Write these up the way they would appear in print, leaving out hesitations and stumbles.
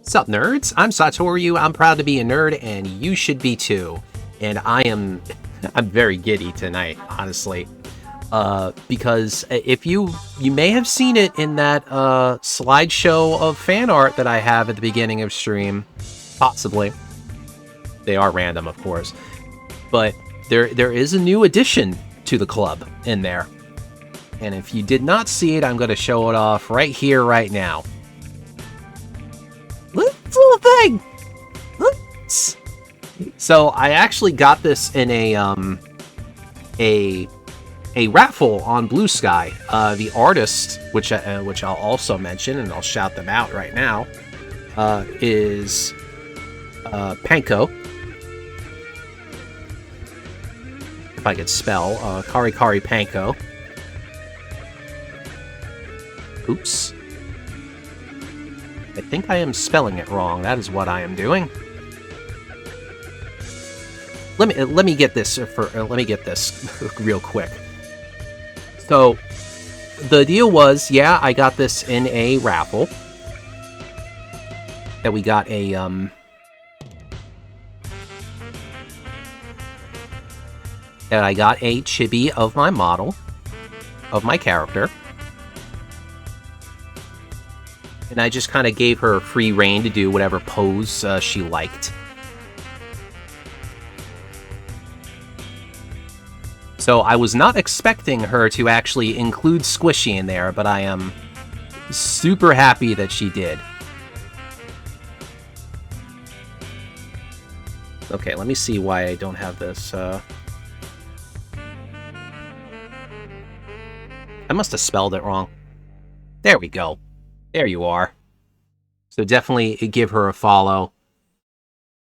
Sup, nerds? I'm Satoru. I'm proud to be a nerd, and you should be too. And I'm very giddy tonight, honestly. Because if you may have seen it in that slideshow of fan art that I have at the beginning of stream. Possibly. They are random, of course. But there is a new addition to the club in there. And if you did not see it, I'm going to show it off right here, right now. This little thing! So I actually got this in a raffle on Blue Sky. The artist, which I'll also mention, and I'll shout them out right now, is Panko. If I could spell, Kari Panko. Oops. I think I am spelling it wrong. That is what I am doing. Let me get this real quick. So the deal was, yeah, I got this in a raffle. That we got a that I got a chibi of my model, of my character. And I just kind of gave her free reign to do whatever pose she liked. So I was not expecting her to actually include Squishy in there, but I am super happy that she did. Okay, let me see why I don't have this. I must have spelled it wrong. There we go. There you are. So definitely give her a follow.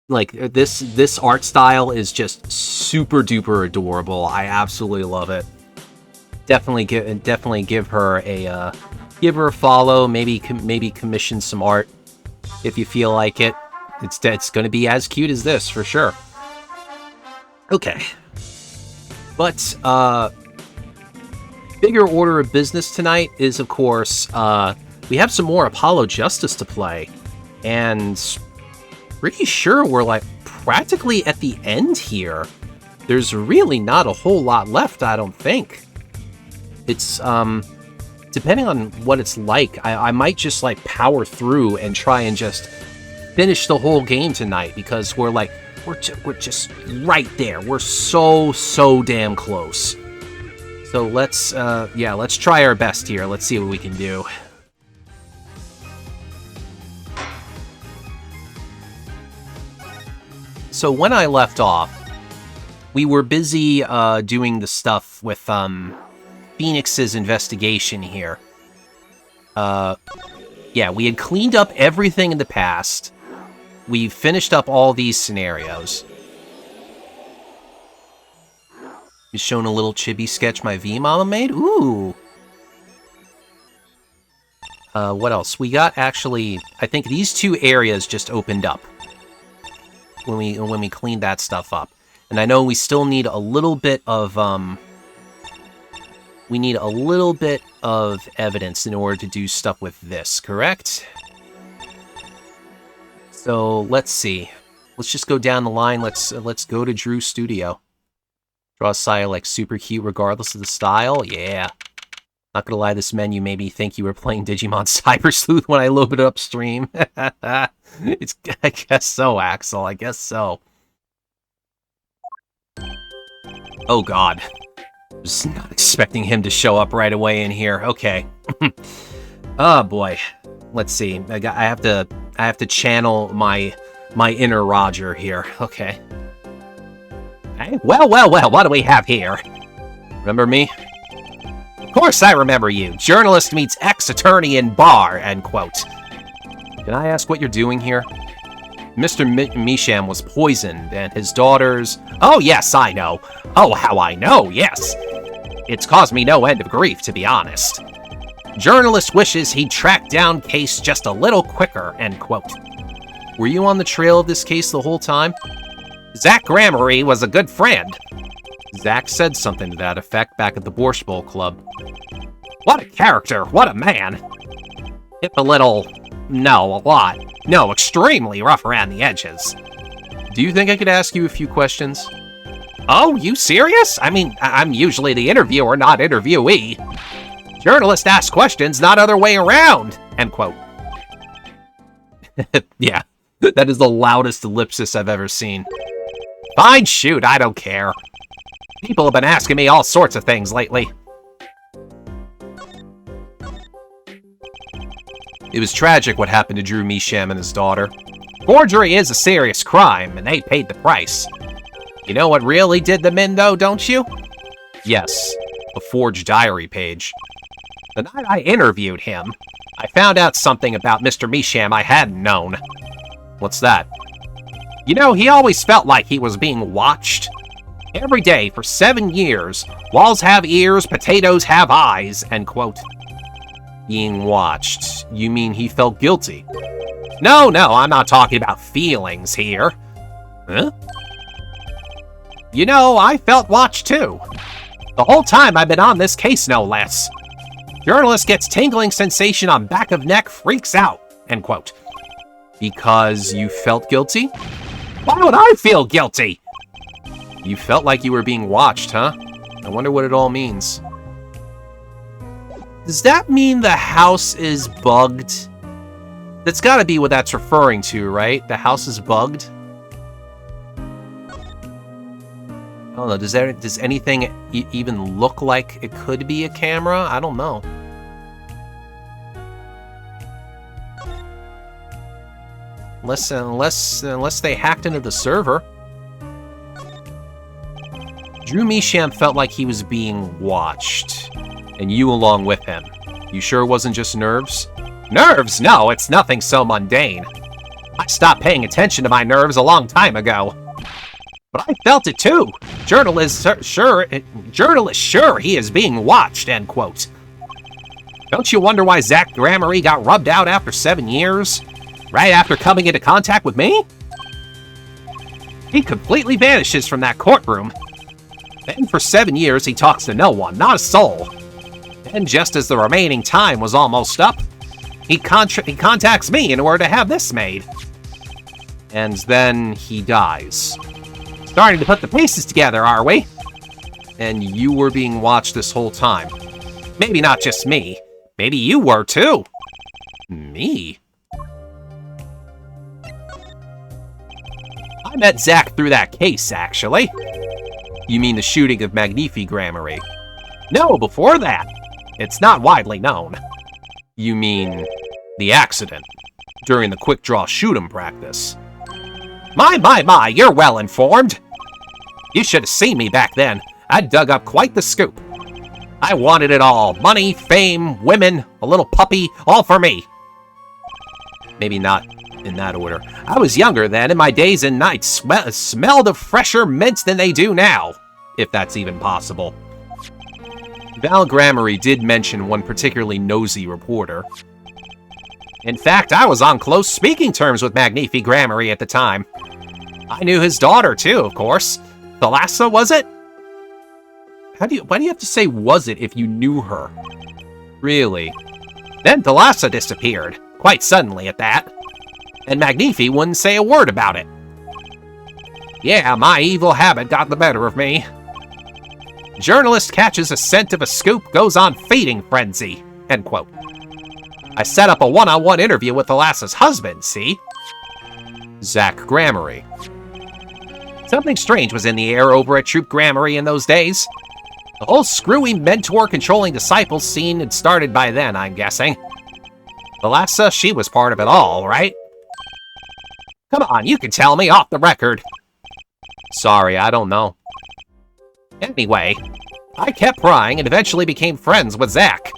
Like, this art style is just super duper adorable. I absolutely love it. Definitely give her a follow. Maybe commission some art if you feel like it. It's going to be as cute as this for sure. Okay, but bigger order of business tonight is, of course, we have some more Apollo Justice to play, and pretty sure we're like practically at the end here. There's really not a whole lot left, I don't think. It's depending on what it's like, I might just like power through and try and just finish the whole game tonight, because we're just right there. We're so damn close. So let's try our best here. Let's see what we can do. So when I left off, we were busy doing the stuff with Phoenix's investigation here. Yeah, we had cleaned up everything in the past. We finished up all these scenarios. Just showing a little chibi sketch my V-Mama made? Ooh! What else? We got, actually, I think these two areas just opened up when we cleaned that stuff up. And I know we still need a little bit of, we need a little bit of evidence in order to do stuff with this, correct? So, let's see. Let's just go down the line. Let's go to Drew's studio. Draw a style like super cute regardless of the style. Yeah. Not gonna lie, this menu made me think you were playing Digimon Cyber Sleuth when I loaded it upstream. I guess so, Axel. I guess so. Oh god. Just not expecting him to show up right away in here. Okay. Oh boy. Let's see. I have to channel my inner Roger here. Okay. Hey, well, what do we have here? Remember me? Of course I remember you. Journalist meets ex-attorney in bar, end quote. Can I ask what you're doing here? Mr. Misham was poisoned, and his daughters... Oh, yes, I know. Oh, how I know, yes. It's caused me no end of grief, to be honest. Journalist wishes he'd track down case just a little quicker, end quote. Were you on the trail of this case the whole time? Zach Gramarye was a good friend. Zach said something to that effect back at the Borscht Bowl Club. What a character, what a man. If a little No, a lot. No, extremely rough around the edges. Do you think I could ask you a few questions? Oh, you serious? I mean, I'm usually the interviewer, not interviewee. Journalists ask questions, not other way around, end quote. Yeah, that is the loudest ellipsis I've ever seen. Fine, shoot, I don't care. People have been asking me all sorts of things lately. It was tragic what happened to Drew Misham and his daughter. Forgery is a serious crime, and they paid the price. You know what really did them in, though, don't you? Yes, a forged diary page. The night I interviewed him, I found out something about Mr. Misham I hadn't known. What's that? You know, he always felt like he was being watched. Every day for 7 years, walls have ears, potatoes have eyes, end quote. Being watched. You mean he felt guilty? No, I'm not talking about feelings here. Huh? You know, I felt watched too. The whole time I've been on this case, no less. Journalist gets tingling sensation on back of neck, freaks out, end quote. Because you felt guilty? Why would I feel guilty? You felt like you were being watched, huh? I wonder what it all means. Does that mean the house is bugged? That's gotta be what that's referring to, right? The house is bugged? I don't know, does anything even look like it could be a camera? I don't know. Unless they hacked into the server. Drew Misham felt like he was being watched, and you along with him. You sure it wasn't just nerves? Nerves? No, it's nothing so mundane. I stopped paying attention to my nerves a long time ago. But I felt it too. Journalist sure he is being watched, end quote. Don't you wonder why Zach Gramery got rubbed out after 7 years? Right after coming into contact with me? He completely vanishes from that courtroom. Then for 7 years he talks to no one, not a soul. Then just as the remaining time was almost up, he contacts me in order to have this made. And then he dies. Starting to put the pieces together, are we? And you were being watched this whole time. Maybe not just me. Maybe you were too. Me? I met Zach through that case, actually. You mean the shooting of Magnifi Gramery? No, before that. It's not widely known. You mean the accident during the quick draw shoot-'em practice? My, you're well informed. You should have seen me back then. I dug up quite the scoop. I wanted it all. Money, fame, women, a little puppy, all for me. Maybe not in that order. I was younger then, and my days and nights smelled of fresher mint than they do now, if that's even possible. Val Gramery did mention one particularly nosy reporter. In fact, I was on close speaking terms with Magnifi Gramery at the time. I knew his daughter, too, of course. Thalassa, was it? Why do you have to say was it if you knew her? Really? Then Thalassa disappeared, quite suddenly at that. And Magnifi wouldn't say a word about it. Yeah, my evil habit got the better of me. Journalist catches a scent of a scoop, goes on feeding frenzy, end quote. I set up a one-on-one interview with Thalassa's husband, see? Zach Gramery. Something strange was in the air over at Troop Gramery in those days. The whole screwy mentor-controlling disciples scene had started by then, I'm guessing. Thalassa, she was part of it all, right? Come on, you can tell me off the record. Sorry, I don't know. Anyway, I kept prying and eventually became friends with Zach.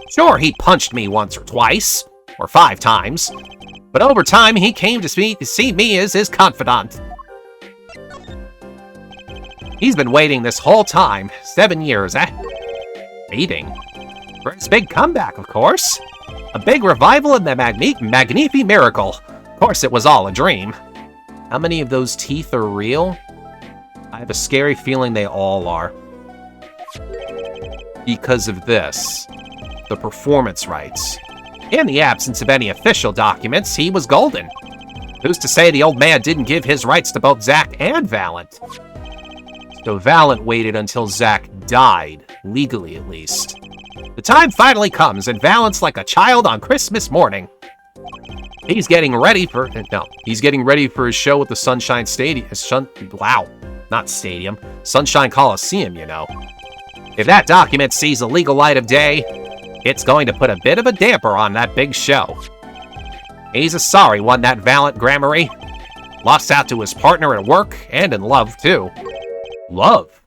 Sure, he punched me once or twice, or 5 times, but over time he came to see me as his confidant. He's been waiting this whole time, 7 years, eh? Waiting? For his big comeback, of course. A big revival of the Magnifi Miracle. Of course, it was all a dream. How many of those teeth are real? I have a scary feeling they all are. Because of this. The performance rights. In the absence of any official documents, he was golden. Who's to say the old man didn't give his rights to both Zack and Valent? So Valent waited until Zack died, legally at least. The time finally comes, and Valent's like a child on Christmas morning. He's getting ready for his show at the Sunshine Stadium. Sunshine Coliseum, you know. If that document sees the legal light of day, it's going to put a bit of a damper on that big show. He's a sorry one, that Valent Gramarye. Lost out to his partner at work, and in love, too. Love?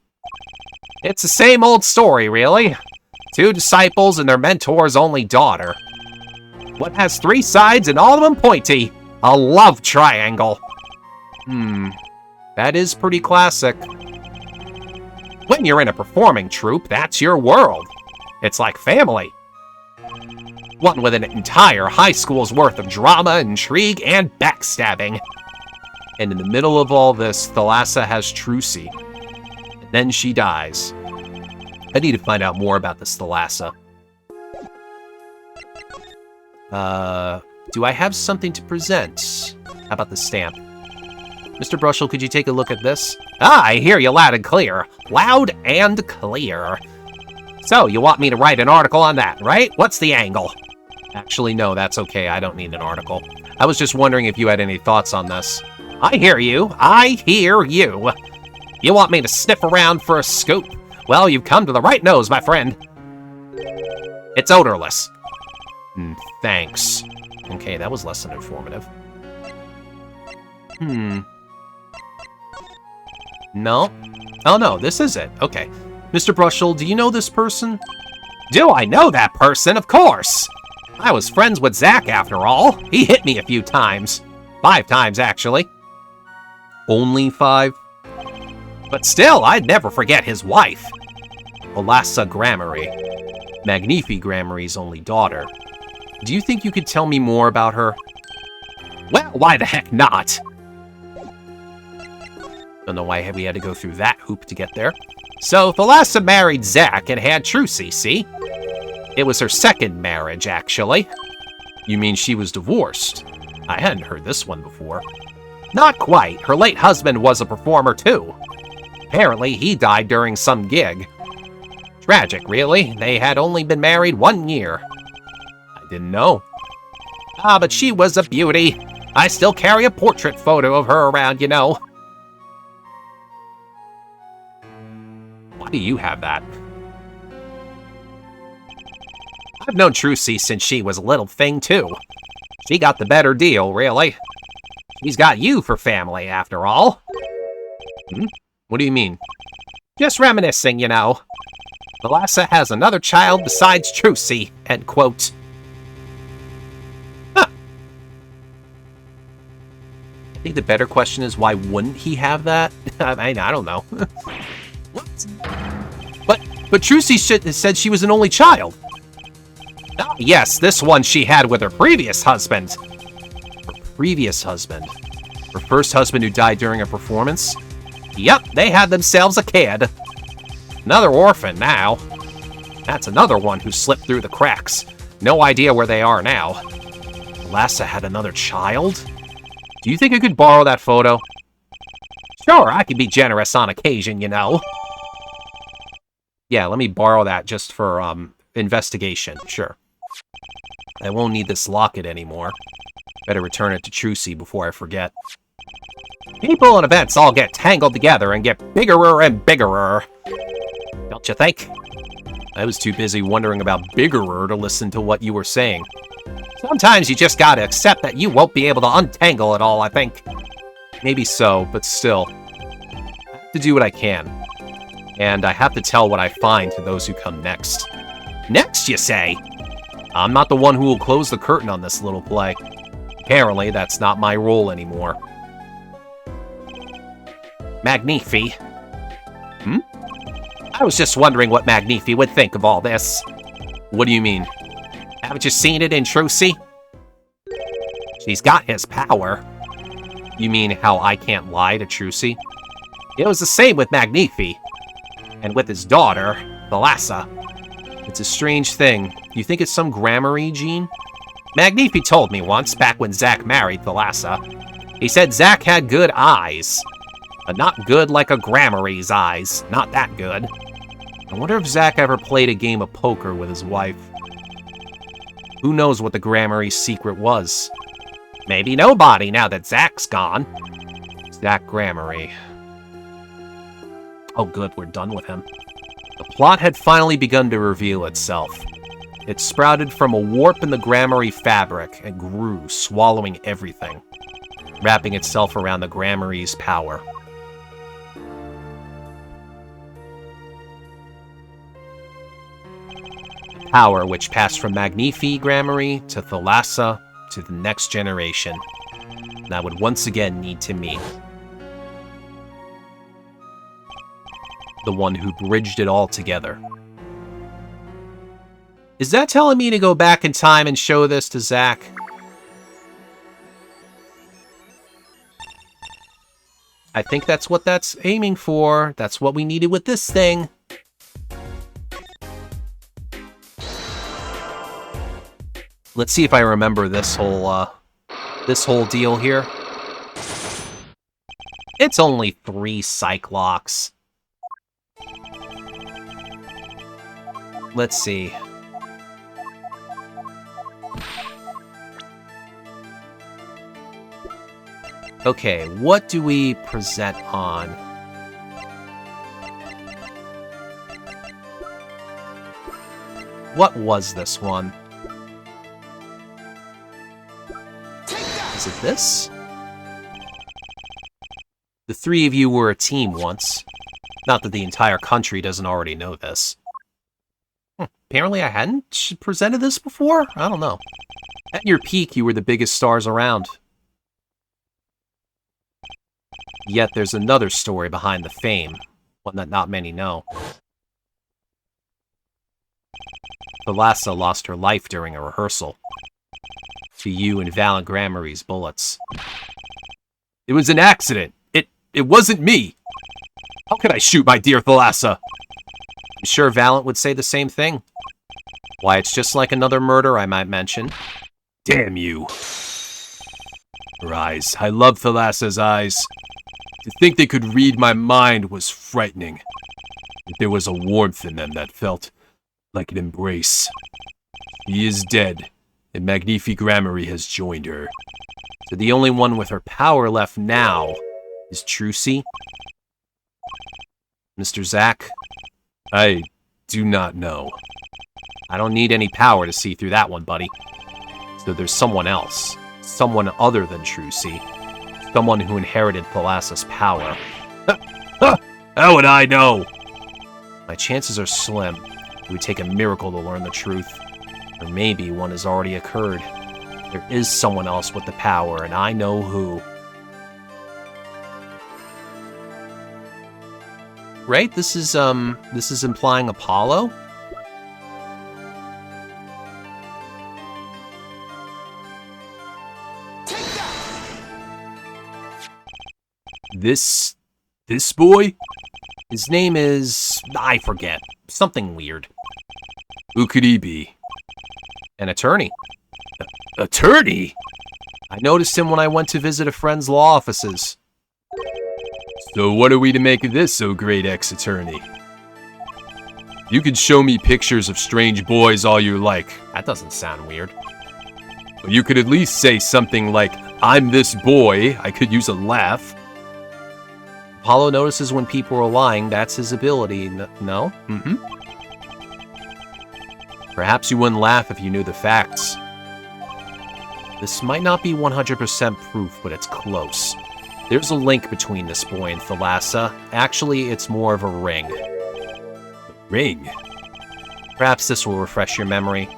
It's the same old story, really. 2 disciples and their mentor's only daughter. What has 3 sides and all of them pointy? A love triangle. That is pretty classic. When you're in a performing troupe, that's your world. It's like family. One with an entire high school's worth of drama, intrigue, and backstabbing. And in the middle of all this, Thalassa has Trucy. And then she dies. I need to find out more about this Thalassa. Do I have something to present? How about the stamp? Mr. Brushel, could you take a look at this? Ah, I hear you loud and clear. Loud and clear. So, you want me to write an article on that, right? What's the angle? Actually, no, that's okay. I don't need an article. I was just wondering if you had any thoughts on this. I hear you. I hear you. You want me to sniff around for a scoop? Well, you've come to the right nose, my friend. It's odorless. Thanks. Okay, that was less than informative. No? Oh, no, this is it. Okay. Mr. Brushel, do you know this person? Do I know that person? Of course! I was friends with Zack, after all. He hit me a few times. 5 times, actually. Only 5? But still, I'd never forget his wife. Thalassa Gramarye. Magnifi Gramarye's only daughter. Do you think you could tell me more about her? Well, why the heck not? Don't know why we had to go through that hoop to get there. So, Thalassa married Zack and had Trucy, see? It was her second marriage, actually. You mean she was divorced? I hadn't heard this one before. Not quite. Her late husband was a performer, too. Apparently, he died during some gig. Tragic, really. They had only been married 1 year. I didn't know. Ah, but she was a beauty. I still carry a portrait photo of her around, you know. Why do you have that? I've known Trucy since she was a little thing, too. She got the better deal, really. She's got you for family, after all. What do you mean? Just reminiscing, you know. Thalassa has another child besides Trucy, end quote. Huh. I think the better question is, why wouldn't he have that? I don't know. What? But Trucy said she was an only child. Ah, yes, this one she had with her previous husband. Her previous husband? Her first husband who died during a performance? Yep, they had themselves a kid. Another orphan now. That's another one who slipped through the cracks. No idea where they are now. Thalassa had another child? Do you think I could borrow that photo? Sure, I can be generous on occasion, you know. Yeah, let me borrow that just for, investigation. Sure. I won't need this locket anymore. Better return it to Trucy before I forget. People and events all get tangled together and get biggerer and biggerer. Don't you think? I was too busy wondering about biggerer to listen to what you were saying. Sometimes you just gotta accept that you won't be able to untangle it all, I think. Maybe so, but still. I have to do what I can. And I have to tell what I find to those who come next. Next, you say? I'm not the one who will close the curtain on this little play. Apparently, that's not my role anymore. Magnifi. I was just wondering what Magnifi would think of all this. What do you mean? Haven't you seen it in Trucy? She's got his power. You mean how I can't lie to Trucy? It was the same with Magnifi. And with his daughter, Thalassa. It's a strange thing. You think it's some Gramarye gene? Magnifi told me once, back when Zack married Thalassa. He said Zack had good eyes. But not good like a Grammary's eyes. Not that good. I wonder if Zack ever played a game of poker with his wife. Who knows what the Grammary's secret was? Maybe nobody, now that Zack's gone. Zack Grammary. Oh good, we're done with him. The plot had finally begun to reveal itself. It sprouted from a warp in the Grammary fabric and grew, swallowing everything, wrapping itself around the Grammary's power. Power which passed from Magnifi Grammary to Thalassa to the next generation. And I would once again need to meet the one who bridged it all together. Is that telling me to go back in time and show this to Zack? I think that's what that's aiming for. That's what we needed with this thing. Let's see if I remember this whole deal here. It's only 3 Cyclocks. Let's see. Okay, what do we present on? What was this one? Is it this? The 3 of you were a team once. Not that the entire country doesn't already know this. Apparently I hadn't presented this before? I don't know. At your peak, you were the biggest stars around. Yet there's another story behind the fame, one that not many know. Thalassa lost her life during a rehearsal. To you and Valiant Grammary's bullets. It was an accident. It wasn't me. How could I shoot my dear Thalassa? I'm sure Valiant would say the same thing. Why, it's just like another murder, I might mention. Damn you. Her eyes. I love Thalassa's eyes. To think they could read my mind was frightening. There was a warmth in them that felt like an embrace. She is dead, and Magnifi Grammary has joined her. So the only one with her power left now is Trucy. Mr. Zack? I do not know. I don't need any power to see through that one, buddy. So there's someone else. Someone other than Trucy. Someone who inherited Thalassa's power. How would I know? My chances are slim. It would take a miracle to learn the truth. Or maybe one has already occurred. There is someone else with the power, and I know who. Right? This is implying Apollo? This boy? His name is... I forget. Something weird. Who could he be? An attorney. Attorney? I noticed him when I went to visit a friend's law offices. So what are we to make of this, oh great ex-attorney? You can show me pictures of strange boys all you like. That doesn't sound weird. But you could at least say something like, I'm this boy. I could use a laugh. Apollo notices when people are lying. That's his ability. No? Mm-hmm. Perhaps you wouldn't laugh if you knew the facts. This might not be 100% proof, but it's close. There's a link between this boy and Thalassa. Actually, it's more of a ring. Ring? Perhaps this will refresh your memory.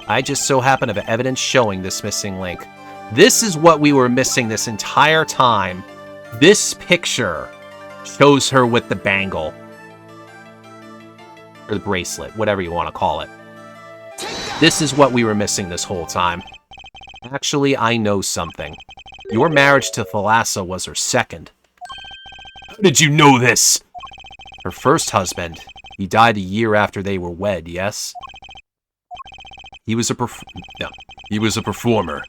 I just so happen to have evidence showing this missing link. This is what we were missing this entire time. This picture shows her with the bangle. Or the bracelet, whatever you want to call it. This is what we were missing this whole time. Actually, I know something. Your marriage to Thalassa was her second. How did you know this? Her first husband. He died a year after they were wed, yes? He was a no, he was a performer.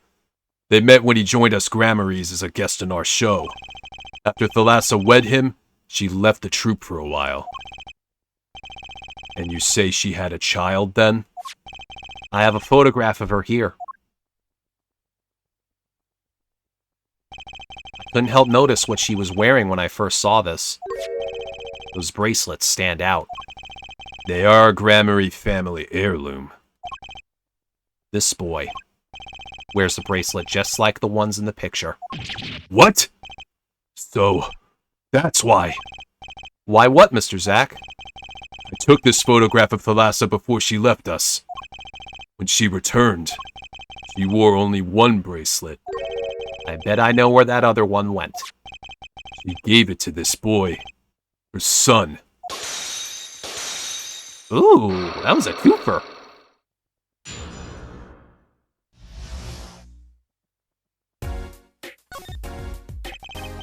They met when he joined us Grammarys as a guest in our show. After Thalassa wed him, she left the troupe for a while. And you say she had a child then? I have a photograph of her here. I couldn't help notice what she was wearing when I first saw this. Those bracelets stand out. They are a Grammary family heirloom. This boy wears the bracelet just like the ones in the picture. What? So, that's why. Why what, Mr. Zack? I took this photograph of Thalassa before she left us. When she returned, she wore only one bracelet. I bet I know where that other one went. She gave it to this boy, her son. Ooh, that was a twofer.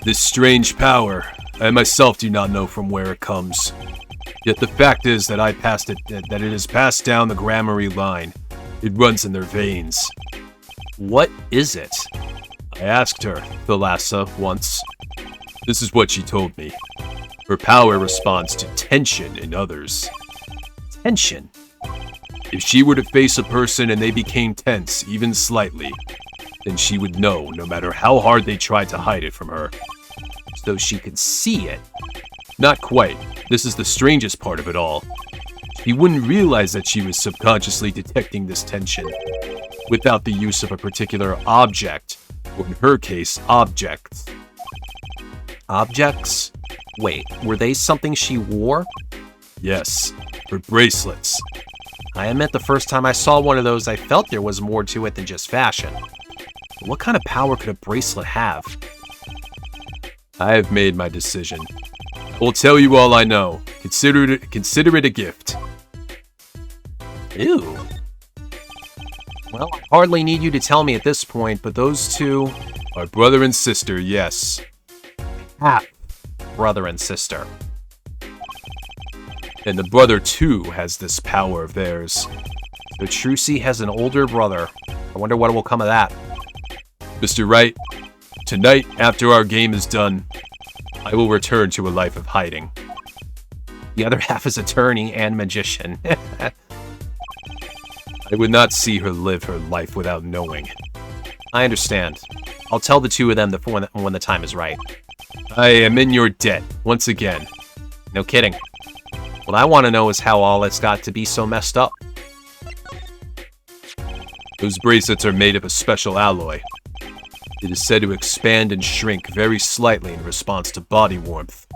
This strange power, I myself do not know from where it comes. Yet the fact is that that it is passed down the Grammary line. It runs in their veins. What is it? I asked her, Thalassa, once. This is what she told me. Her power responds to tension in others. Tension? If she were to face a person and they became tense, even slightly, then she would know, no matter how hard they tried to hide it from her. So she could see it. Not quite. This is the strangest part of it all. She wouldn't realize that she was subconsciously detecting this tension, without the use of a particular object, or in her case, objects. Objects? Wait, were they something she wore? Yes, her bracelets. I admit the first time I saw one of those, I felt there was more to it than just fashion. But what kind of power could a bracelet have? I have made my decision. I will tell you all I know. Consider it a gift. Ew. Well, I hardly need you to tell me at this point, but those two are brother and sister, yes. Half brother and sister. And the brother, too, has this power of theirs. So Trucy has an older brother. I wonder what will come of that. Mr. Wright, tonight, after our game is done, I will return to a life of hiding. The other half is attorney and magician. I would not see her live her life without knowing. I understand. I'll tell the two of them when the time is right. I am in your debt, once again. No kidding. What I want to know is how all it's got to be so messed up. Those bracelets are made of a special alloy. It is said to expand and shrink very slightly in response to body warmth.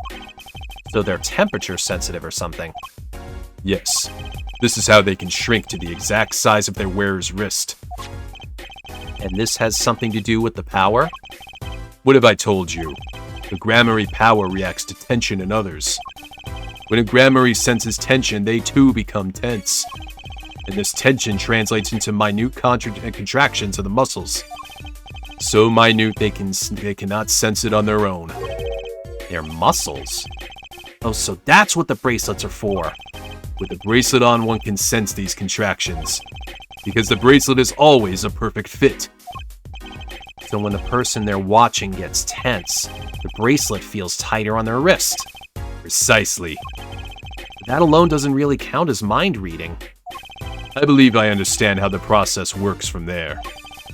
So they're temperature sensitive or something. Yes. This is how they can shrink to the exact size of their wearer's wrist. And this has something to do with the power? What have I told you? The Grammary power reacts to tension in others. When a Grammary senses tension, they too become tense. And this tension translates into minute contractions of the muscles. So minute they cannot sense it on their own. Their muscles? Oh, so that's what the bracelets are for. With a bracelet on, one can sense these contractions, because the bracelet is always a perfect fit. So when the person they're watching gets tense, the bracelet feels tighter on their wrist. Precisely. But that alone doesn't really count as mind reading. I believe I understand how the process works from there.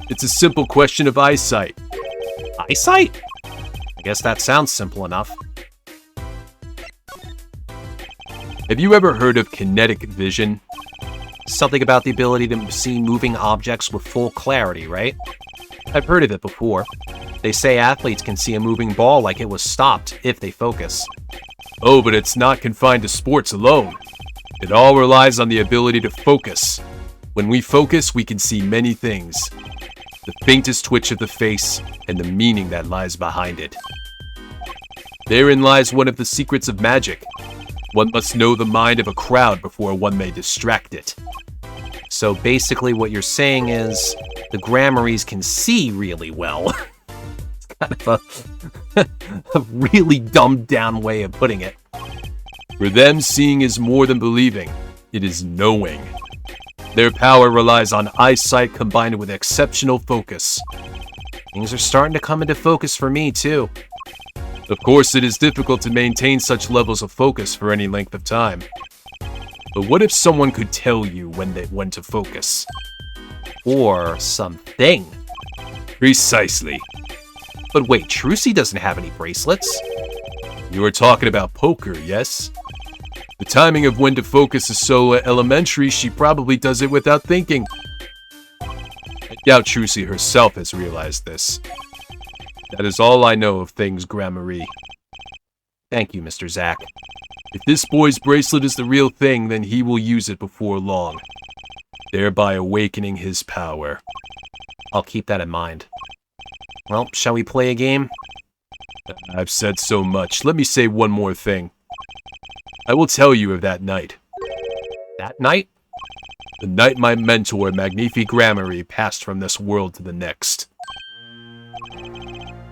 It's a simple question of eyesight. Eyesight? I guess that sounds simple enough. Have you ever heard of kinetic vision? Something about the ability to see moving objects with full clarity, right? I've heard of it before. They say athletes can see a moving ball like it was stopped if they focus. Oh, but it's not confined to sports alone. It all relies on the ability to focus. When we focus, we can see many things. The faintest twitch of the face and the meaning that lies behind it. Therein lies one of the secrets of magic. One must know the mind of a crowd before one may distract it. So basically what you're saying is the Grammarys can see really well. It's kind of a really dumbed down way of putting it. For them, seeing is more than believing. It is knowing. Their power relies on eyesight combined with exceptional focus. Things are starting to come into focus for me, too. Of course, it is difficult to maintain such levels of focus for any length of time. But what if someone could tell you when to focus? Or something. Precisely. But wait, Trucy doesn't have any bracelets. You are talking about poker, yes? The timing of when to focus is so elementary, she probably does it without thinking. I doubt Trucy herself has realized this. That is all I know of things Gramarye. Thank you, Mr. Zack. If this boy's bracelet is the real thing, then he will use it before long, thereby awakening his power. I'll keep that in mind. Well, shall we play a game? I've said so much. Let me say one more thing. I will tell you of that night. That night? The night my mentor, Magnifi Gramarye, passed from this world to the next.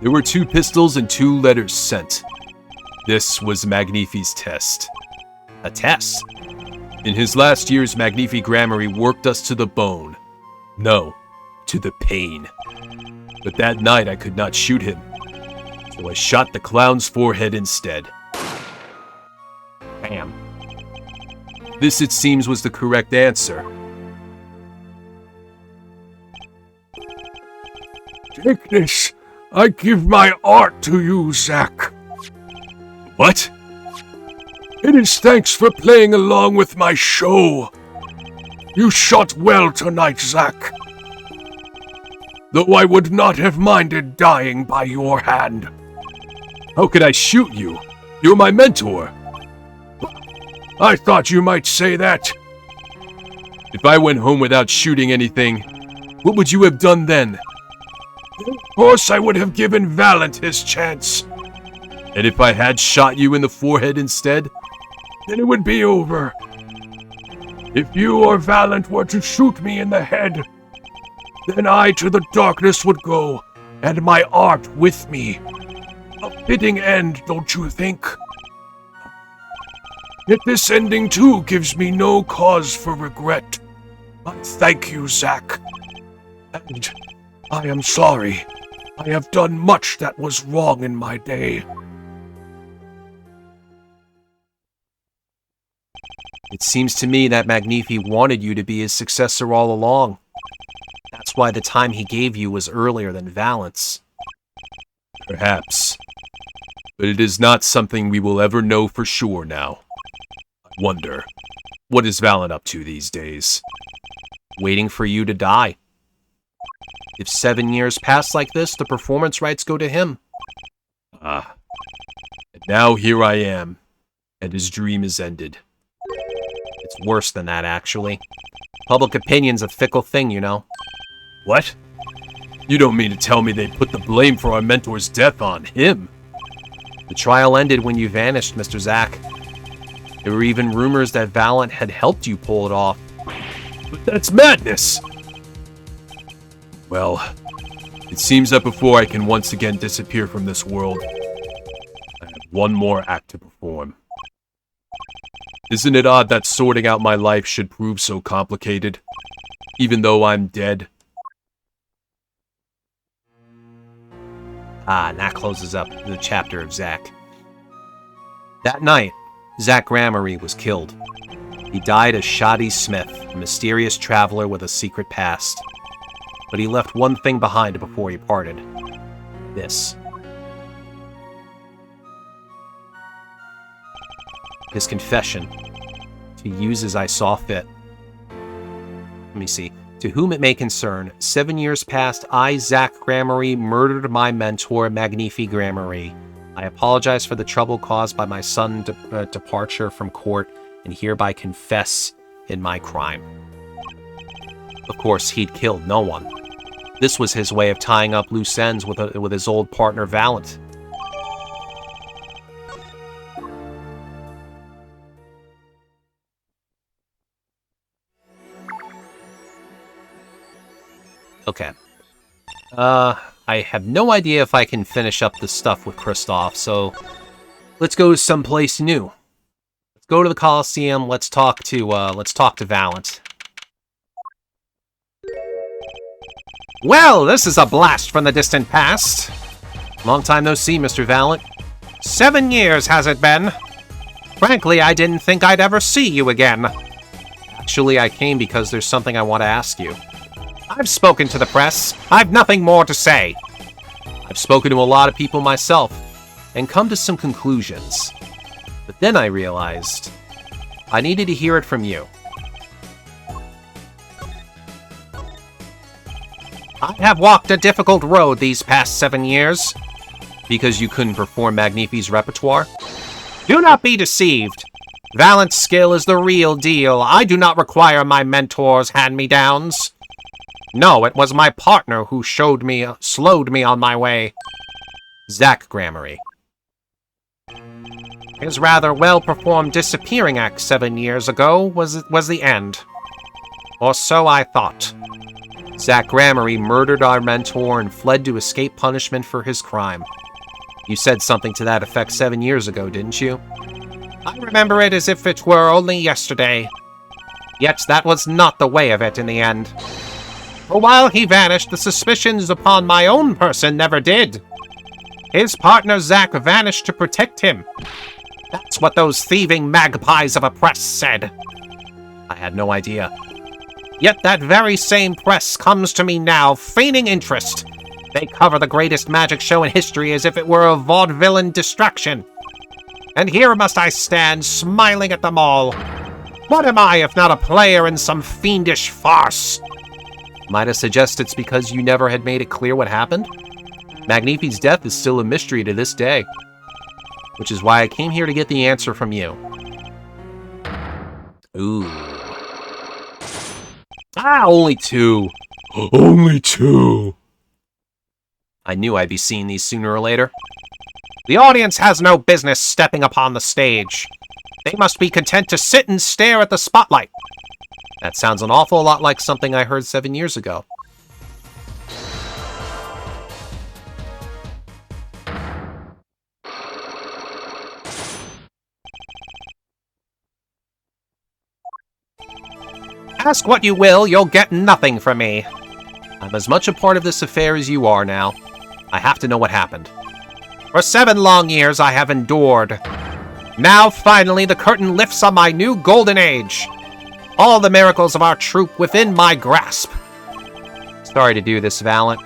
There were 2 pistols and 2 letters sent. This was Magnifi's test. A test? In his last years, Magnifi Gramarye worked us to the bone. No, to the pain. But that night I could not shoot him, so I shot the clown's forehead instead. Bam. This, it seems, was the correct answer. Take this. I give my art to you, Zack. What? It is thanks for playing along with my show. You shot well tonight, Zack. Though I would not have minded dying by your hand. How could I shoot you? You're my mentor. I thought you might say that. If I went home without shooting anything, what would you have done then? Of course I would have given Valent his chance. And if I had shot you in the forehead instead? Then it would be over. If you or Valent were to shoot me in the head, then I to the darkness would go, and my art with me. A fitting end, don't you think? Yet this ending too gives me no cause for regret. I thank you, Zack. And I am sorry. I have done much that was wrong in my day. It seems to me that Magnifi wanted you to be his successor all along. That's why the time he gave you was earlier than Valent's. Perhaps. But it is not something we will ever know for sure now. I wonder, what is Valent up to these days? Waiting for you to die. If 7 years pass like this, the performance rights go to him. And now here I am, and his dream is ended. It's worse than that, actually. Public opinion's a fickle thing, you know. What? You don't mean to tell me they put the blame for our mentor's death on him? The trial ended when you vanished, Mr. Zack. There were even rumors that Valent had helped you pull it off. But that's madness! Well, it seems that before I can once again disappear from this world, I have one more act to perform. Isn't it odd that sorting out my life should prove so complicated, even though I'm dead? And that closes up the chapter of Zack. That night, Zack Gramarye was killed. He died as Shoddy Smith, a mysterious traveler with a secret past. But he left one thing behind before he parted. This. His confession. To use as I saw fit. Let me see. To whom it may concern, 7 years past, I, Zack Gramarye, murdered my mentor, Magnifi Gramarye. I apologize for the trouble caused by my sudden departure from court, and hereby confess in my crime. Of course, he'd killed no one. This was his way of tying up loose ends with his old partner, Valent. Okay. I have no idea if I can finish up the stuff with Kristoff, so let's go someplace new. Let's go to the Coliseum. Let's talk to Valent. Well, this is a blast from the distant past. Long time no see, Mr. Valent. 7 years has it been? Frankly, I didn't think I'd ever see you again. Actually, I came because there's something I want to ask you. I've spoken to the press. I've nothing more to say. I've spoken to a lot of people myself, and come to some conclusions. But then I realized I needed to hear it from you. I have walked a difficult road these past 7 years. Because you couldn't perform Magnifi's repertoire? Do not be deceived. Valent's skill is the real deal. I do not require my mentor's hand-me-downs. No, it was my partner who slowed me on my way. Zach Gramarye. His rather well-performed disappearing act 7 years ago was the end. Or so I thought. Zach Gramarye murdered our mentor and fled to escape punishment for his crime. You said something to that effect 7 years ago, didn't you? I remember it as if it were only yesterday. Yet that was not the way of it in the end. For while he vanished, the suspicions upon my own person never did. His partner Zach vanished to protect him. That's what those thieving magpies of a press said. I had no idea. Yet that very same press comes to me now, feigning interest. They cover the greatest magic show in history as if it were a vaudevillain distraction. And here must I stand, smiling at them all. What am I if not a player in some fiendish farce? Might I suggest it's because you never had made it clear what happened? Magnifi's death is still a mystery to this day. Which is why I came here to get the answer from you. Ooh. Ah, only 2. Only 2. I knew I'd be seeing these sooner or later. The audience has no business stepping upon the stage. They must be content to sit and stare at the spotlight. That sounds an awful lot like something I heard 7 years ago. Ask what you will, you'll get nothing from me. I'm as much a part of this affair as you are now. I have to know what happened. For 7 long years I have endured. Now, finally, the curtain lifts on my new golden age. All the miracles of our troupe within my grasp. Sorry to do this, Valent,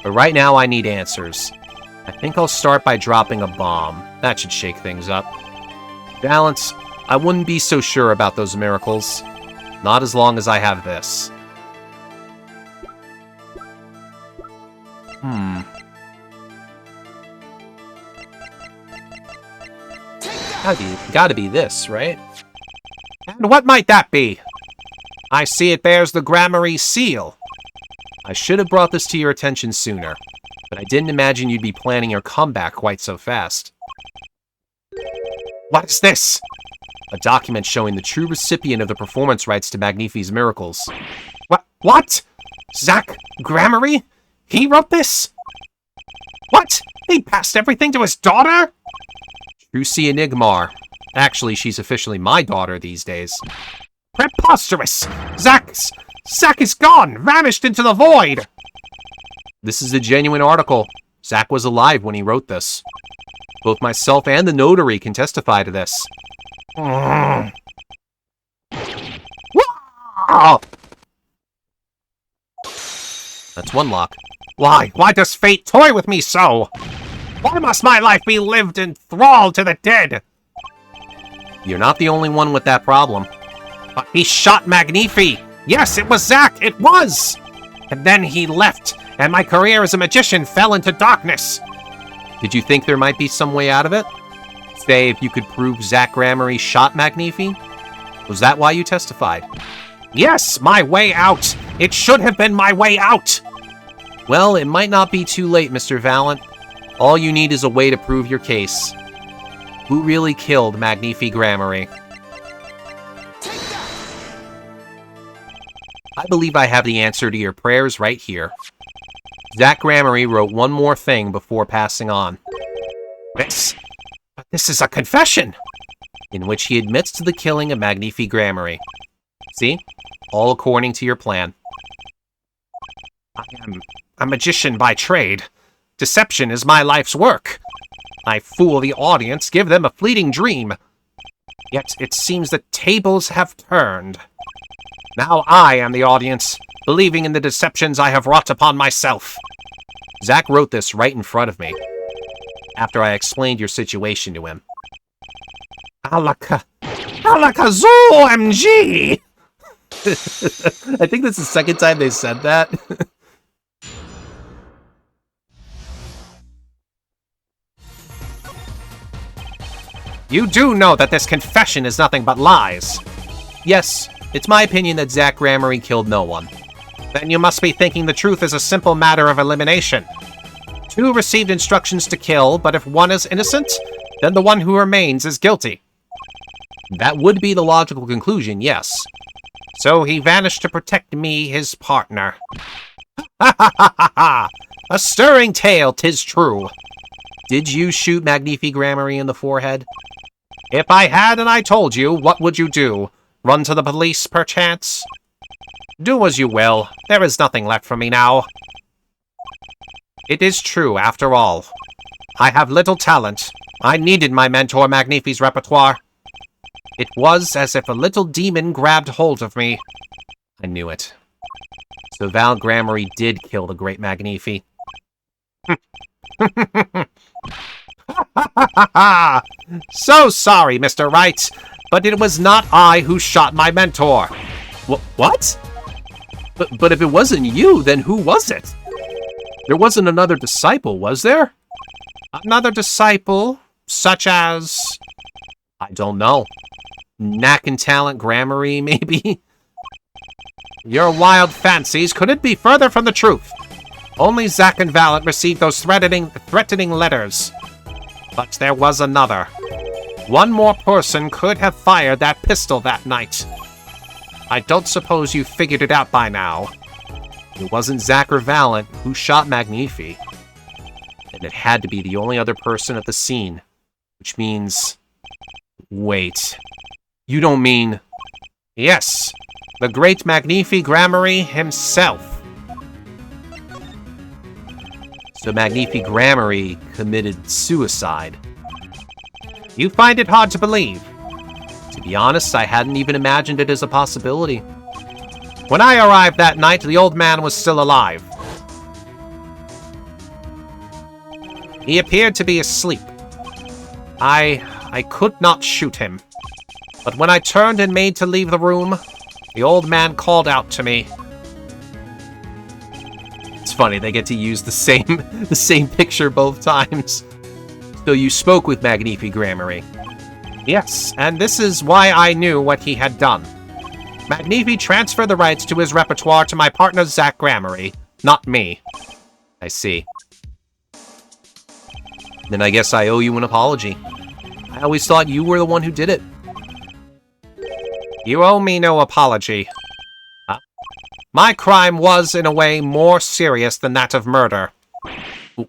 but right now I need answers. I think I'll start by dropping a bomb. That should shake things up. Valent, I wouldn't be so sure about those miracles. Not as long as I have this. Gotta be this, right? And what might that be? I see it bears the Gramarye seal. I should have brought this to your attention sooner, but I didn't imagine you'd be planning your comeback quite so fast. What is this? A document showing the true recipient of the performance rights to Magnifi's miracles. What? Zach Gramarye? He wrote this? What? He passed everything to his daughter? Trucy Enigmar. Actually, she's officially my daughter these days. Preposterous! Zach is gone! Vanished into the void! This is a genuine article. Zach was alive when he wrote this. Both myself and the notary can testify to this. That's one lock. Why? Why does fate toy with me so? Why must my life be lived in thrall to the dead? You're not the only one with that problem. But he shot Magnifi! Yes, it was Zach! It was! And then he left, and my career as a magician fell into darkness. Did you think there might be some way out of it? Say, if you could prove Zach Gramarye shot Magnifi? Was that why you testified? Yes, my way out! It should have been my way out! Well, it might not be too late, Mr. Valent. All you need is a way to prove your case. Who really killed Magnifi Gramarye? I believe I have the answer to your prayers right here. Zach Gramarye wrote one more thing before passing on. This is a confession! In which he admits to the killing of Magnifi Gramarye. See? All according to your plan. I am a magician by trade. Deception is my life's work. I fool the audience, give them a fleeting dream. Yet it seems the tables have turned. Now I am the audience, believing in the deceptions I have wrought upon myself. Zack wrote this right in front of me, after I explained your situation to him. Alakazoo MG! I think that's the second time they said that. You do know that this confession is nothing but lies. Yes, it's my opinion that Zack Gramarye killed no one. Then you must be thinking the truth is a simple matter of elimination. 2 received instructions to kill, but if one is innocent, then the one who remains is guilty. That would be the logical conclusion, yes. So he vanished to protect me, his partner. Ha ha ha ha ha! A stirring tale, 'tis true. Did you shoot Magnifi Gramarye in the forehead? If I had and I told you, what would you do? Run to the police, perchance? Do as you will. There is nothing left for me now. It is true, after all. I have little talent. I needed my mentor Magnifi's repertoire. It was as if a little demon grabbed hold of me. I knew it. So Val Gramarye did kill the great Magnifi. So sorry, Mr. Wright, but it was not I who shot my mentor. What? But if it wasn't you, then who was it? There wasn't another disciple, was there? Another disciple, such as... I don't know. Knack and Talent Gramarye, maybe? Your wild fancies couldn't be further from the truth. Only Zack and Valant received those threatening letters. But there was another. One more person could have fired that pistol that night. I don't suppose you figured it out by now. It wasn't Zack or Valant who shot Magnifi. And it had to be the only other person at the scene. Which means... Wait. You don't mean... Yes. The great Magnifi Gramarye himself. So Magnifi Gramarye committed suicide. You find it hard to believe. To be honest, I hadn't even imagined it as a possibility. When I arrived that night, the old man was still alive. He appeared to be asleep. I could not shoot him. But when I turned and made to leave the room, the old man called out to me. It's funny, they get to use the same picture both times. So you spoke with Magnifi Gramarye. Yes, and this is why I knew what he had done. Magnifi transferred the rights to his repertoire to my partner Zack Gramarye, not me. I see. Then I guess I owe you an apology. I always thought you were the one who did it. You owe me no apology. My crime was, in a way, more serious than that of murder.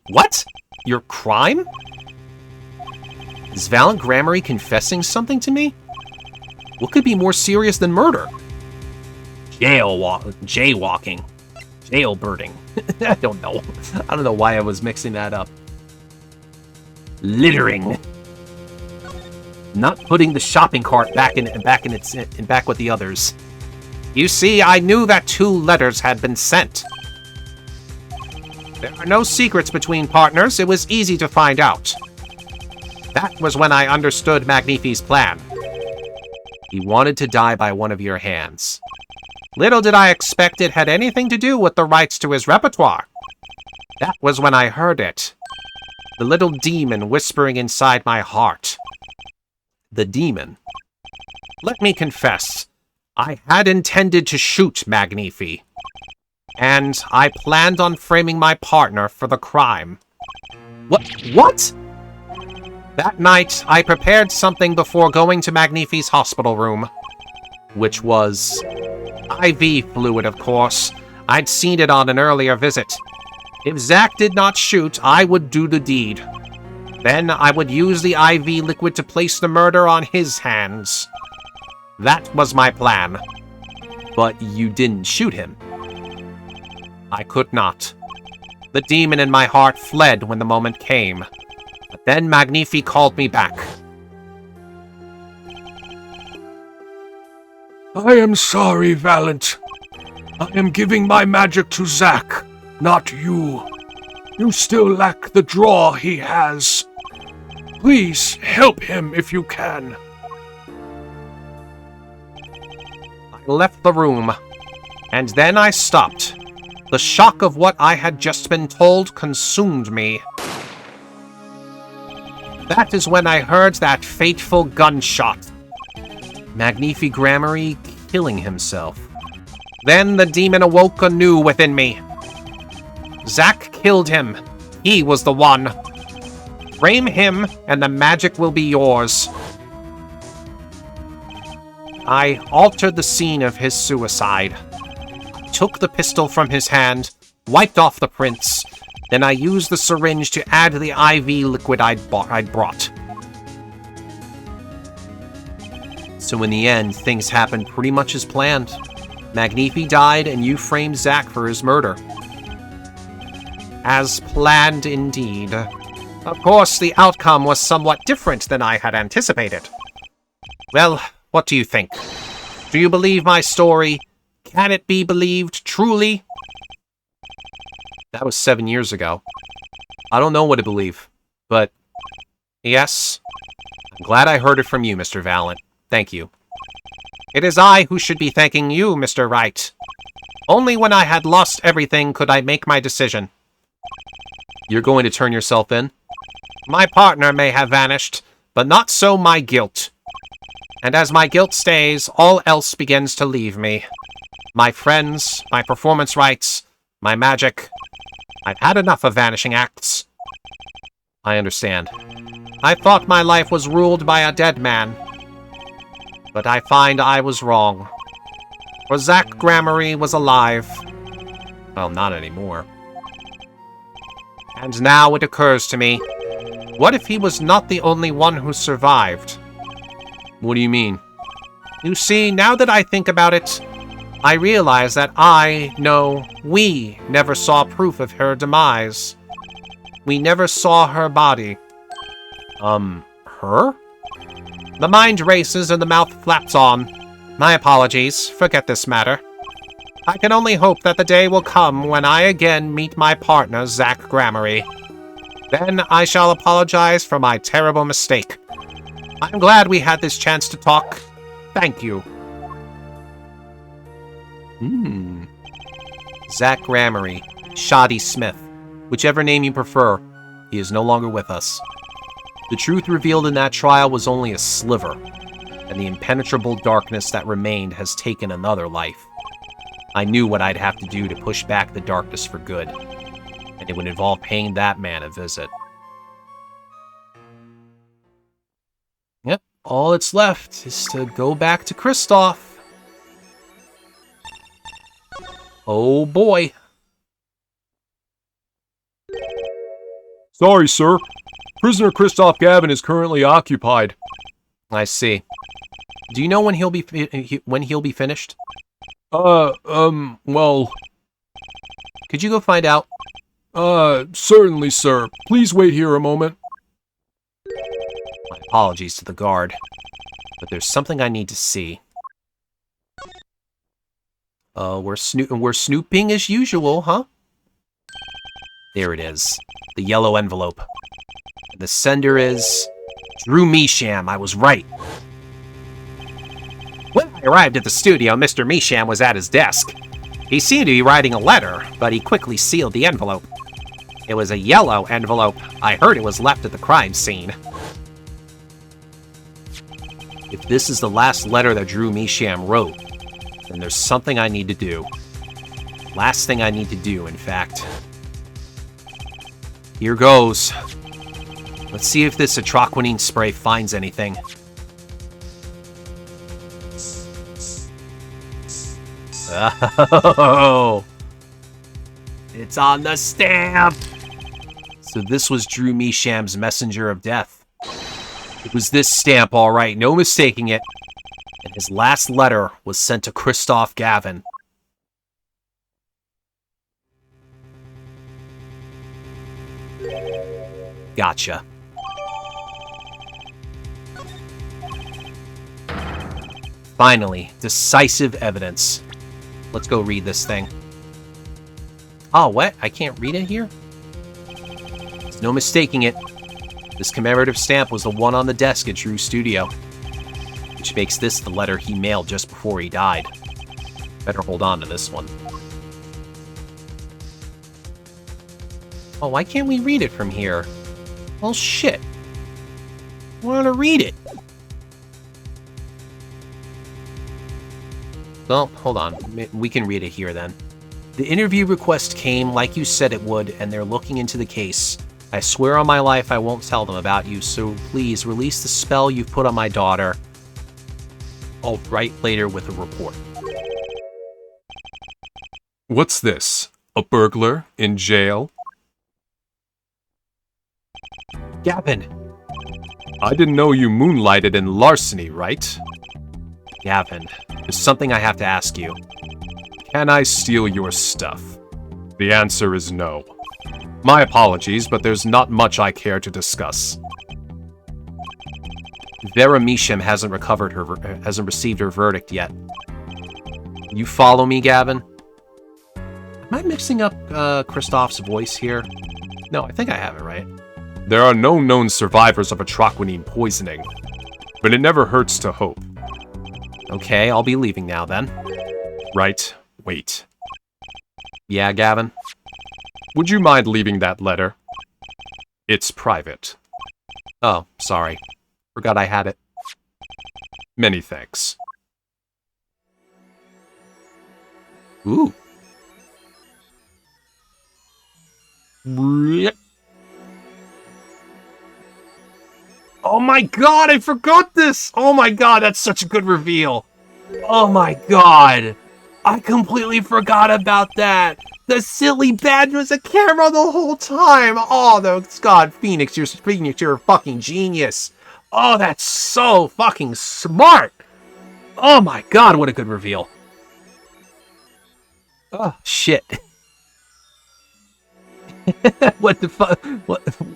What? Your crime? Is Valant Gramarye confessing something to me? What could be more serious than murder? Jaywalking. Jailbirding. I don't know. I don't know why I was mixing that up. Littering. Not putting the shopping cart back with the others. You see, I knew that 2 letters had been sent. There are no secrets between partners. It was easy to find out. That was when I understood Magnifi's plan. He wanted to die by one of your hands. Little did I expect it had anything to do with the rights to his repertoire. That was when I heard it. The little demon whispering inside my heart. The demon. Let me confess, I had intended to shoot Magnifi. And I planned on framing my partner for the crime. What? That night, I prepared something before going to Magnifi's hospital room. Which was... IV fluid, of course. I'd seen it on an earlier visit. If Zack did not shoot, I would do the deed. Then I would use the IV liquid to place the murder on his hands. That was my plan. But you didn't shoot him. I could not. The demon in my heart fled when the moment came. But then Magnifi called me back. I am sorry, Valent. I am giving my magic to Zack, not you. You still lack the draw he has. Please help him if you can. I left the room, and then I stopped. The shock of what I had just been told consumed me. That is when I heard that fateful gunshot. Magnifi Gramarye killing himself. Then the demon awoke anew within me. Zack killed him. He was the one. Frame him, and the magic will be yours. I altered the scene of his suicide. Took the pistol from his hand, wiped off the prints, then I used the syringe to add the IV liquid I'd brought. So in the end, things happened pretty much as planned. Magnifi died, and you framed Zack for his murder. As planned, indeed. Of course, the outcome was somewhat different than I had anticipated. Well, what do you think? Do you believe my story? Can it be believed, truly? That was 7 years ago. I don't know what to believe, but yes, I'm glad I heard it from you, Mr. Valent. Thank you. It is I who should be thanking you, Mr. Wright. Only when I had lost everything could I make my decision. You're going to turn yourself in? My partner may have vanished, but not so my guilt. And as my guilt stays, all else begins to leave me. My friends, my performance rights, my magic. I've had enough of vanishing acts. I understand. I thought my life was ruled by a dead man. But I find I was wrong. For Zack Gramarye was alive. Well, not anymore. And now it occurs to me, what if he was not the only one who survived? What do you mean? You see, now that I think about it, I realize that we never saw proof of her demise. We never saw her body. Her? The mind races and the mouth flaps on. My apologies, forget this matter. I can only hope that the day will come when I again meet my partner, Zack Gramarye. Then I shall apologize for my terrible mistake. I'm glad we had this chance to talk. Thank you. Zack Gramarye, Shoddy Smith, whichever name you prefer, he is no longer with us. The truth revealed in that trial was only a sliver, and the impenetrable darkness that remained has taken another life. I knew what I'd have to do to push back the darkness for good, and it would involve paying that man a visit. Yep, all that's left is to go back to Kristoff. Oh boy. Sorry, sir. Prisoner Kristoff Gavin is currently occupied. I see. Do you know when he'll be finished? Well... Could you go find out? Certainly, sir. Please wait here a moment. My apologies to the guard, but there's something I need to see. We're snooping as usual, huh? There it is. The yellow envelope. The sender is... Drew Mesham. I was right. When I arrived at the studio, Mr. Mesham was at his desk. He seemed to be writing a letter, but he quickly sealed the envelope. It was a yellow envelope. I heard it was left at the crime scene. If this is the last letter that Drew Mesham wrote, then there's something I need to do. Last thing I need to do, in fact. Here goes. Let's see if this atroquinine spray finds anything. Oh! It's on the stamp! So this was Drew Mesham's messenger of death. It was this stamp, all right, no mistaking it. And his last letter was sent to Kristoff Gavin. Gotcha. Finally, decisive evidence. Let's go read this thing. Oh, what? I can't read it here? There's no mistaking it. This commemorative stamp was the one on the desk at Drew's studio, which makes this the letter he mailed just before he died. Better hold on to this one. Oh, why can't we read it from here? Well, shit. I want to read it. Well, hold on. We can read it here, then. The interview request came like you said it would, and they're looking into the case. I swear on my life I won't tell them about you, so please release the spell you've put on my daughter. I'll write later with a report. What's this? A burglar in jail? Gavin! I didn't know you moonlighted in larceny, right? Gavin, there's something I have to ask you. Can I steal your stuff? The answer is no. My apologies, but there's not much I care to discuss. Vera Misham hasn't received her verdict yet. You follow me, Gavin? Am I mixing up Kristoff's voice here? No, I think I have it right. There are no known survivors of atroquinine poisoning, but it never hurts to hope. Okay, I'll be leaving now then. Right, wait. Yeah, Gavin? Would you mind leaving that letter? It's private. Oh, sorry. Forgot I had it. Many thanks. Ooh. Oh my god, I forgot this! Oh my god, that's such a good reveal. Oh my god. I completely forgot about that. The silly badge was a camera the whole time. Oh, God, Phoenix, you're a fucking genius. Oh, that's so fucking smart. Oh my god, what a good reveal. Oh, shit. What the fuck?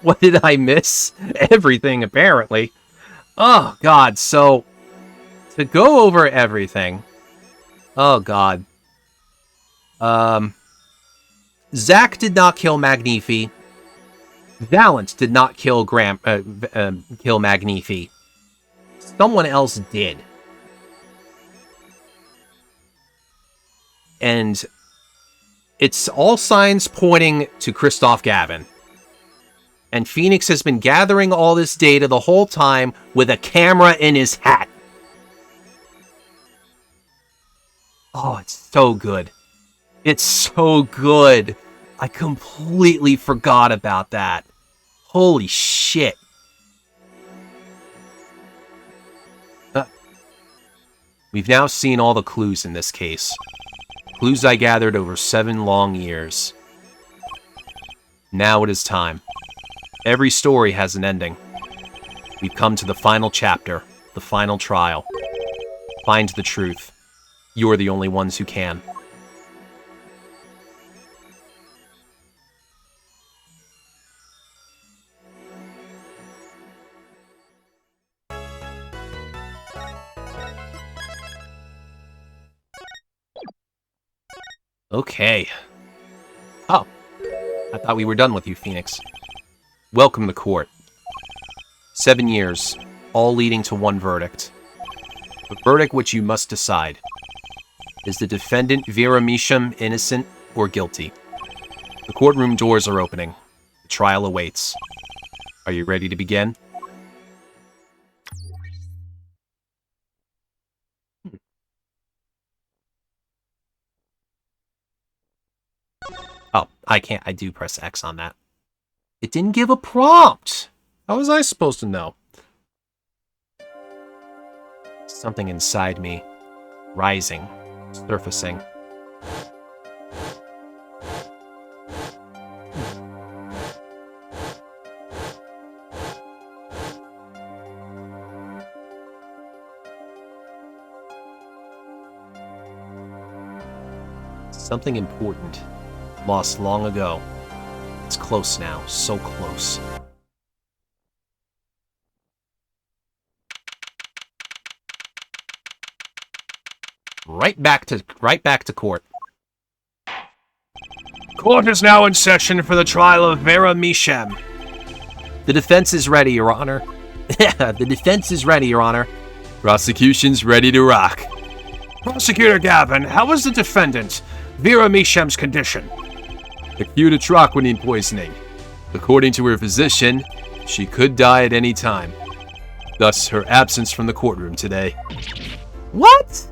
What did I miss? Everything, apparently. Oh, God, so... To go over everything... Oh, God. Zack did not kill Magnifi. Valent did not kill kill Magnifi. Someone else did. And it's all signs pointing to Kristoff Gavin. And Phoenix has been gathering all this data the whole time with a camera in his hat. Oh, it's so good. It's so good. I completely forgot about that. Holy shit. We've now seen all the clues in this case. Clues I gathered over 7 long years. Now it is time. Every story has an ending. We've come to the final chapter, the final trial. Find the truth. You're the only ones who can. Okay. Oh. I thought we were done with you, Phoenix. Welcome to court. 7 years, all leading to one verdict. A verdict which you must decide. Is the defendant Vera Misham innocent or guilty? The courtroom doors are opening. The trial awaits. Are you ready to begin? Oh, I can't. I do press X on that. It didn't give a prompt. How was I supposed to know? Something inside me, rising, surfacing. Something important, lost long ago. It's close now. So close. Right back to court. Court is now in session for the trial of Vera Misham. The defense is ready, Your Honor. The defense is ready, Your Honor. Prosecution's ready to rock. Prosecutor Gavin, how is the defendant, Vera Misham's condition? Acute atroquinine poisoning. According to her physician, she could die at any time. Thus, her absence from the courtroom today. What?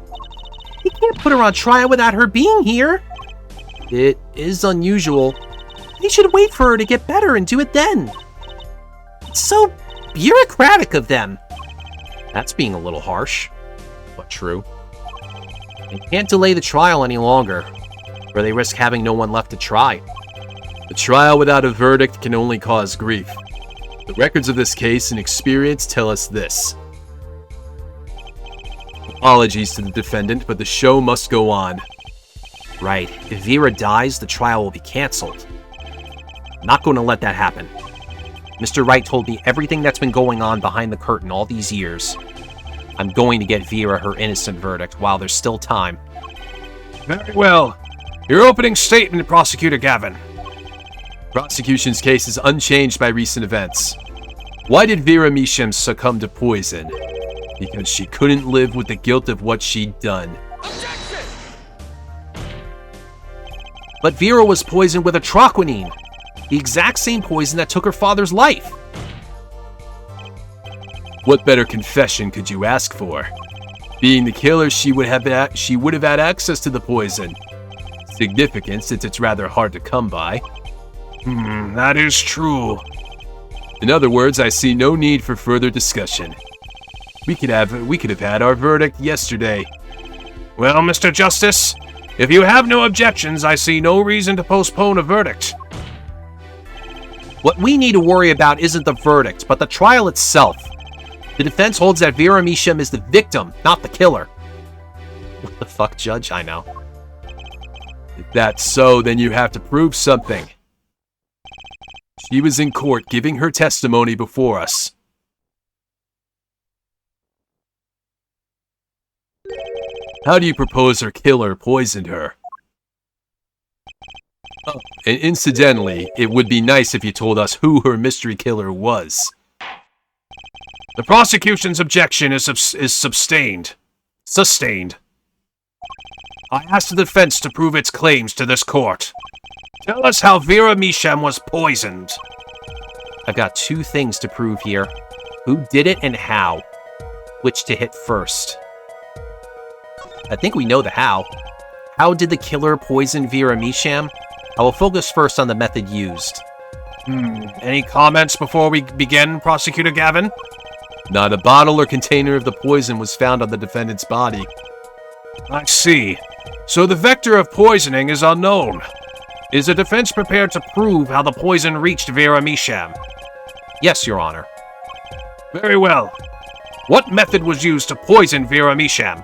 You can't put her on trial without her being here. It is unusual. They should wait for her to get better and do it then. It's so bureaucratic of them. That's being a little harsh, but true. They can't delay the trial any longer, or they risk having no one left to try. The trial without a verdict can only cause grief. The records of this case and experience tell us this. Apologies to the defendant, but the show must go on. Right. If Vera dies, the trial will be cancelled. I'm not going to let that happen. Mr. Wright told me everything that's been going on behind the curtain all these years. I'm going to get Vera her innocent verdict while there's still time. Very well. Your opening statement, Prosecutor Gavin. Prosecution's case is unchanged by recent events. Why did Vera Misham succumb to poison? Because she couldn't live with the guilt of what she'd done. Objection! But Vera was poisoned with atroquinine, the exact same poison that took her father's life. What better confession could you ask for? Being the killer, she would have had access to the poison. Significant, since it's rather hard to come by. That is true. In other words, I see no need for further discussion. We could have had our verdict yesterday. Well, Mr. Justice, if you have no objections, I see no reason to postpone a verdict. What we need to worry about isn't the verdict, but the trial itself. The defense holds that Vera Misham is the victim, not the killer. What the fuck, Judge? I know. If that's so, then you have to prove something. She was in court giving her testimony before us. How do you propose her killer poisoned her? Oh, and incidentally, it would be nice if you told us who her mystery killer was. The prosecution's objection is sustained. I ask the defense to prove its claims to this court. Tell us how Vera Misham was poisoned. I've got two things to prove here. Who did it and how. Which to hit first. I think we know the how. How did the killer poison Vera Misham? I will focus first on the method used. Any comments before we begin, Prosecutor Gavin? Not a bottle or container of the poison was found on the defendant's body. I see. So the vector of poisoning is unknown. Is the defense prepared to prove how the poison reached Vera Misham? Yes, Your Honor. Very well. What method was used to poison Vera Misham?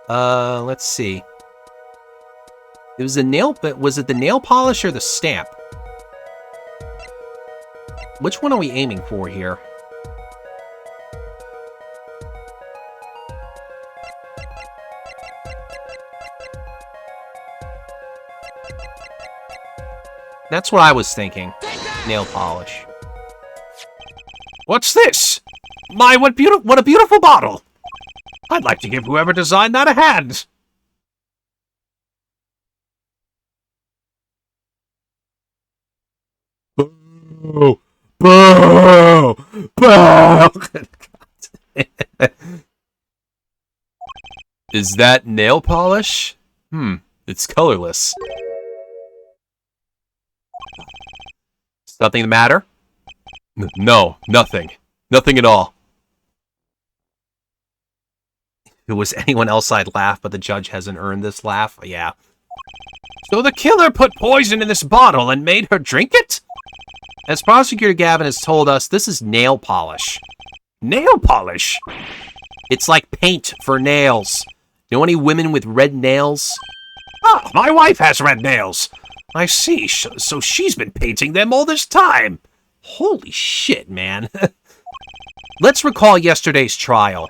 Let's see. It was a nail, but was it the nail polish or the stamp? Which one are we aiming for here? That's what I was thinking. Nail polish. What's this? My, what a beautiful bottle! I'd like to give whoever designed that a hand. Boo! Boo! Boo! Is that nail polish? It's colorless. Something the matter? No, nothing. Nothing at all. If it was anyone else, I'd laugh, but the judge hasn't earned this laugh. Yeah. So the killer put poison in this bottle and made her drink it? As Prosecutor Gavin has told us, this is nail polish. Nail polish? It's like paint for nails. You know any women with red nails? Ah, my wife has red nails. I see, so she's been painting them all this time. Holy shit, man. Let's recall yesterday's trial.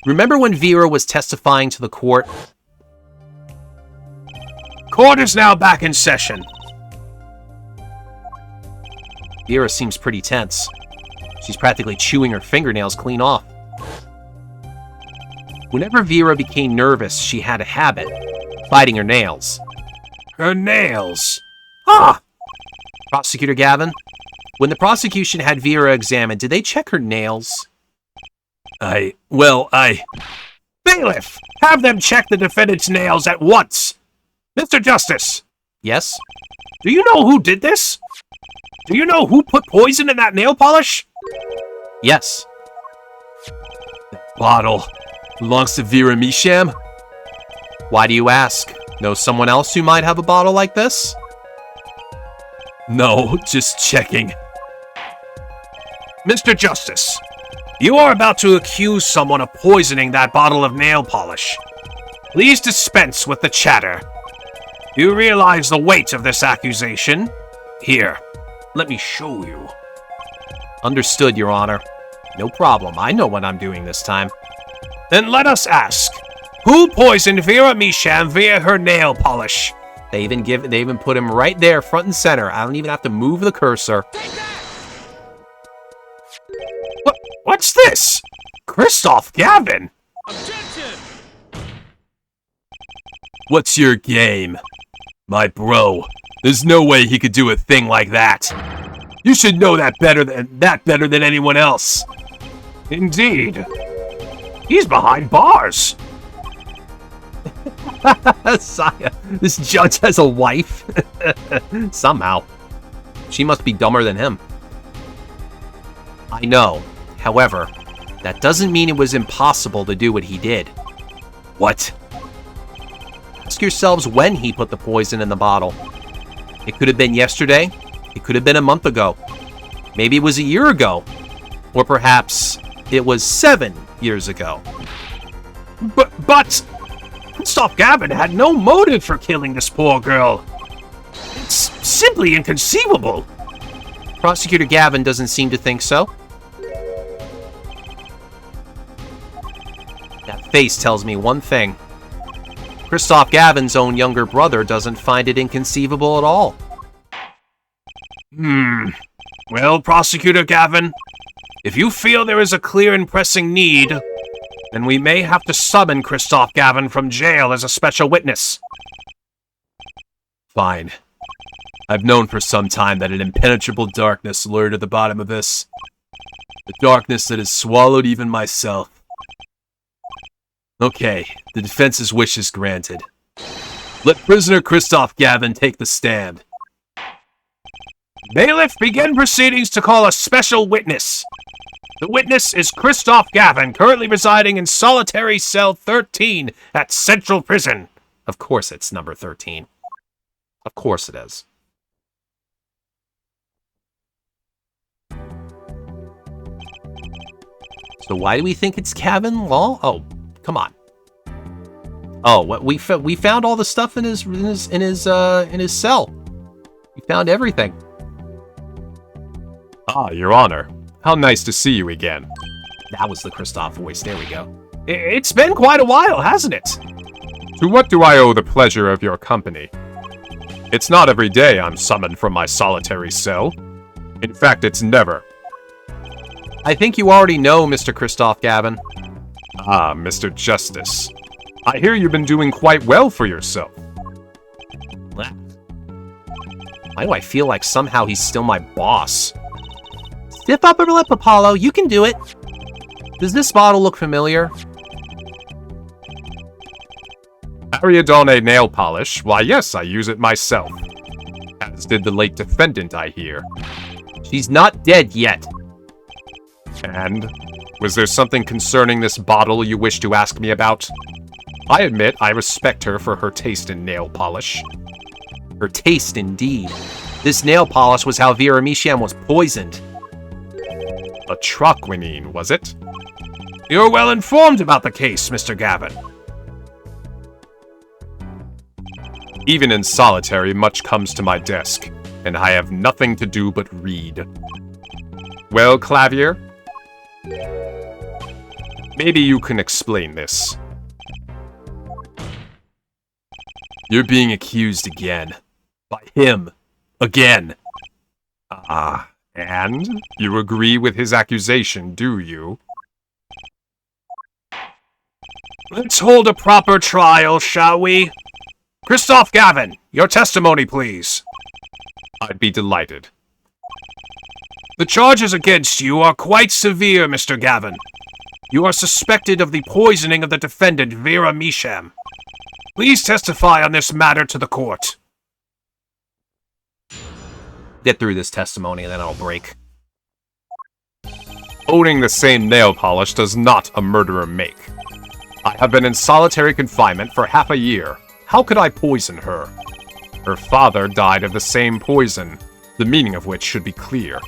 Remember when Vera was testifying to the court? Court is now back in session. Vera seems pretty tense. She's practically chewing her fingernails clean off. Whenever Vera became nervous, she had a habit, biting her nails. Her nails. Ah! Prosecutor Gavin, when the prosecution had Vera examined, did they check her nails? Bailiff, have them check the defendant's nails at once. Mr. Justice. Yes? Do you know who did this? Do you know who put poison in that nail polish? Yes. The bottle belongs to Vera Misham? Why do you ask? Know someone else who might have a bottle like this? No, just checking. Mr. Justice, you are about to accuse someone of poisoning that bottle of nail polish. Please dispense with the chatter. You realize the weight of this accusation? Here, let me show you. Understood, Your Honor. No problem. I know what I'm doing this time. Then let us ask, who poisoned Vera Misham via her nail polish? They even put him right there, front and center. I don't even have to move the cursor. What's this? Christoph Gavin? Objection! What's your game? My bro, there's no way he could do a thing like that. You should know that better than anyone else. Indeed. He's behind bars. Saya, this judge has a wife? Somehow. She must be dumber than him. I know. However, that doesn't mean it was impossible to do what he did. What? Ask yourselves when he put the poison in the bottle. It could have been yesterday. It could have been a month ago. Maybe it was a year ago. Or perhaps it was 7 years ago. But Christoph Gavin had no motive for killing this poor girl. It's simply inconceivable. Prosecutor Gavin doesn't seem to think so. That face tells me one thing. Christoph Gavin's own younger brother doesn't find it inconceivable at all. Well, Prosecutor Gavin, if you feel there is a clear and pressing need, then we may have to summon Christoph Gavin from jail as a special witness. Fine. I've known for some time that an impenetrable darkness lured at the bottom of this. A darkness that has swallowed even myself. Okay, the defense's wish is granted. Let prisoner Christoph Gavin take the stand. Bailiff, begin proceedings to call a special witness. The witness is Christoph Gavin, currently residing in solitary cell 13 at Central Prison. Of course it's number 13. Of course it is. So why do we think it's Gavin Law? Oh, come on. Oh, what we found all the stuff in his cell. We found everything. Ah, Your Honor. How nice to see you again. That was the Christoph voice. There we go. It's been quite a while, hasn't it? To what do I owe the pleasure of your company? It's not every day I'm summoned from my solitary cell. In fact, it's never. I think you already know, Mr. Christoph Gavin. Ah, Mr. Justice. I hear you've been doing quite well for yourself. Why do I feel like somehow he's still my boss? Stiff upper lip, Apollo. You can do it. Does this bottle look familiar? Ariadne nail polish? Why, yes, I use it myself. As did the late defendant, I hear. She's not dead yet. And? Was there something concerning this bottle you wish to ask me about? I admit I respect her for her taste in nail polish. Her taste, indeed. This nail polish was how Vera Misham was poisoned. A troquinine, was it? You're well informed about the case, Mr. Gavin. Even in solitary, much comes to my desk, and I have nothing to do but read. Well, Clavier? Maybe you can explain this. You're being accused again. By him. Again. And? You agree with his accusation, do you? Let's hold a proper trial, shall we? Christoph Gavin, your testimony, please. I'd be delighted. The charges against you are quite severe, Mr. Gavin. You are suspected of the poisoning of the defendant, Vera Misham. Please testify on this matter to the court. Get through this testimony and then I'll break. Owning the same nail polish does not a murderer make. I have been in solitary confinement for half a year. How could I poison her? Her father died of the same poison, the meaning of which should be clear.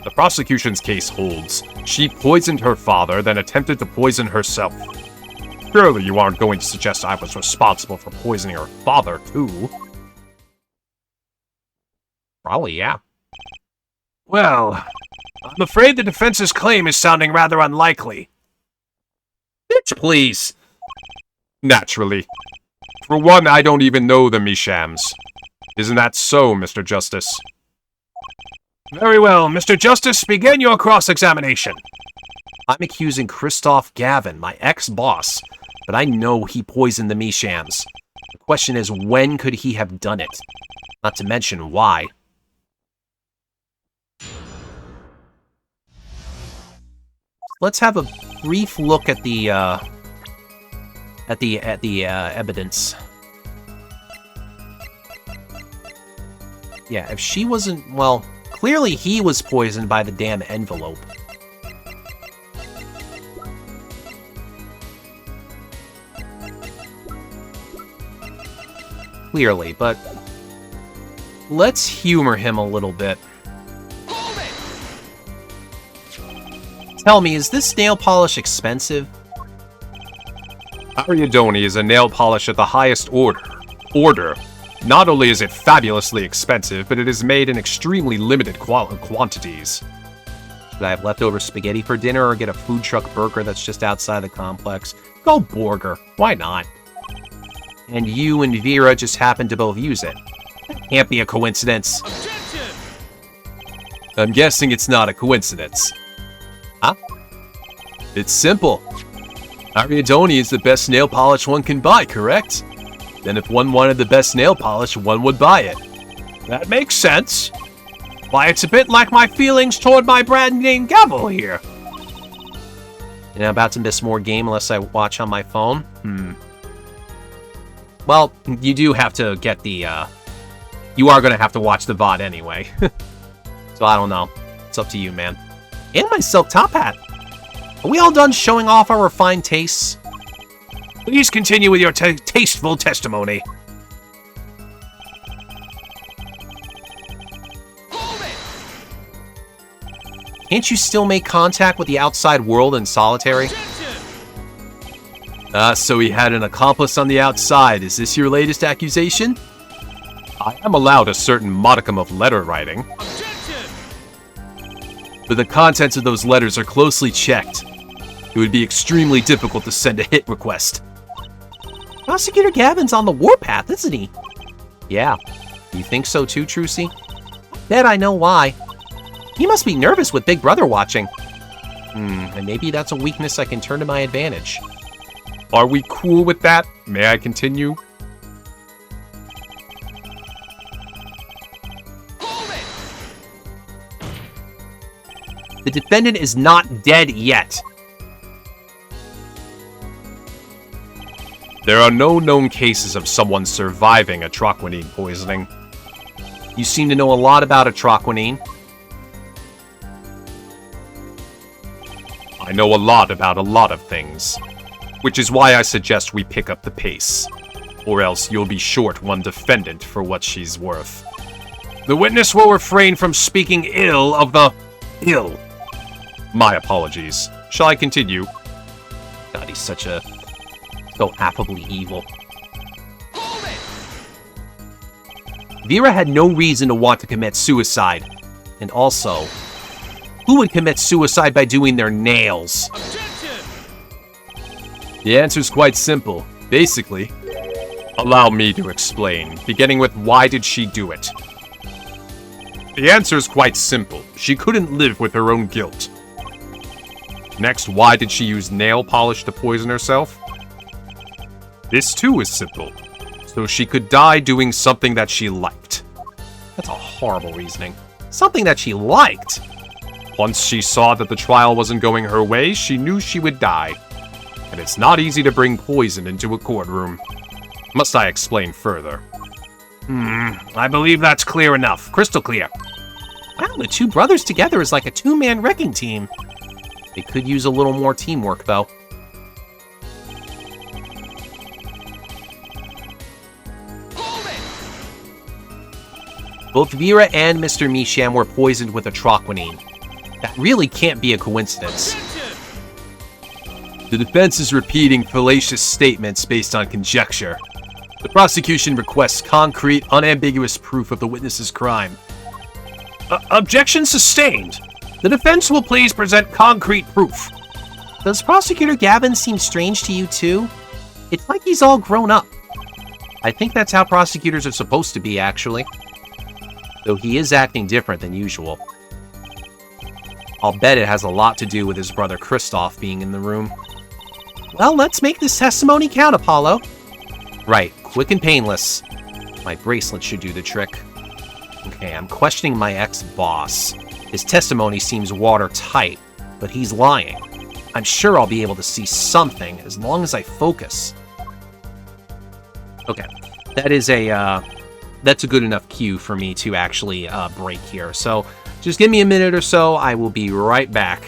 The prosecution's case holds. She poisoned her father, then attempted to poison herself. Surely you aren't going to suggest I was responsible for poisoning her father, too? Probably, yeah. Well, I'm afraid the defense's claim is sounding rather unlikely. Bitch, please. Naturally. For one, I don't even know the Mishams. Isn't that so, Mr. Justice? Very well, Mr. Justice, begin your cross-examination. I'm accusing Christoph Gavin, my ex-boss, but I know he poisoned the Mishams. The question is, when could he have done it? Not to mention, why. Let's have a brief look at the evidence. Yeah, if she wasn't, well, clearly he was poisoned by the damn envelope. Clearly, but let's humor him a little bit. Tell me, is this nail polish expensive? Ariadone is a nail polish at the highest order. Not only is it fabulously expensive, but it is made in extremely limited quantities. Should I have leftover spaghetti for dinner or get a food truck burger that's just outside the complex? Go burger. Why not? And you and Vera just happen to both use it. That can't be a coincidence. Objection! I'm guessing it's not a coincidence. Huh? It's simple. Ariadone is the best nail polish one can buy, correct? Then if one wanted the best nail polish, one would buy it. That makes sense. Why, it's a bit like my feelings toward my brand name Gavel here. And I'm about to miss more game unless I watch on my phone? Well, you do have to get the, you are going to have to watch the VOD anyway. So I don't know. It's up to you, man. And my silk top hat. Are we all done showing off our refined tastes? Please continue with your tasteful testimony. Can't you still make contact with the outside world in solitary? So he had an accomplice on the outside. Is this your latest accusation? I am allowed a certain modicum of letter writing. But the contents of those letters are closely checked. It would be extremely difficult to send a hit request. Prosecutor Gavin's on the warpath, isn't he? Yeah. You think so too, Trucy? Bet I know why. He must be nervous with Big Brother watching. And maybe that's a weakness I can turn to my advantage. Are we cool with that? May I continue? The defendant is not dead yet. There are no known cases of someone surviving atroquinine poisoning. You seem to know a lot about atroquinine. I know a lot about a lot of things. Which is why I suggest we pick up the pace. Or else you'll be short one defendant for what she's worth. The witness will refrain from speaking ill of the ill. My apologies. Shall I continue? God, he's so affably evil. Vera had no reason to want to commit suicide. And also, who would commit suicide by doing their nails? The answer's quite simple. Basically, allow me to explain, beginning with why did she do it? The answer's quite simple. She couldn't live with her own guilt. Next, why did she use nail polish to poison herself? This too is simple. So she could die doing something that she liked. That's a horrible reasoning. Something that she liked. Once she saw that the trial wasn't going her way, she knew she would die. And it's not easy to bring poison into a courtroom. Must I explain further? I believe that's clear enough. Crystal clear. Wow, the two brothers together is like a two-man wrecking team. They could use a little more teamwork, though. Both Vera and Mr. Misham were poisoned with atroquinine. That really can't be a coincidence. The defense is repeating fallacious statements based on conjecture. The prosecution requests concrete, unambiguous proof of the witness's crime. Objection sustained. The defense will please present concrete proof. Does Prosecutor Gavin seem strange to you, too? It's like he's all grown up. I think that's how prosecutors are supposed to be, actually. Though he is acting different than usual. I'll bet it has a lot to do with his brother Kristoff being in the room. Well, let's make this testimony count, Apollo. Right, quick and painless. My bracelet should do the trick. Okay, I'm questioning my ex-boss. His testimony seems watertight, but he's lying. I'm sure I'll be able to see something as long as I focus. Okay, that is that's a good enough cue for me to actually break here. So just give me a minute or so. I will be right back.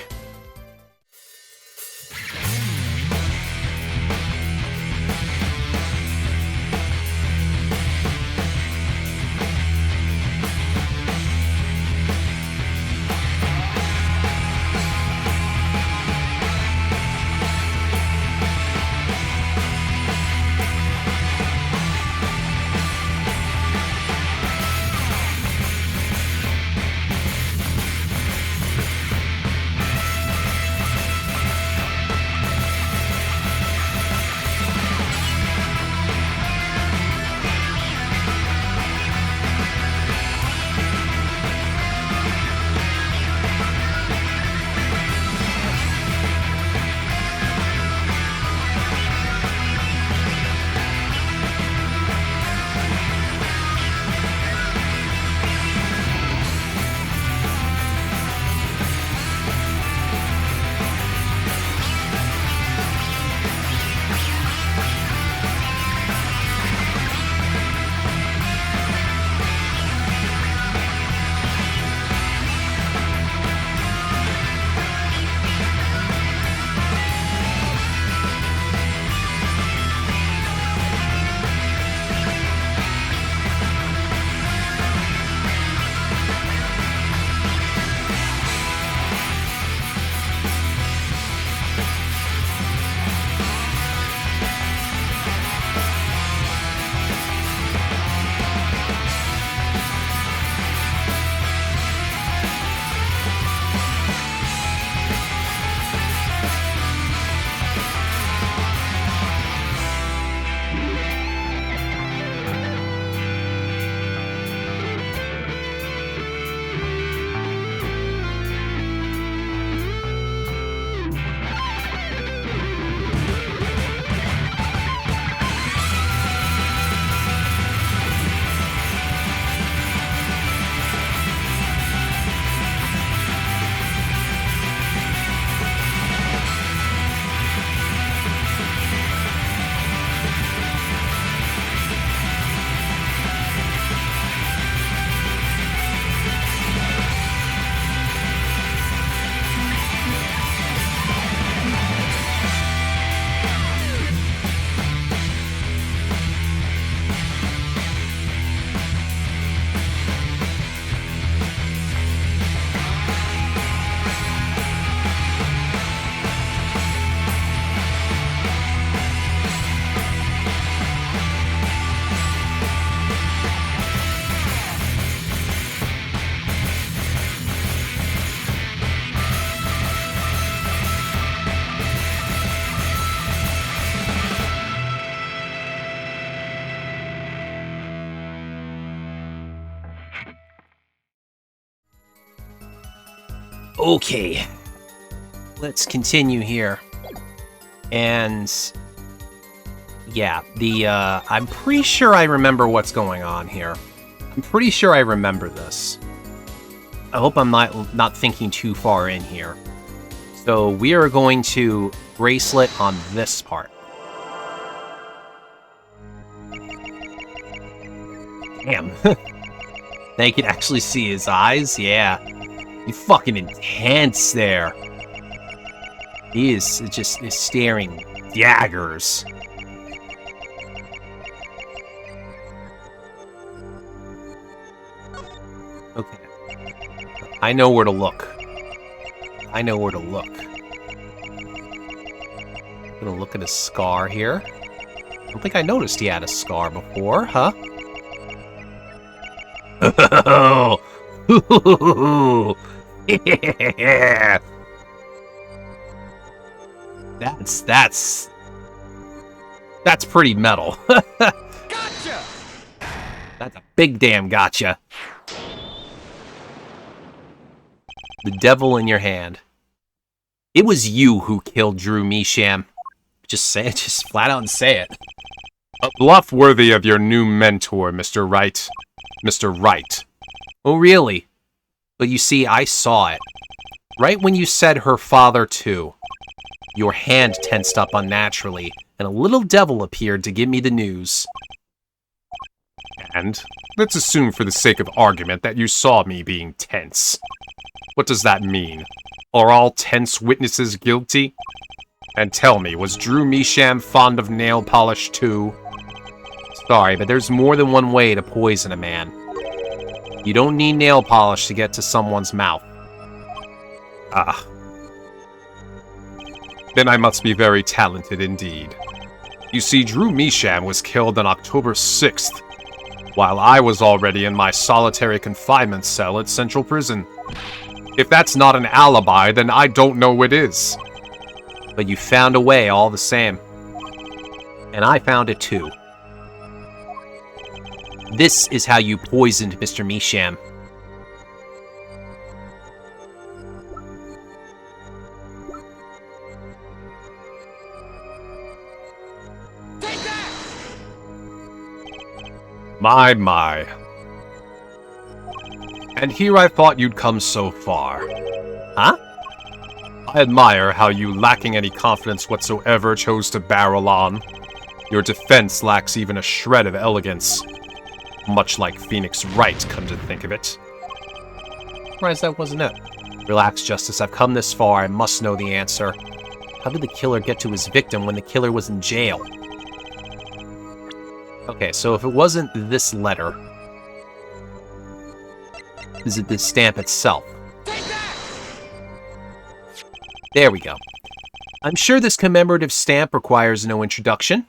Okay. Let's continue here. And... yeah, I'm pretty sure I remember what's going on here. I'm pretty sure I remember this. I hope I'm not thinking too far in here. So we are going to bracelet on this part. Damn. Now you can actually see his eyes? Yeah. He's fucking intense there. He is just staring daggers. Okay. I know where to look. I know where to look. I'm gonna look at a scar here. I don't think I noticed he had a scar before, huh? Yeah. That's pretty metal. Gotcha! That's a big damn gotcha. The devil in your hand. It was you who killed Drew Misham. Just say it, just flat out and say it. A bluff worthy of your new mentor, Mr. Wright. Mr. Wright. Oh, really? But you see, I saw it. Right when you said her father, too. Your hand tensed up unnaturally, and a little devil appeared to give me the news. And let's assume for the sake of argument that you saw me being tense. What does that mean? Are all tense witnesses guilty? And tell me, was Drew Misham fond of nail polish too? Sorry, but there's more than one way to poison a man. You don't need nail polish to get to someone's mouth. Ah. Then I must be very talented indeed. You see, Drew Misham was killed on October 6th, while I was already in my solitary confinement cell at Central Prison. If that's not an alibi, then I don't know what is. But you found a way all the same. And I found it too. This is how you poisoned Mr. Misham. Take that! My. And here I thought you'd come so far. Huh? I admire how you, lacking any confidence whatsoever, chose to barrel on. Your defense lacks even a shred of elegance. Much like Phoenix Wright, come to think of it. Surprised that wasn't it. Relax, Justice. I've come this far. I must know the answer. How did the killer get to his victim when the killer was in jail? Okay, so if it wasn't this letter, is it the stamp itself? Take that! There we go. I'm sure this commemorative stamp requires no introduction.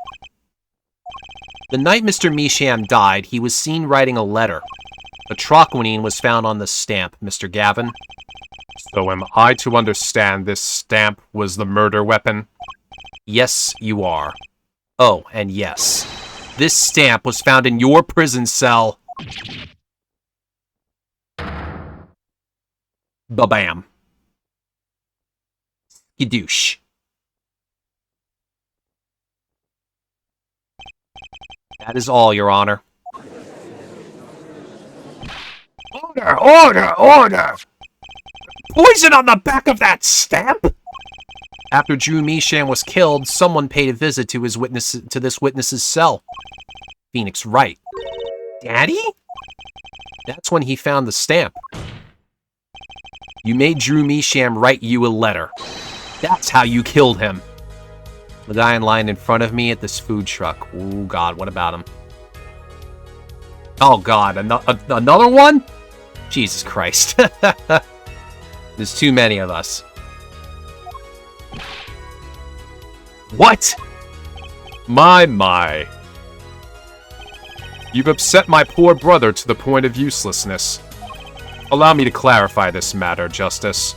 The night Mr. Misham died, he was seen writing a letter. A troquinine was found on the stamp, Mr. Gavin. So am I to understand this stamp was the murder weapon? Yes, you are. Oh, and yes. This stamp was found in your prison cell. Ba-bam. Skidoosh. That is all, Your Honor. Order! Poison on the back of that stamp? After Drew Misham was killed, someone paid a visit to this witness's cell. Phoenix Wright. Daddy? That's when he found the stamp. You made Drew Misham write you a letter. That's how you killed him. The guy in line in front of me at this food truck. Oh, God, what about him? Oh, God, another one? Jesus Christ. There's too many of us. What? My. You've upset my poor brother to the point of uselessness. Allow me to clarify this matter, Justice.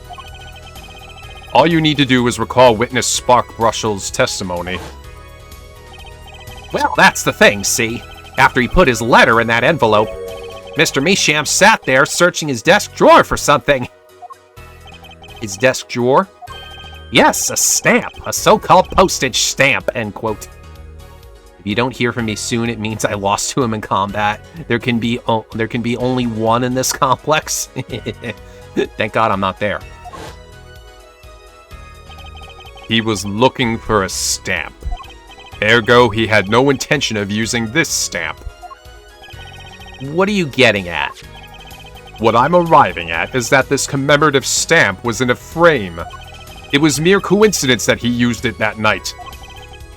All you need to do is recall witness Spark Brushell's testimony. Well, that's the thing, see? After he put his letter in that envelope, Mr. Misham sat there searching his desk drawer for something. His desk drawer? Yes, a stamp. A so-called postage stamp, end quote. If you don't hear from me soon, it means I lost to him in combat. There can be only one in this complex. Thank God I'm not there. He was looking for a stamp. Ergo, he had no intention of using this stamp. What are you getting at? What I'm arriving at is that this commemorative stamp was in a frame. It was mere coincidence that he used it that night.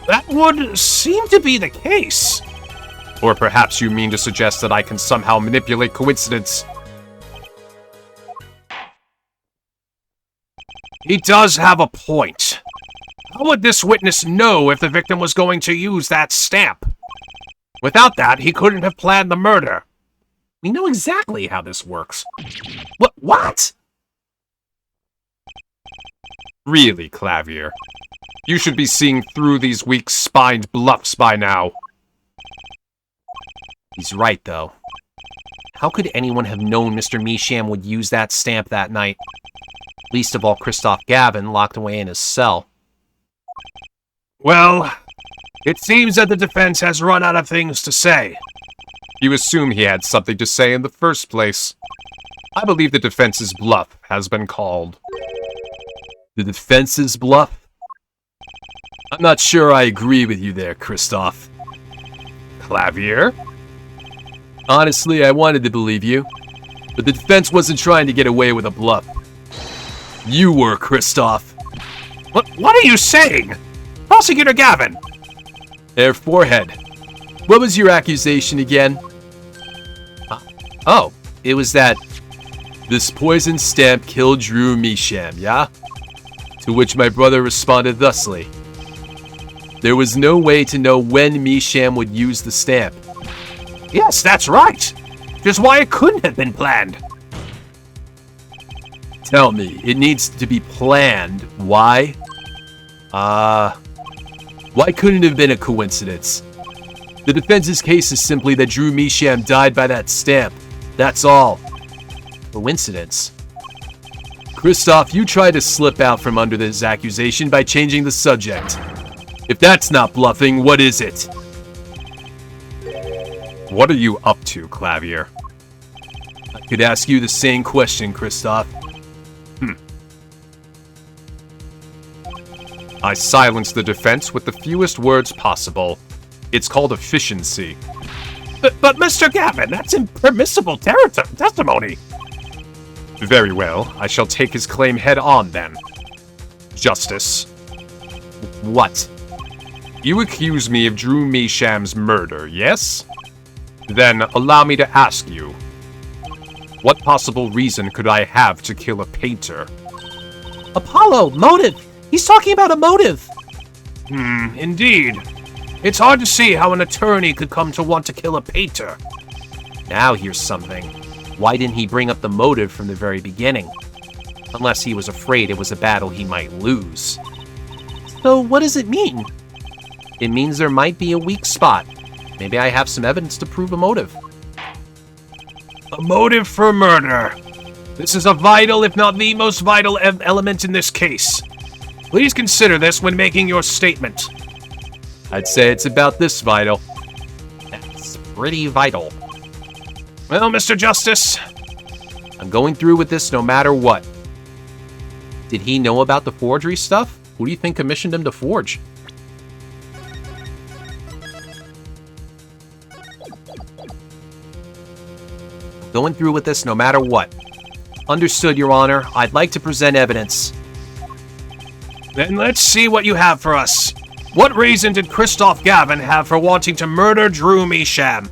That would seem to be the case. Or perhaps you mean to suggest that I can somehow manipulate coincidence? He does have a point. How would this witness know if the victim was going to use that stamp? Without that, he couldn't have planned the murder. We know exactly how this works. What? Really, Clavier. You should be seeing through these weak-spined bluffs by now. He's right, though. How could anyone have known Mr. Measham would use that stamp that night? Least of all Christoph Gavin, locked away in his cell. Well, it seems that the defense has run out of things to say. You assume he had something to say in the first place. I believe the defense's bluff has been called. The defense's bluff? I'm not sure I agree with you there, Christoph. Clavier? Honestly, I wanted to believe you, but the defense wasn't trying to get away with a bluff. You were, Christoph. What are you saying? Prosecutor Gavin! Air Forehead. What was your accusation again? Oh, it was that this poison stamp killed Drew Measham, yeah? To which my brother responded thusly. There was no way to know when Measham would use the stamp. Yes, that's right. Which is why it couldn't have been planned. Tell me, it needs to be planned. Why? Why couldn't it have been a coincidence? The defense's case is simply that Drew Measham died by that stamp. That's all. Coincidence? Christoph, you tried to slip out from under this accusation by changing the subject. If that's not bluffing, what is it? What are you up to, Clavier? I could ask you the same question, Christoph. I silenced the defense with the fewest words possible. It's called efficiency. But Mr. Gavin, that's impermissible testimony. Very well, I shall take his claim head on then. Justice. What? You accuse me of Drew Measham's murder, yes? Then allow me to ask you. What possible reason could I have to kill a painter? Apollo, motive! He's talking about a motive! Indeed. It's hard to see how an attorney could come to want to kill a painter. Now here's something. Why didn't he bring up the motive from the very beginning? Unless he was afraid it was a battle he might lose. So what does it mean? It means there might be a weak spot. Maybe I have some evidence to prove a motive. A motive for murder. This is a vital, if not the most vital element in this case. Please consider this when making your statement. I'd say it's about this vital. That's pretty vital. Well, Mr. Justice, I'm going through with this no matter what. Did he know about the forgery stuff? Who do you think commissioned him to forge? Going through with this no matter what. Understood, Your Honor. I'd like to present evidence. Then let's see what you have for us. What reason did Christoph Gavin have for wanting to murder Drew Measham?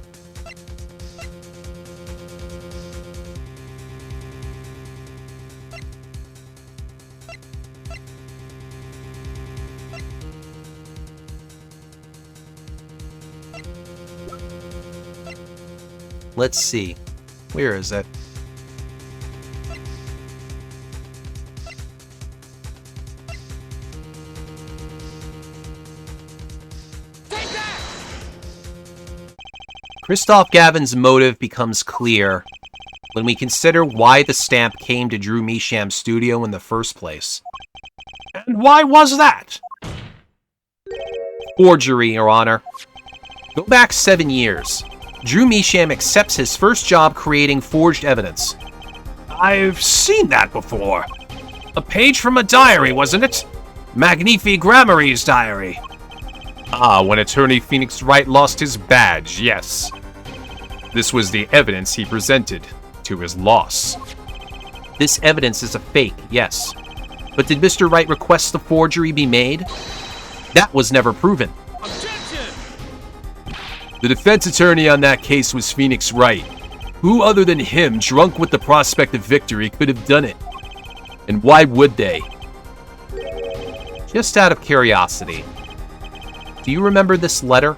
Let's see. Where is it? Christoph Gavin's motive becomes clear when we consider why the stamp came to Drew Measham's studio in the first place. And why was that? Forgery, Your Honor. Go back 7 years. Drew Measham accepts his first job creating forged evidence. I've seen that before. A page from a diary, wasn't it? Magnifi Grammary's diary. Ah, when attorney Phoenix Wright lost his badge, yes. This was the evidence he presented to his loss. This evidence is a fake, yes. But did Mr. Wright request the forgery be made? That was never proven. Objection! The defense attorney on that case was Phoenix Wright. Who other than him, drunk with the prospect of victory, could have done it? And why would they? Just out of curiosity, do you remember this letter?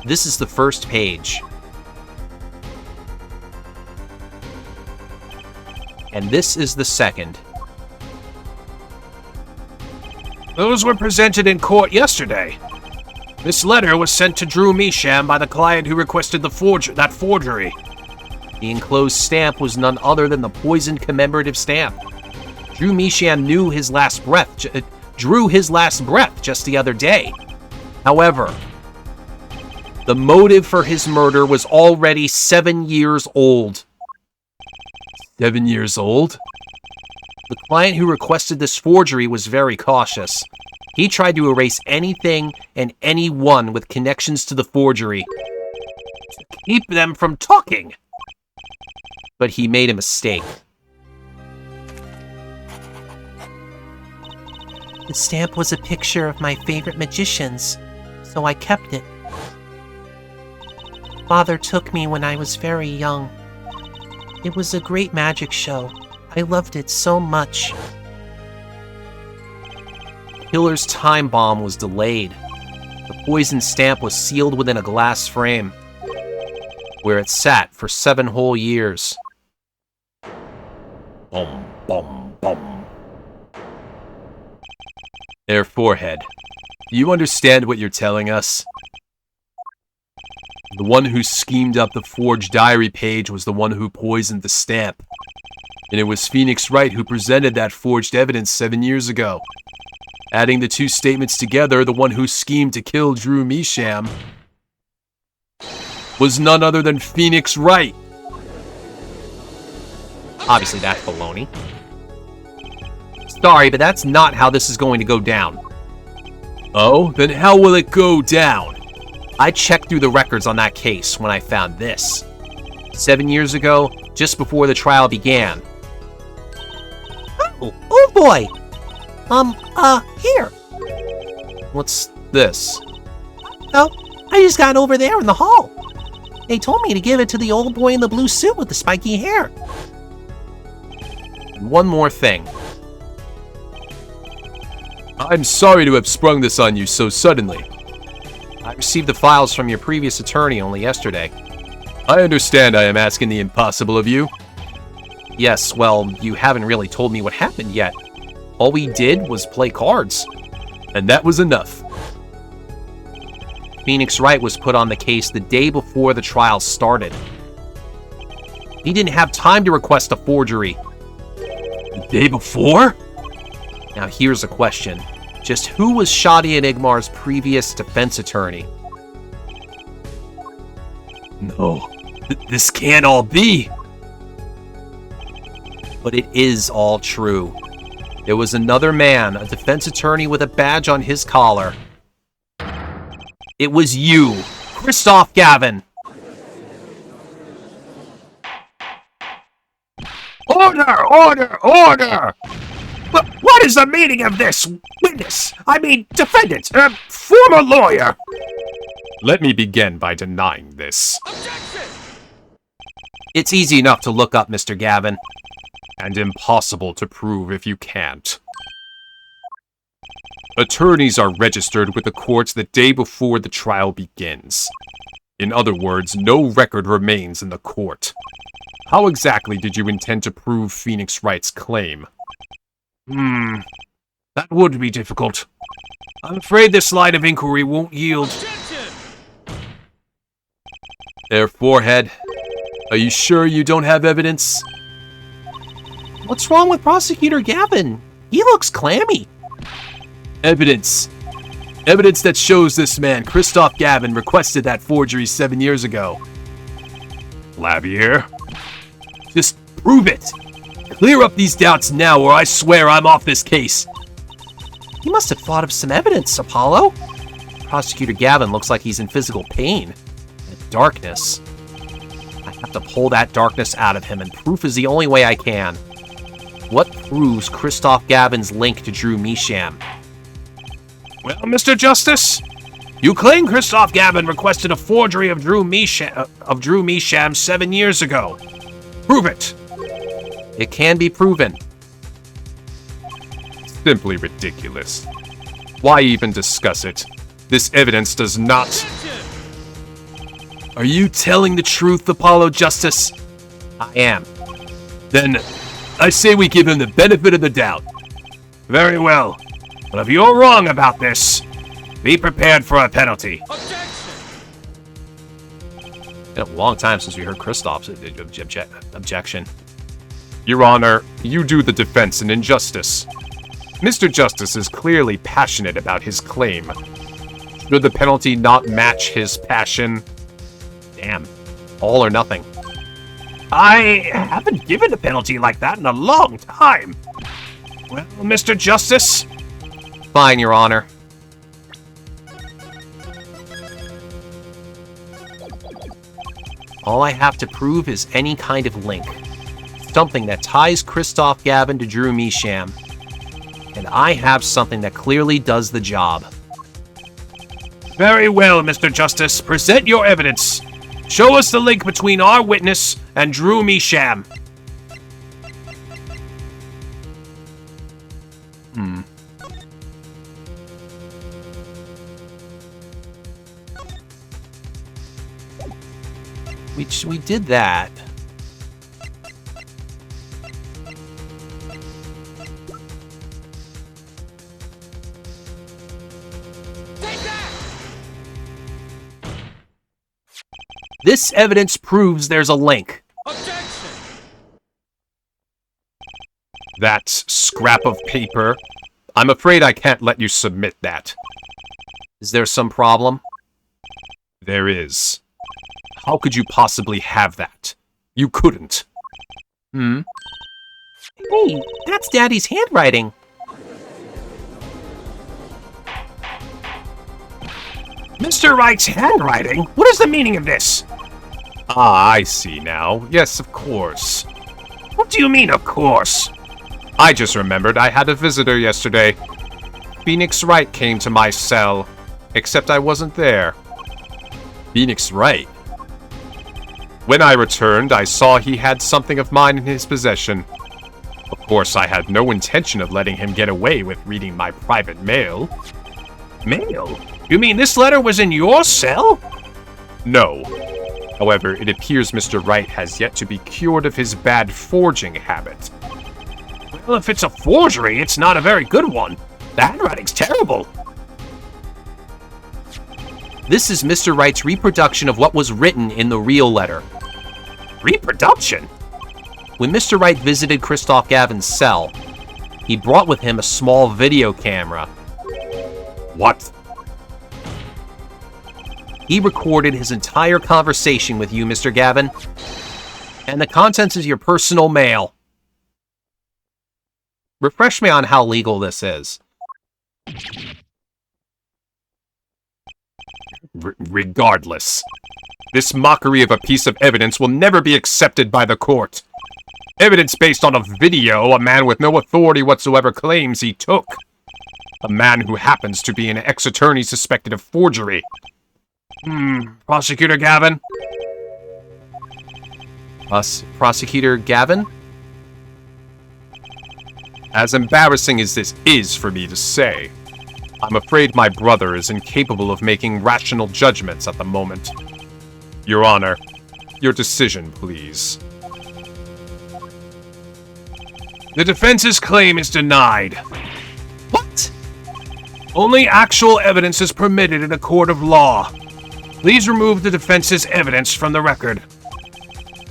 This is the first page. And this is the second. Those were presented in court yesterday. This letter was sent to Drew Measham by the client who requested that forgery. The enclosed stamp was none other than the poisoned commemorative stamp. Drew Measham drew his last breath just the other day. However, the motive for his murder was already 7 years old. 7 years old? The client who requested this forgery was very cautious. He tried to erase anything and anyone with connections to the forgery to keep them from talking. But he made a mistake. The stamp was a picture of my favorite magicians, so I kept it. Father took me when I was very young. It was a great magic show. I loved it so much. Killer's time bomb was delayed. The poison stamp was sealed within a glass frame, where it sat for 7 whole years. Boom, boom, boom. Their forehead. Do you understand what you're telling us? The one who schemed up the forged diary page was the one who poisoned the stamp. And it was Phoenix Wright who presented that forged evidence 7 years ago. Adding the two statements together, the one who schemed to kill Drew Measham was none other than Phoenix Wright. Obviously, that's baloney. Sorry, but that's not how this is going to go down. Oh? Then how will it go down? I checked through the records on that case when I found this. 7 years ago, just before the trial began. Oh boy! Here. What's this? Oh, I just got over there in the hall. They told me to give it to the old boy in the blue suit with the spiky hair. And one more thing. I'm sorry to have sprung this on you so suddenly. I received the files from your previous attorney only yesterday. I understand I am asking the impossible of you. Yes, well, you haven't really told me what happened yet. All we did was play cards. And that was enough. Phoenix Wright was put on the case the day before the trial started. He didn't have time to request a forgery. The day before? Now here's a question. Just who was Shadi and Igmar's previous defense attorney? No, this can't all be. But it is all true. There was another man, a defense attorney with a badge on his collar. It was you, Christoph Gavin. Order! Order! Order! What is the meaning of this? Witness! I mean, defendant! Former lawyer! Let me begin by denying this. Objection! It's easy enough to look up, Mr. Gavin. And impossible to prove if you can't. Attorneys are registered with the courts the day before the trial begins. In other words, no record remains in the court. How exactly did you intend to prove Phoenix Wright's claim? That would be difficult. I'm afraid this line of inquiry won't yield. Objection! Their forehead. Are you sure you don't have evidence? What's wrong with Prosecutor Gavin? He looks clammy. Evidence. Evidence that shows this man, Christoph Gavin, requested that forgery 7 years ago. Lavier? Just prove it. Clear up these doubts now, or I swear I'm off this case. You must have thought of some evidence, Apollo. Prosecutor Gavin looks like he's in physical pain. And darkness. I have to pull that darkness out of him, and proof is the only way I can. What proves Christoph Gavin's link to Drew Misham? Well, Mr. Justice, you claim Christoph Gavin requested a forgery of Drew Misham 7 years ago. Prove it. It can be proven. Simply ridiculous. Why even discuss it? This evidence does not... Are you telling the truth, Apollo Justice? I am. Then, I say we give him the benefit of the doubt. Very well. But if you're wrong about this, be prepared for a penalty. Objection! It's been a long time since we heard Christoph's objection. Your Honor, you do the defense an injustice. Mr. Justice is clearly passionate about his claim. Should the penalty not match his passion? Damn. All or nothing. I haven't given a penalty like that in a long time. Well, Mr. Justice? Fine, Your Honor. All I have to prove is any kind of link. Something that ties Christoph Gavin to Drew Misham. And I have something that clearly does the job. Very well, Mr. Justice. Present your evidence. Show us the link between our witness and Drew Misham. We did that. Take that! This evidence proves there's a link. Objection! That scrap of paper? I'm afraid I can't let you submit that. Is there some problem? There is. How could you possibly have that? You couldn't. Hey, that's Daddy's handwriting. Mr. Wright's handwriting? What is the meaning of this? Ah, I see now. Yes, of course. What do you mean, of course? I just remembered I had a visitor yesterday. Phoenix Wright came to my cell, except I wasn't there. Phoenix Wright? When I returned, I saw he had something of mine in his possession. Of course, I had no intention of letting him get away with reading my private mail. Mail? You mean this letter was in your cell? No. However, it appears Mr. Wright has yet to be cured of his bad forging habit. Well, if it's a forgery, it's not a very good one. The handwriting's terrible. This is Mr. Wright's reproduction of what was written in the real letter. Reproduction? When Mr. Wright visited Christoph Gavin's cell, he brought with him a small video camera. What? He recorded his entire conversation with you, Mr. Gavin. And the contents of your personal mail. Refresh me on how legal this is. Regardless. This mockery of a piece of evidence will never be accepted by the court. Evidence based on a video a man with no authority whatsoever claims he took. A man who happens to be an ex-attorney suspected of forgery. Prosecutor Gavin? Prosecutor Gavin? As embarrassing as this is for me to say, I'm afraid my brother is incapable of making rational judgments at the moment. Your Honor, your decision, please. The defense's claim is denied. What? Only actual evidence is permitted in a court of law. Please remove the defense's evidence from the record.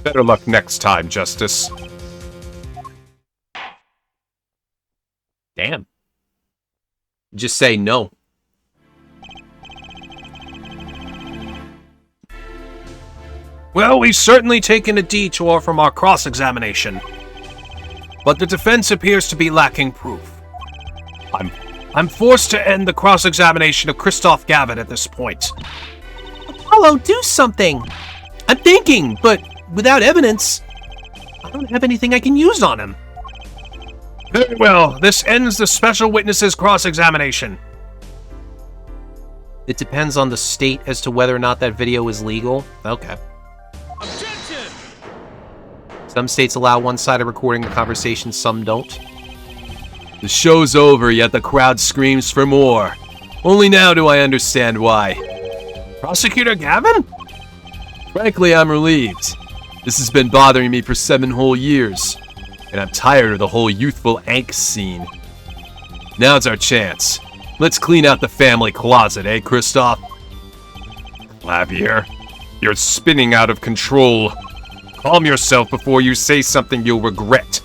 Better luck next time, Justice. Damn. Just say no. Well, we've certainly taken a detour from our cross-examination. But the defense appears to be lacking proof. I'm forced to end the cross-examination of Christoph Gavin at this point. Apollo, do something! I'm thinking, but without evidence, I don't have anything I can use on him. Very well, this ends the special witness's cross-examination. It depends on the state as to whether or not that video is legal. Okay. Objection! Some states allow one-sided recording of conversations, some don't. The show's over, yet the crowd screams for more. Only now do I understand why. Prosecutor Gavin? Frankly, I'm relieved. This has been bothering me for 7 whole years, and I'm tired of the whole youthful angst scene. Now's our chance. Let's clean out the family closet, eh, Christoph? Clavier, you're spinning out of control. Calm yourself before you say something you'll regret.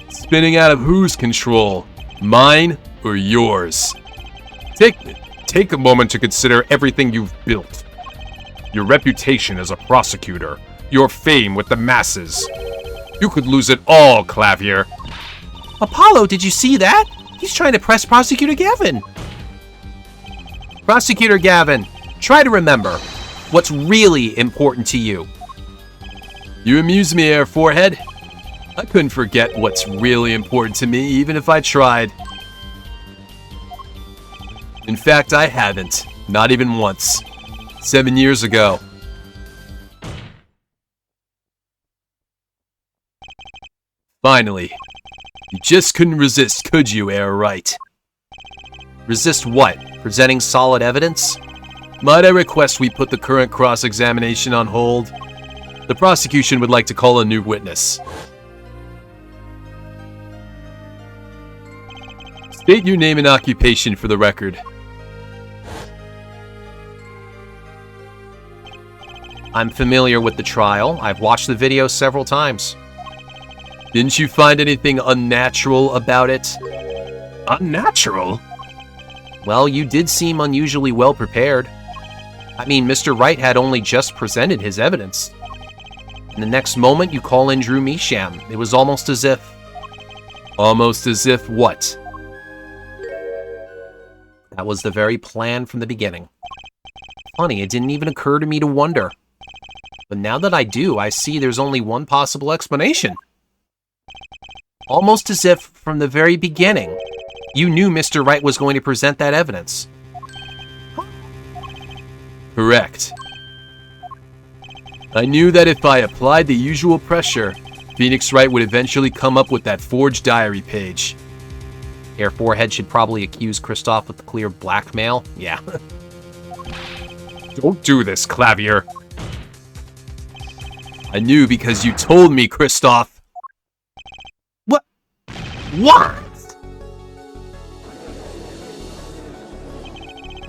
Spinning out of whose control? Mine or yours? Take a moment to consider everything you've built. Your reputation as a prosecutor, your fame with the masses. You could lose it all, Clavier. Apollo, did you see that? He's trying to press Prosecutor Gavin. Prosecutor Gavin, try to remember what's really important to you. You amuse me, Air Forehead. I couldn't forget what's really important to me, even if I tried. In fact, I haven't. Not even once. 7 years ago. Finally. You just couldn't resist, could you, Air Right? Resist what? Presenting solid evidence? Might I request we put the current cross-examination on hold? The prosecution would like to call a new witness. State your name and occupation for the record. I'm familiar with the trial. I've watched the video several times. Didn't you find anything unnatural about it? Unnatural? Well, you did seem unusually well prepared. I mean, Mr. Wright had only just presented his evidence. And the next moment, you call in Drew Mesham. It was almost as if... Almost as if what? That was the very plan from the beginning. Funny, it didn't even occur to me to wonder. But now that I do, I see there's only one possible explanation. Almost as if, from the very beginning, you knew Mr. Wright was going to present that evidence. Correct. I knew that if I applied the usual pressure, Phoenix Wright would eventually come up with that forged diary page. Air Forehead should probably accuse Christoph with clear blackmail. Yeah. Don't do this, Clavier. I knew because you told me, Christoph. What?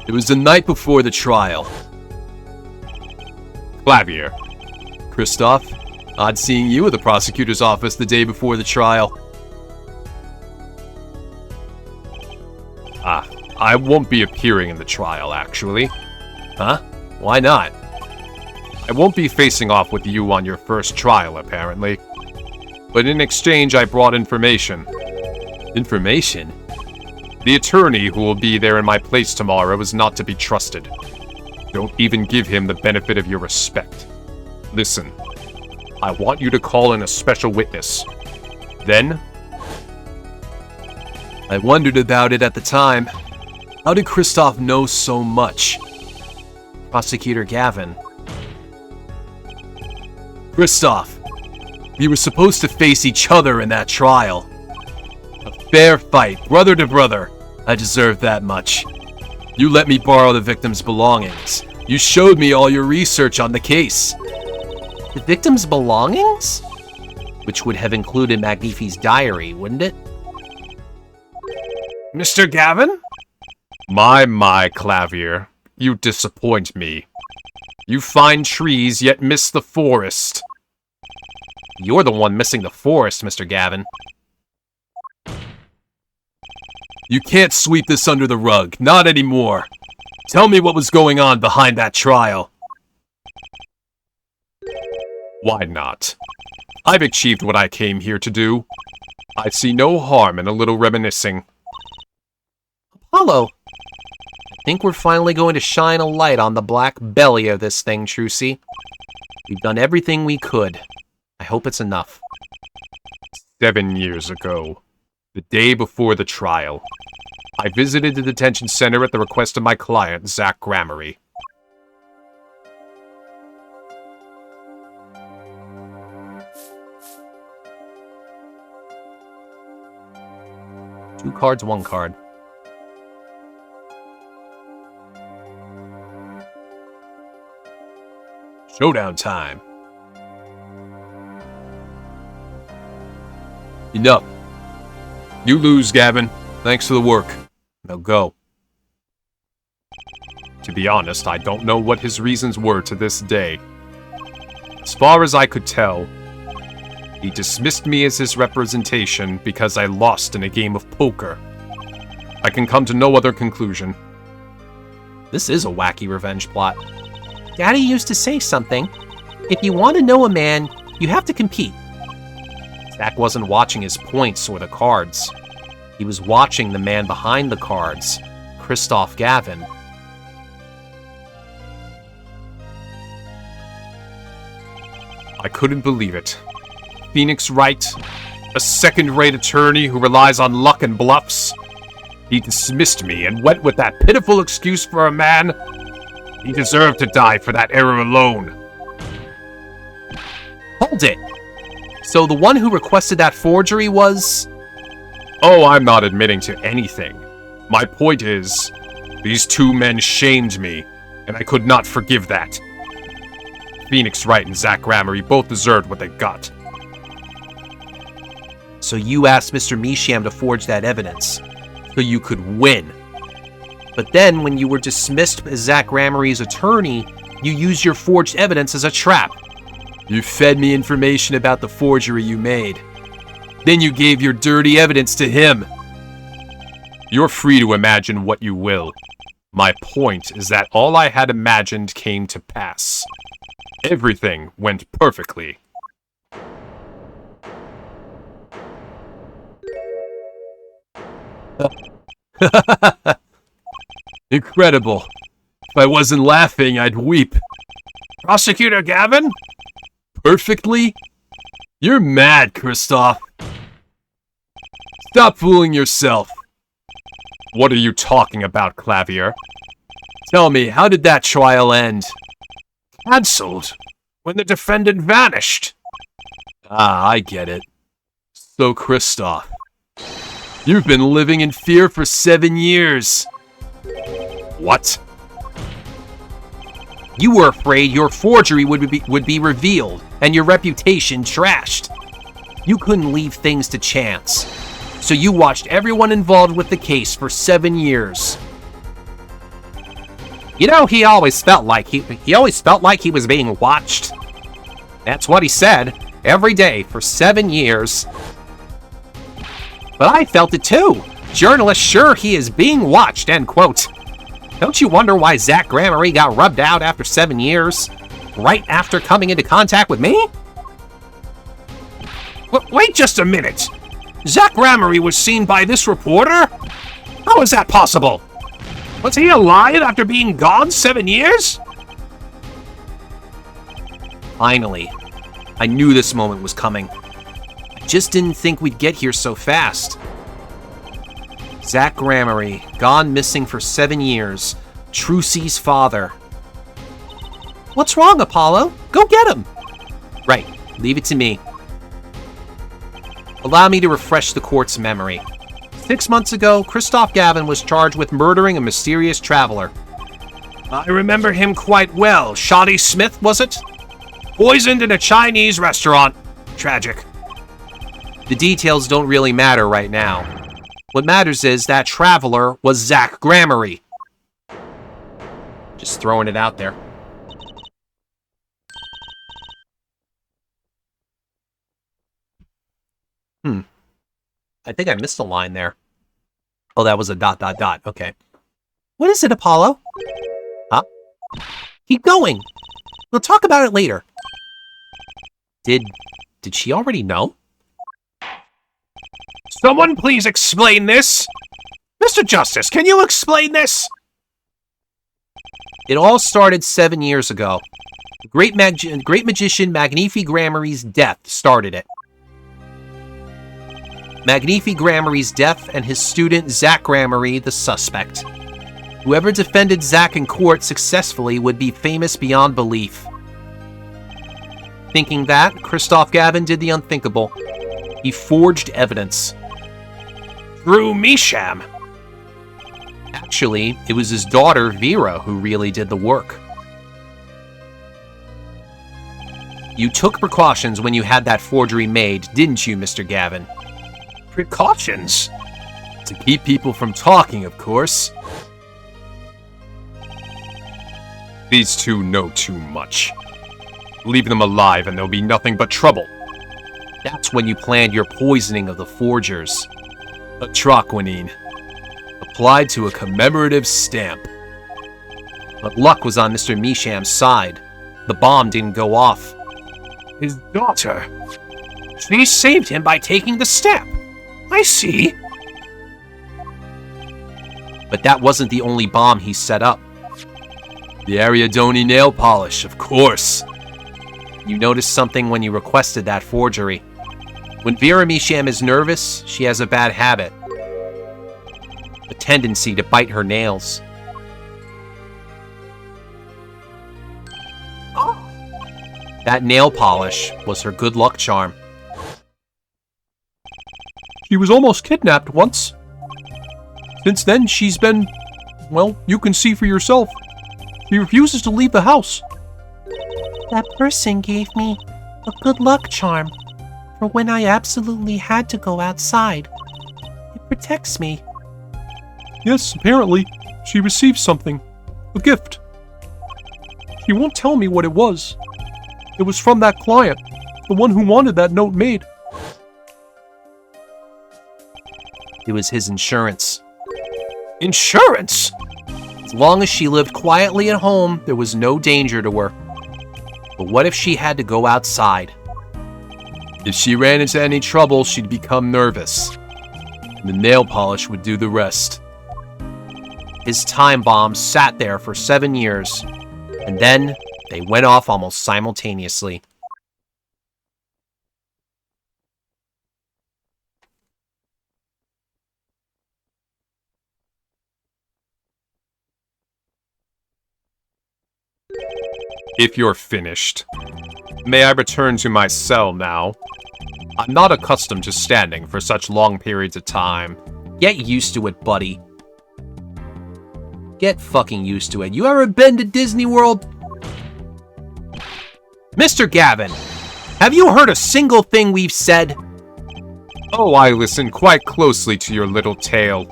It was the night before the trial. Clavier. Christoph, odd seeing you at the prosecutor's office the day before the trial. I won't be appearing in the trial, actually. Huh? Why not? I won't be facing off with you on your first trial, apparently. But in exchange, I brought information. Information? The attorney who will be there in my place tomorrow is not to be trusted. Don't even give him the benefit of your respect. Listen, I want you to call in a special witness. Then, I wondered about it at the time. How did Christoph know so much? Prosecutor Gavin. Christoph, we were supposed to face each other in that trial. A fair fight, brother to brother. I deserve that much. You let me borrow the victim's belongings. You showed me all your research on the case. The victim's belongings? Which would have included Magnifi's diary, wouldn't it? Mr. Gavin? My, Clavier. You disappoint me. You find trees, yet miss the forest. You're the one missing the forest, Mr. Gavin. You can't sweep this under the rug. Not anymore. Tell me what was going on behind that trial. Why not? I've achieved what I came here to do. I see no harm in a little reminiscing. Apollo, I think we're finally going to shine a light on the black belly of this thing, Trucy. We've done everything we could. I hope it's enough. 7 years ago, the day before the trial, I visited the detention center at the request of my client, Zach Gramarye. Two cards, one card. Showdown time. Enough. You lose, Gavin. Thanks for the work. Now go. To be honest, I don't know what his reasons were to this day. As far as I could tell, he dismissed me as his representation because I lost in a game of poker. I can come to no other conclusion. This is a wacky revenge plot. Daddy used to say something. If you want to know a man, you have to compete. Zach wasn't watching his points or the cards. He was watching the man behind the cards, Christoph Gavin. I couldn't believe it. Phoenix Wright, a second-rate attorney who relies on luck and bluffs. He dismissed me and went with that pitiful excuse for a man. He deserved to die for that error alone. Hold it! So the one who requested that forgery was... Oh, I'm not admitting to anything. My point is, these two men shamed me, and I could not forgive that. Phoenix Wright and Zach Gramarye both deserved what they got. So you asked Mr. Measham to forge that evidence, so you could win. But then, when you were dismissed as Zach Gramarye's attorney, you used your forged evidence as a trap. You fed me information about the forgery you made. Then you gave your dirty evidence to him. You're free to imagine what you will. My point is that all I had imagined came to pass. Everything went perfectly. Incredible. If I wasn't laughing, I'd weep. Prosecutor Gavin? Perfectly? You're mad, Christoph. Stop fooling yourself. What are you talking about, Clavier? Tell me, how did that trial end? Cancelled. When the defendant vanished. Ah, I get it. So, Christoph, you've been living in fear for 7 years. What? You were afraid your forgery would be revealed and your reputation trashed. You couldn't leave things to chance. So you watched everyone involved with the case for 7 years. You know, he always felt like he was being watched. That's what he said every day for 7 years. But I felt it too. Journalists sure he is being watched, end quote. Don't you wonder why Zach Gramarye got rubbed out after 7 years? Right after coming into contact with me? Wait just a minute. Zach Gramarye was seen by this reporter? How is that possible? Was he alive after being gone 7 years? Finally, I knew this moment was coming. I just didn't think we'd get here so fast. Zach Gramarye, gone missing for 7 years. Trucy's father. What's wrong, Apollo? Go get him! Right, leave it to me. Allow me to refresh the court's memory. 6 months ago, Christoph Gavin was charged with murdering a mysterious traveler. I remember him quite well. Shoddy Smith, was it? Poisoned in a Chinese restaurant. Tragic. The details don't really matter right now. What matters is that traveler was Zach Gramarye. Just throwing it out there. I think I missed a line there. Oh, that was a ... Okay. What is it, Apollo? Huh? Keep going. We'll talk about it later. Did she already know? Someone please explain this! Mr. Justice, can you explain this? It all started 7 years ago. Great magician Magnifi Gramarye's death started it. Magnifi Gramarye's death and his student Zack Gramarye the suspect. Whoever defended Zack in court successfully would be famous beyond belief. Thinking that, Christoph Gavin did the unthinkable. He forged evidence. Through Misham. Actually, it was his daughter, Vera, who really did the work. You took precautions when you had that forgery made, didn't you, Mr. Gavin? Precautions? To keep people from talking, of course. These two know too much. Leave them alive and there'll be nothing but trouble. That's when you planned your poisoning of the forgers. Atroquinine. Applied to a commemorative stamp. But luck was on Mr. Misham's side. The bomb didn't go off. His daughter. She saved him by taking the stamp. I see. But that wasn't the only bomb he set up. The Ariadone nail polish, of course. You noticed something when you requested that forgery. When Vera Misham is nervous, she has a bad habit. A tendency to bite her nails. That nail polish was her good luck charm. She was almost kidnapped once. Since then, she's been... well, you can see for yourself. She refuses to leave the house. That person gave me a good luck charm for when I absolutely had to go outside. It protects me. Yes, apparently, she received something. A gift. She won't tell me what it was. It was from that client, the one who wanted that note made. It was his insurance. Insurance? As long as she lived quietly at home, there was no danger to her. But what if she had to go outside? If she ran into any trouble, she'd become nervous. The nail polish would do the rest. His time bomb sat there for 7 years, and then they went off almost simultaneously. If you're finished, may I return to my cell now? I'm not accustomed to standing for such long periods of time. Get used to it, buddy. Get fucking used to it. You ever been to Disney World? Mr. Gavin, have you heard a single thing we've said? Oh, I listened quite closely to your little tale.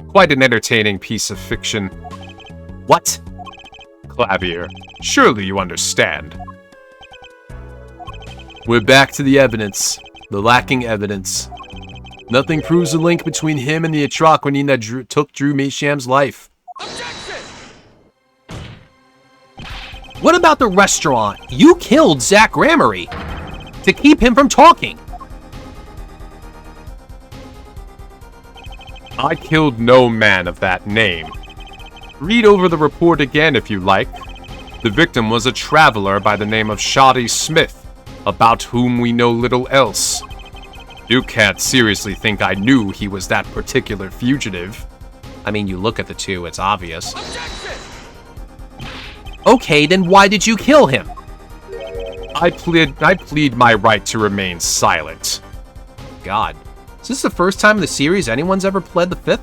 Quite an entertaining piece of fiction. What? Clavier, surely you understand. We're back to the evidence. The lacking evidence. Nothing proves the link between him and the Atroquinine that took Drew Misham's life. Objection! What about the restaurant? You killed Zack Gramarye to keep him from talking. I killed no man of that name. Read over the report again if you like. The victim was a traveler by the name of Shoddy Smith, about whom we know little else. You can't seriously think I knew he was that particular fugitive. I mean, you look at the two, it's obvious. Objection! Okay, then why did you kill him? I plead my right to remain silent. God. Is this the first time in the series anyone's ever pled the fifth?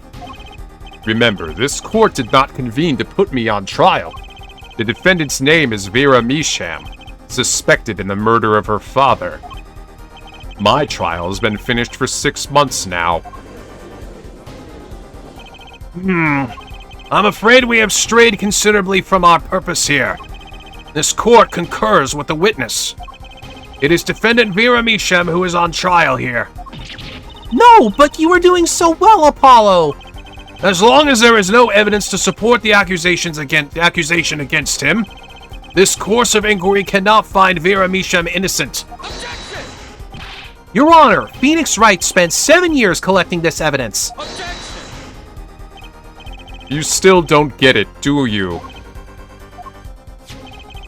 Remember, this court did not convene to put me on trial. The defendant's name is Vera Misham, suspected in the murder of her father. My trial has been finished for 6 months now. I'm afraid we have strayed considerably from our purpose here. This court concurs with the witness. It is defendant Vera Misham who is on trial here. No, but you were doing so well, Apollo! As long as there is no evidence to support the accusation against him, this course of inquiry cannot find Vera Misham innocent. Objection! Your Honor, Phoenix Wright spent 7 years collecting this evidence. Objection! You still don't get it, do you?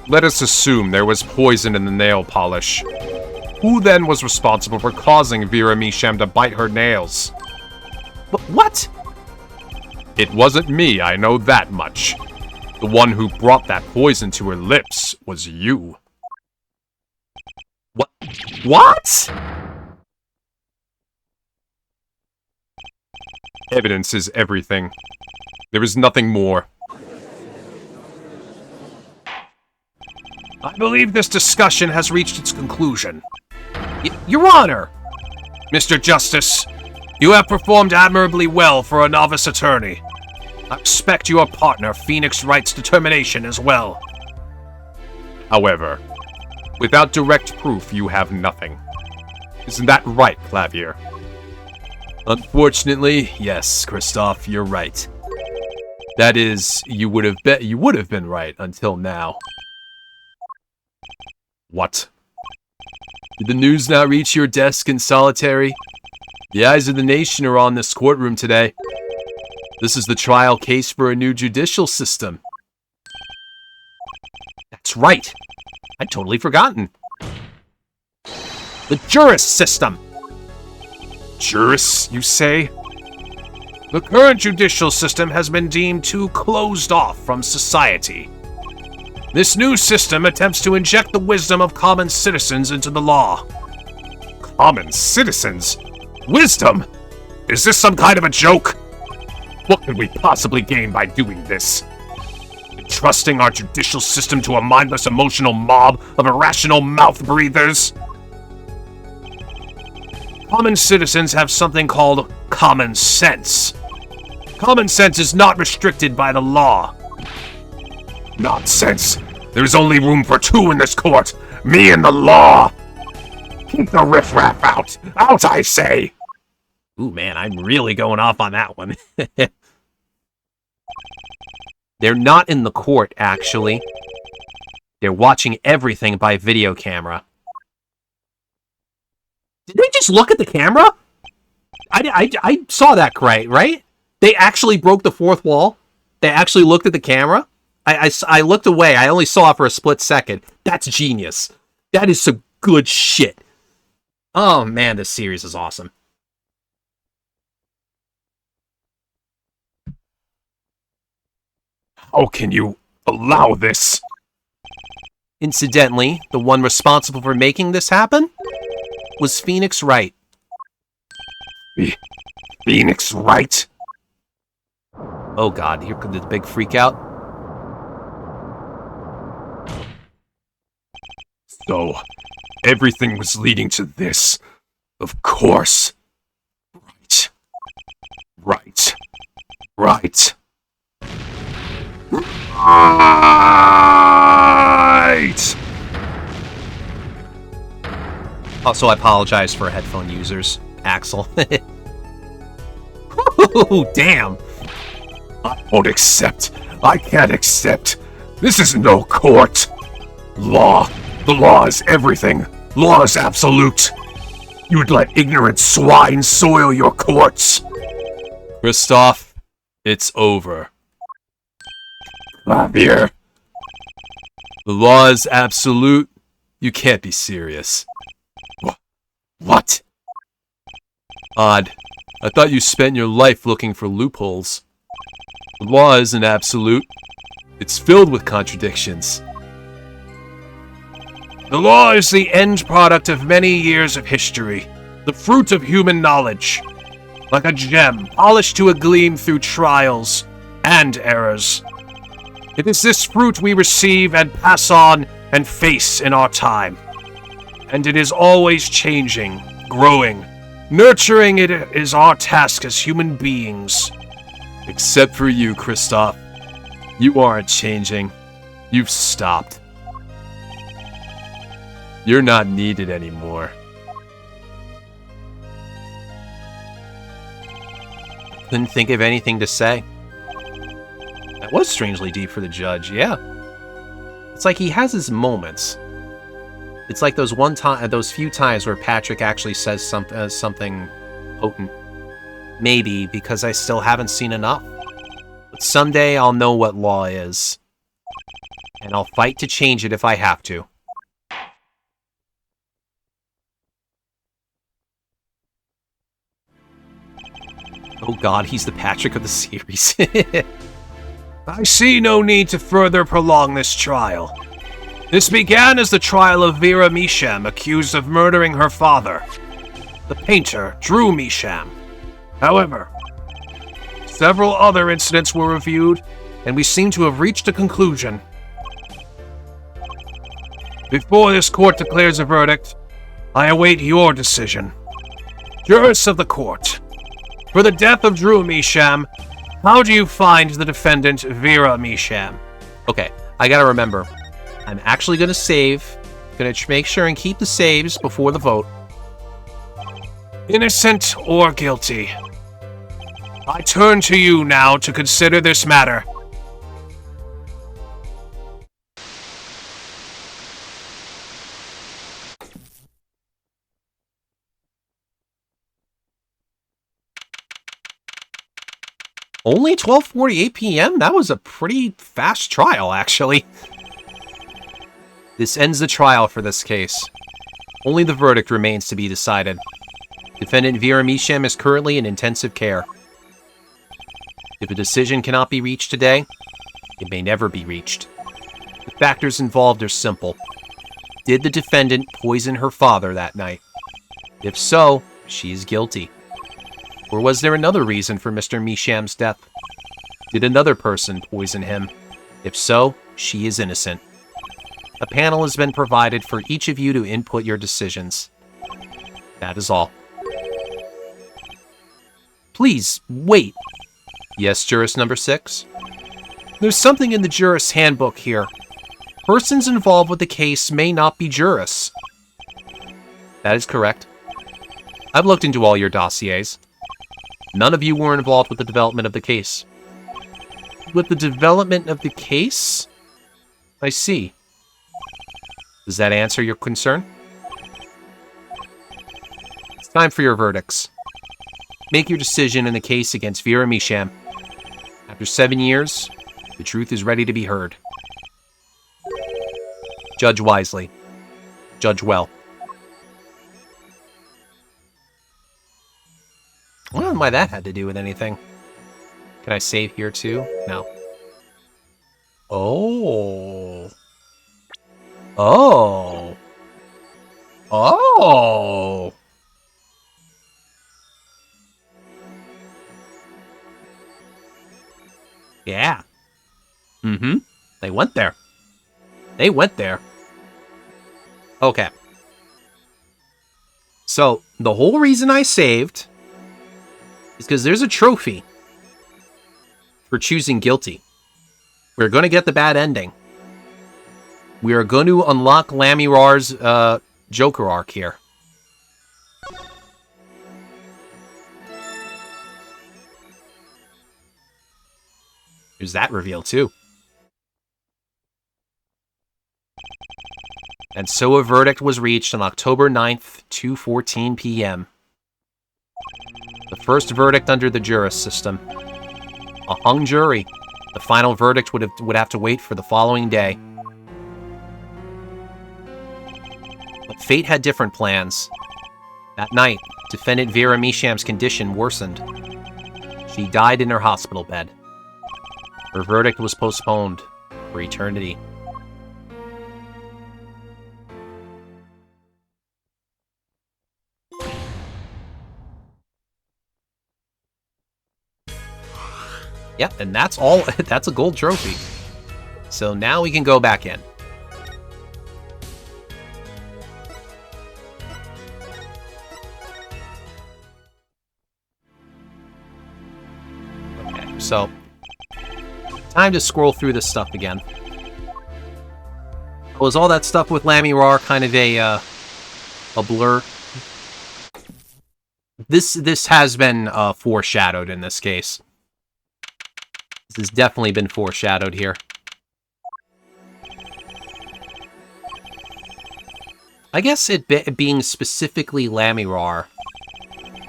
Let us assume there was poison in the nail polish. Who then was responsible for causing Vera Misham to bite her nails? But what? It wasn't me, I know that much. The one who brought that poison to her lips was you. What? Evidence is everything. There is nothing more. I believe this discussion has reached its conclusion. Your Honor! Mr. Justice, you have performed admirably well for a novice attorney. I respect your partner, Phoenix Wright's determination as well. However, without direct proof, you have nothing. Isn't that right, Clavier? Unfortunately, yes, Kristoff, you're right. That is, you would have been right until now. What? Did the news not reach your desk in solitary? The eyes of the nation are on this courtroom today. This is the trial case for a new judicial system. That's right. I'd totally forgotten. The juris system. Juris, you say? The current judicial system has been deemed too closed off from society. This new system attempts to inject the wisdom of common citizens into the law. Common citizens? Wisdom? Is this some kind of a joke? What could we possibly gain by doing this? Entrusting our judicial system to a mindless emotional mob of irrational mouth breathers? Common citizens have something called common sense. Common sense is not restricted by the law. Nonsense! There's only room for two in this court! Me and the law! Keep the riffraff out! Out, I say! Ooh, man, I'm really going off on that one. They're not in the court, actually. They're watching everything by video camera. Did they just look at the camera? I saw that right? They actually broke the fourth wall? They actually looked at the camera? I looked away. I only saw it for a split second. That's genius. That is some good shit. Oh, man, this series is awesome. How can you allow this? Incidentally, the one responsible for making this happen was Phoenix Wright. Phoenix Wright? Oh god, here comes the big freak out. So, everything was leading to this. Of course. Right. Also, I apologize for headphone users. Axel. Ooh, damn. I won't accept. I can't accept. This is no court. Law. The law is everything. Law is absolute. You'd let ignorant swine soil your courts. Kristoff, it's over. Clavier. The law is absolute. You can't be serious. What? Odd. I thought you spent your life looking for loopholes. The law isn't absolute. It's filled with contradictions. The law is the end product of many years of history, the fruit of human knowledge, like a gem polished to a gleam through trials and errors. It is this fruit we receive and pass on and face in our time. And it is always changing, growing. Nurturing it is our task as human beings. Except for you, Kristoff. You aren't changing. You've stopped. You're not needed anymore. Couldn't think of anything to say. That was strangely deep for the judge, yeah. It's like he has his moments. It's like those few times where Patrick actually says something potent. Maybe because I still haven't seen enough. But someday I'll know what law is. And I'll fight to change it if I have to. Oh god, he's the Patrick of the series. I see no need to further prolong this trial. This began as the trial of Vera Misham, accused of murdering her father, the painter Drew Misham. However, several other incidents were reviewed, and we seem to have reached a conclusion. Before this court declares a verdict, I await your decision. Jurists of the court, for the death of Drew Misham, how do you find the defendant Vera Misham? Okay, I gotta remember. I'm actually gonna save. Gonna make sure and keep the saves before the vote. Innocent or guilty? I turn to you now to consider this matter. Only 12:48 p.m.? That was a pretty fast trial, actually. This ends the trial for this case. Only the verdict remains to be decided. Defendant Vera Misham is currently in intensive care. If a decision cannot be reached today, it may never be reached. The factors involved are simple. Did the defendant poison her father that night? If so, she is guilty. Or was there another reason for Mr. Misham's death? Did another person poison him? If so, she is innocent. A panel has been provided for each of you to input your decisions. That is all. Please, wait. Yes, jurist number 6? There's something in the jurist's handbook here. Persons involved with the case may not be jurists. That is correct. I've looked into all your dossiers. None of you were involved with the development of the case. With the development of the case? I see. Does that answer your concern? It's time for your verdicts. Make your decision in the case against Vera Misham. After 7 years, the truth is ready to be heard. Judge wisely. Judge well. I don't know why that had to do with anything. Can I save here too? No. Oh. Oh. Oh. Yeah. Mm-hmm. They went there. They went there. Okay. So, the whole reason I saved is because there's a trophy for choosing guilty. We're going to get the bad ending. We are going to unlock Lamirar's Joker arc here. There's that reveal, too. And so a verdict was reached on October 9th, 2:14 p.m. The first verdict under the jurist system. A hung jury. The final verdict would have to wait for the following day. But fate had different plans. That night, defendant Vera Misham's condition worsened. She died in her hospital bed. Her verdict was postponed for eternity. Yep, and that's all. That's a gold trophy. So now we can go back in. Okay, so time to scroll through this stuff again. Was all that stuff with Lamirar kind of a blur? This has been foreshadowed in this case. This has definitely been foreshadowed here. I guess it being specifically Lamirar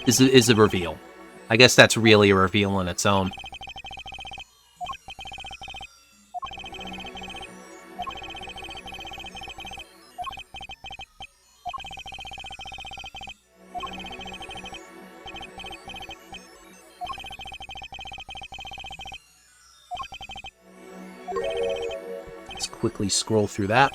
is a reveal. I guess that's really a reveal on its own. Let's quickly scroll through that.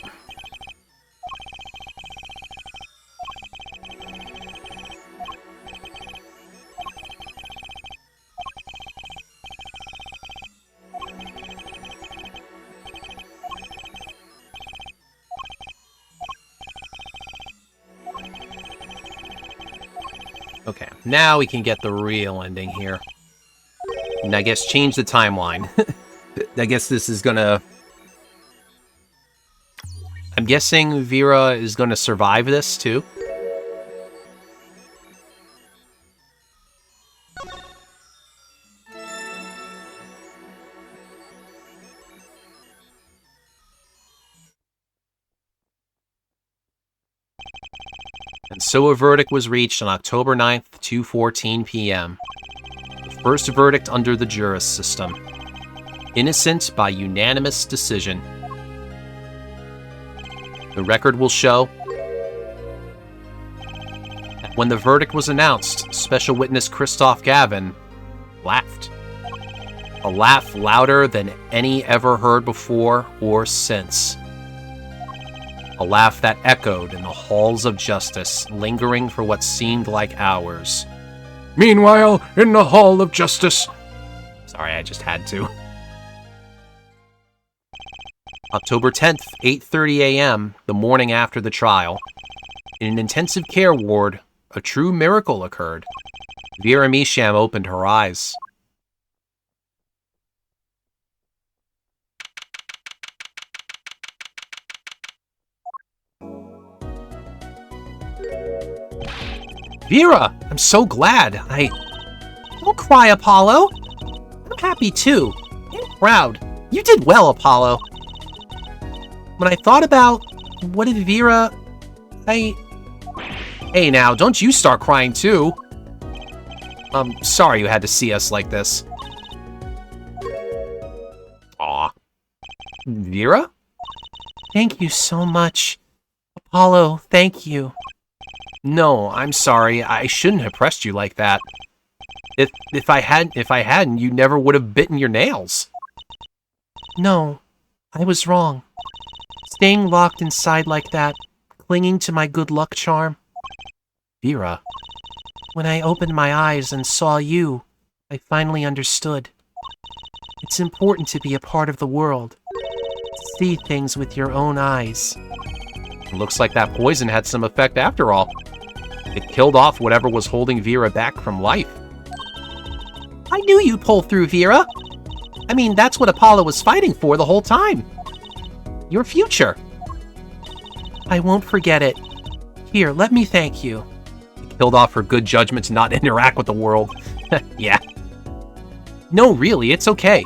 Okay, now we can get the real ending here. And I guess change the timeline. I guess this is gonna... I'm guessing Vera is gonna survive this, too. And so a verdict was reached on October 9th, 2:14 p.m. The first verdict under the Juris system. Innocent by unanimous decision. The record will show that when the verdict was announced, Special Witness Christoph Gavin laughed. A laugh louder than any ever heard before or since. A laugh that echoed in the halls of justice, lingering for what seemed like hours. Meanwhile, in the Hall of Justice... Sorry, I just had to. October 10th, 8:30 a.m., the morning after the trial. In an intensive care ward, a true miracle occurred. Vera Misham opened her eyes. Vera, I'm so glad. Don't cry, Apollo. I'm happy too. And proud. You did well, Apollo. When I thought about what did Vera... Hey now, don't you start crying too. I'm sorry you had to see us like this. Aw. Vera? Thank you so much. Apollo, thank you. No, I'm sorry. I shouldn't have pressed you like that. If I hadn't, you never would have bitten your nails. No, I was wrong. Staying locked inside like that, clinging to my good luck charm. Vera. When I opened my eyes and saw you, I finally understood. It's important to be a part of the world. To see things with your own eyes. Looks like that poison had some effect after all. It killed off whatever was holding Vera back from life. I knew you'd pull through, Vera. I mean, that's what Apollo was fighting for the whole time. Your future. I won't forget it. Here, let me thank you. It killed off her good judgment to not interact with the world. Yeah. No, really, it's okay.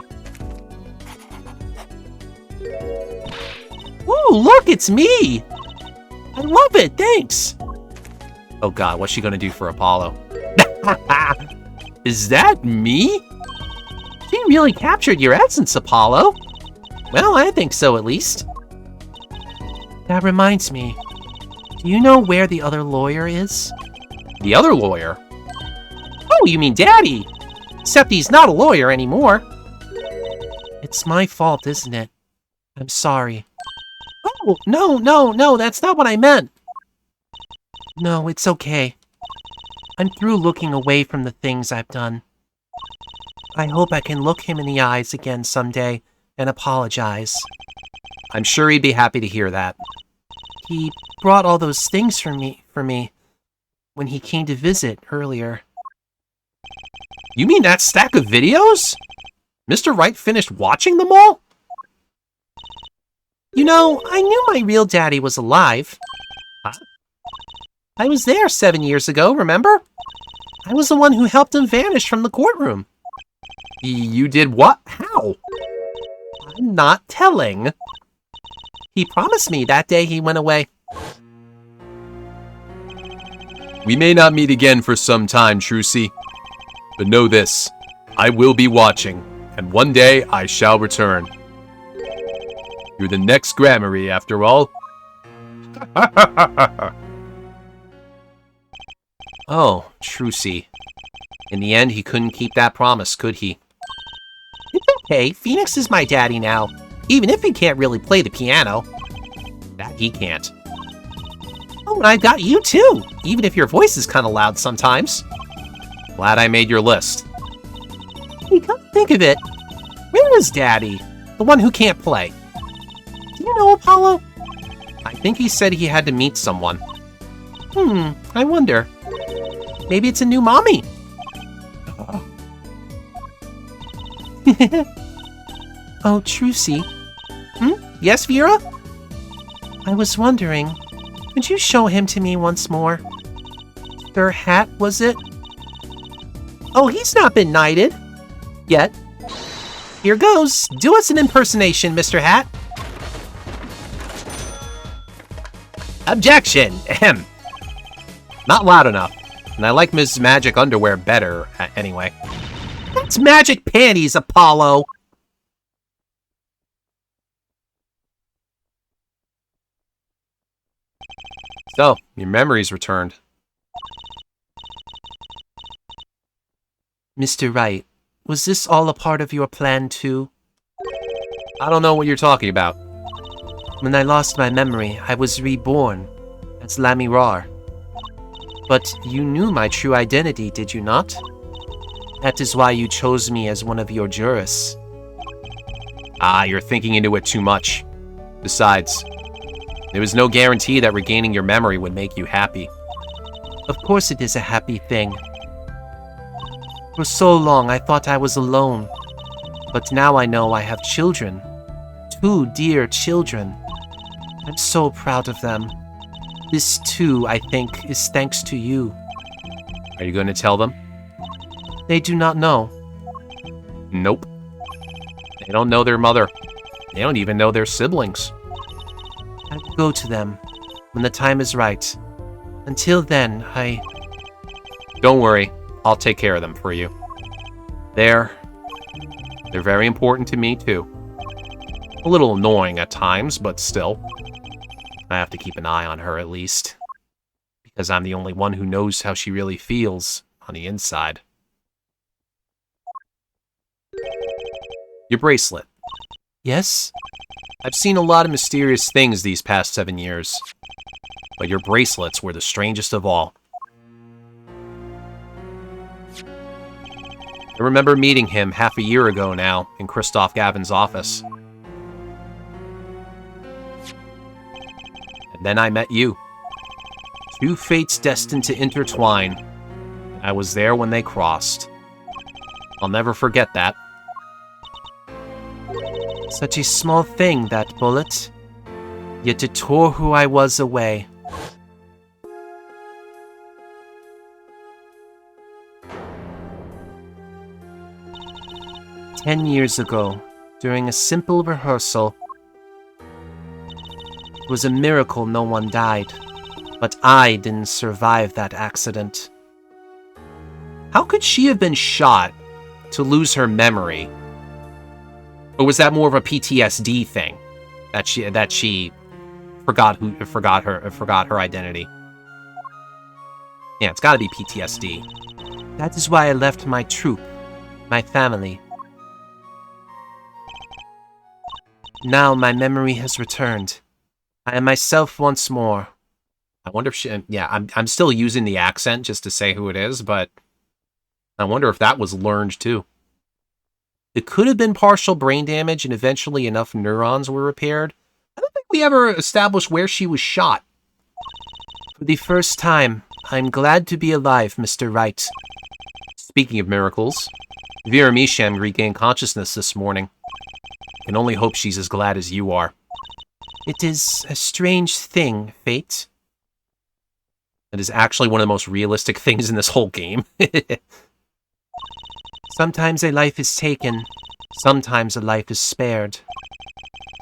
Ooh, look, it's me! I love it, thanks! Oh god, what's she gonna do for Apollo? Is that me? She really captured your essence, Apollo. Well, I think so, at least. That reminds me. Do you know where the other lawyer is? The other lawyer? Oh, you mean Daddy! Except he's not a lawyer anymore. It's my fault, isn't it? I'm sorry. Oh, no, that's not what I meant. No, it's okay. I'm through looking away from the things I've done. I hope I can look him in the eyes again someday and apologize. I'm sure he'd be happy to hear that. He brought all those things for me when he came to visit earlier. You mean that stack of videos? Mr. Wright finished watching them all? You know, I knew my real daddy was alive. Huh? I was there 7 years ago, remember? I was the one who helped him vanish from the courtroom. You did what? How? I'm not telling. He promised me that day he went away. We may not meet again for some time, Trucy. But know this, I will be watching, and one day I shall return. You're the next Gramarye, after all. Oh, Trucy. In the end, he couldn't keep that promise, could he? It's okay, Phoenix is my daddy now, even if he can't really play the piano. That he can't. Oh, and I've got you too, even if your voice is kind of loud sometimes. Glad I made your list. Hey, come think of it. Where is Daddy? The one who can't play. Do you know Apollo? I think he said he had to meet someone. I wonder. Maybe it's a new mommy. Oh, Trucy. Yes, Vera? I was wondering, could you show him to me once more? Sir Hat, was it? Oh, he's not been knighted. Yet. Here goes. Do us an impersonation, Mr. Hat. Objection! Ahem. Not loud enough. And I like Ms. Magic underwear better, anyway. That's magic panties, Apollo. So, your memory's returned. Mr. Wright, was this all a part of your plan too? I don't know what you're talking about. When I lost my memory, I was reborn as Lamirar. But you knew my true identity, did you not? That is why you chose me as one of your jurists. Ah, you're thinking into it too much. Besides, there was no guarantee that regaining your memory would make you happy. Of course it is a happy thing. For so long I thought I was alone, but now I know I have children. 2 dear children. I'm so proud of them. This too, I think, is thanks to you. Are you going to tell them? They do not know. Nope. They don't know their mother. They don't even know their siblings. I will go to them when the time is right. Until then, Don't worry. I'll take care of them for you. They're very important to me, too. A little annoying at times, but still. I have to keep an eye on her, at least. Because I'm the only one who knows how she really feels on the inside. Your bracelet. Yes? I've seen a lot of mysterious things these past 7 years. But your bracelets were the strangest of all. I remember meeting him half a year ago now in Christoph Gavin's office. And then I met you. 2 fates destined to intertwine. I was there when they crossed. I'll never forget that. Such a small thing, that bullet. Yet it tore who I was away. "10 years ago, during a simple rehearsal, it was a miracle no one died, but I didn't survive that accident." How could she have been shot to lose her memory? Or was that more of a PTSD thing? That she forgot her identity? Yeah, it's gotta be PTSD. That is why I left my troop, my family. Now my memory has returned. I am myself once more. I wonder if she... Yeah, I'm still using the accent just to say who it is, but... I wonder if that was learned too. It could have been partial brain damage and eventually enough neurons were repaired. I don't think we ever established where she was shot. For the first time, I'm glad to be alive, Mr. Wright. Speaking of miracles, Vera Misham regained consciousness this morning. I can only hope she's as glad as you are. It is a strange thing, Fate. It is actually one of the most realistic things in this whole game. Sometimes a life is taken, sometimes a life is spared.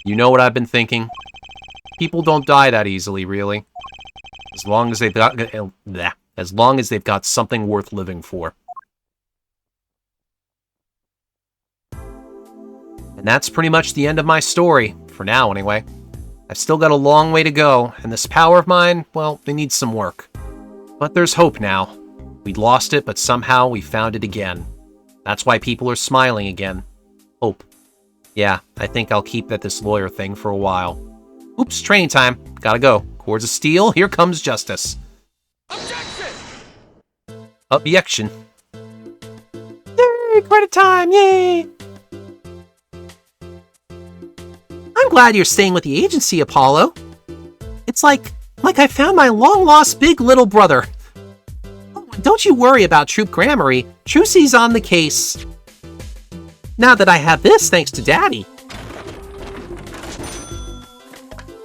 You know what I've been thinking? People don't die that easily, really. As long as they've got something worth living for. And that's pretty much the end of my story, for now anyway. I've still got a long way to go, and this power of mine, well, it needs some work. But there's hope now. We'd lost it, but somehow we found it again. That's why people are smiling again. Hope. Yeah, I think I'll keep at this lawyer thing for a while. Oops, training time. Gotta go. Cords of steel, here comes justice. Objection! Objection. Yay, credit time, yay! I'm glad you're staying with the agency, Apollo. It's like I found my long-lost big little brother. Oh, don't you worry about Troop Gramarye. Trucy's on the case. Now that I have this, thanks to Daddy.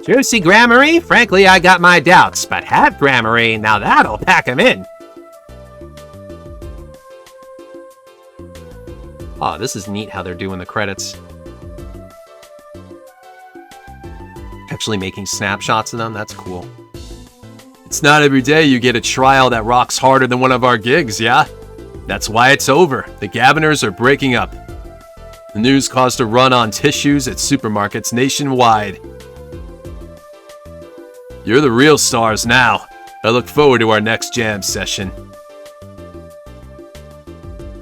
Trucy Gramarye? Frankly, I got my doubts, but have Gramarye, now that'll pack him in. Oh, this is neat how they're doing the credits. Actually making snapshots of them, that's cool. It's not every day you get a trial that rocks harder than one of our gigs, yeah? That's why it's over. The Gaviners are breaking up. The news caused a run on tissues at supermarkets nationwide. You're the real stars now. I look forward to our next jam session.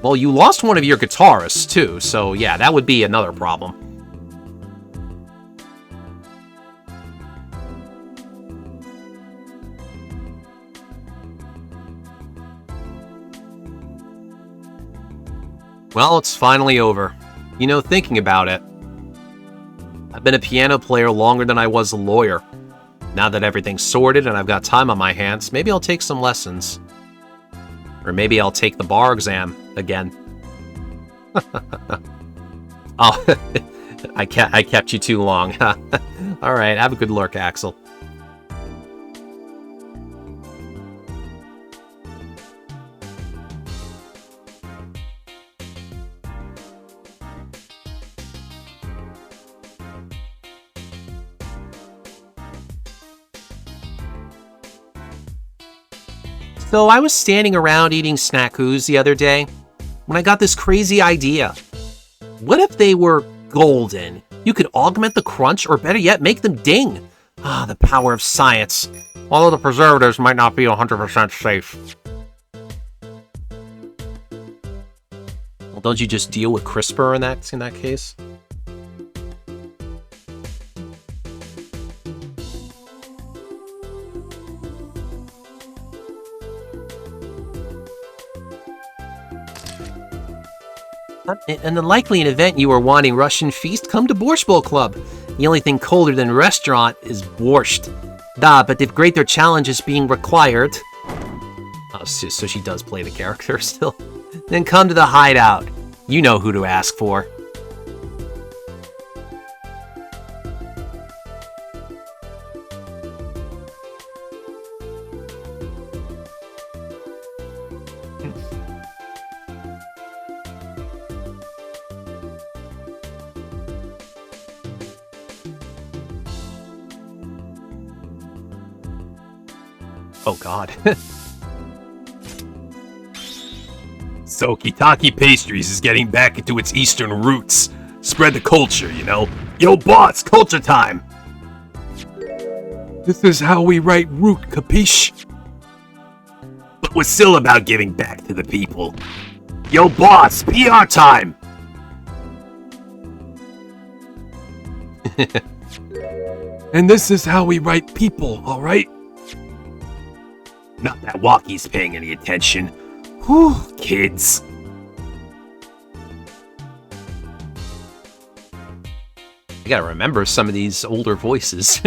Well, you lost one of your guitarists, too, so yeah, that would be another problem. Well, it's finally over. You know, thinking about it, I've been a piano player longer than I was a lawyer. Now that everything's sorted and I've got time on my hands, maybe I'll take some lessons. Or maybe I'll take the bar exam again. Oh, I kept you too long. Alright, have a good lurk, Axel. So I was standing around eating snackoos the other day when I got this crazy idea. What if they were golden? You could augment the crunch, or better yet, make them ding. Ah, the power of science. Although the preservatives might not be 100% safe. Well, don't you just deal with CRISPR in that case? In the likely event you are wanting Russian feast, come to Borscht Bowl Club. The only thing colder than restaurant is borscht. Da, but if greater challenge is being required... Oh, so she does play the character still. Then come to the hideout. You know who to ask for. Oh god. So Kitaki Pastries is getting back into its Eastern roots. Spread the culture, you know. Yo, boss, culture time! This is how we write root, capiche? But we're still about giving back to the people. Yo, boss, PR time! And this is how we write people, alright? Not that Walkie's paying any attention. Whew, kids. I gotta remember some of these older voices.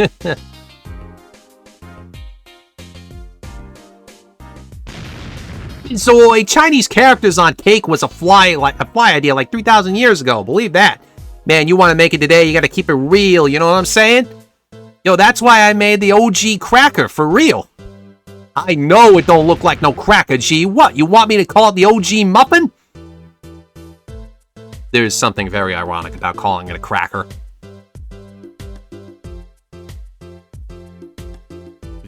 So Chinese characters on cake was a fly idea like 3,000 years ago. Believe that. Man, you want to make it today, you got to keep it real. You know what I'm saying? Yo, that's why I made the OG cracker for real. I know it don't look like no cracker, G. What? You want me to call it the OG muffin? There's something very ironic about calling it a cracker.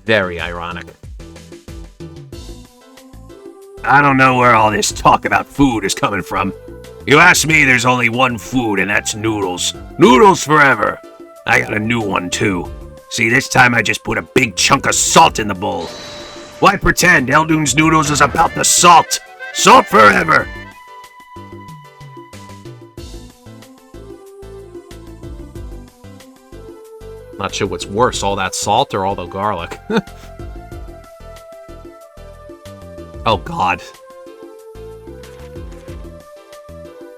Very ironic. I don't know where all this talk about food is coming from. You ask me, there's only one food, and that's noodles. Noodles forever. I got a new one, too. See, this time I just put a big chunk of salt in the bowl. Why pretend Eldoon's noodles is about the salt? Salt forever! Not sure what's worse, all that salt or all the garlic. Oh, God.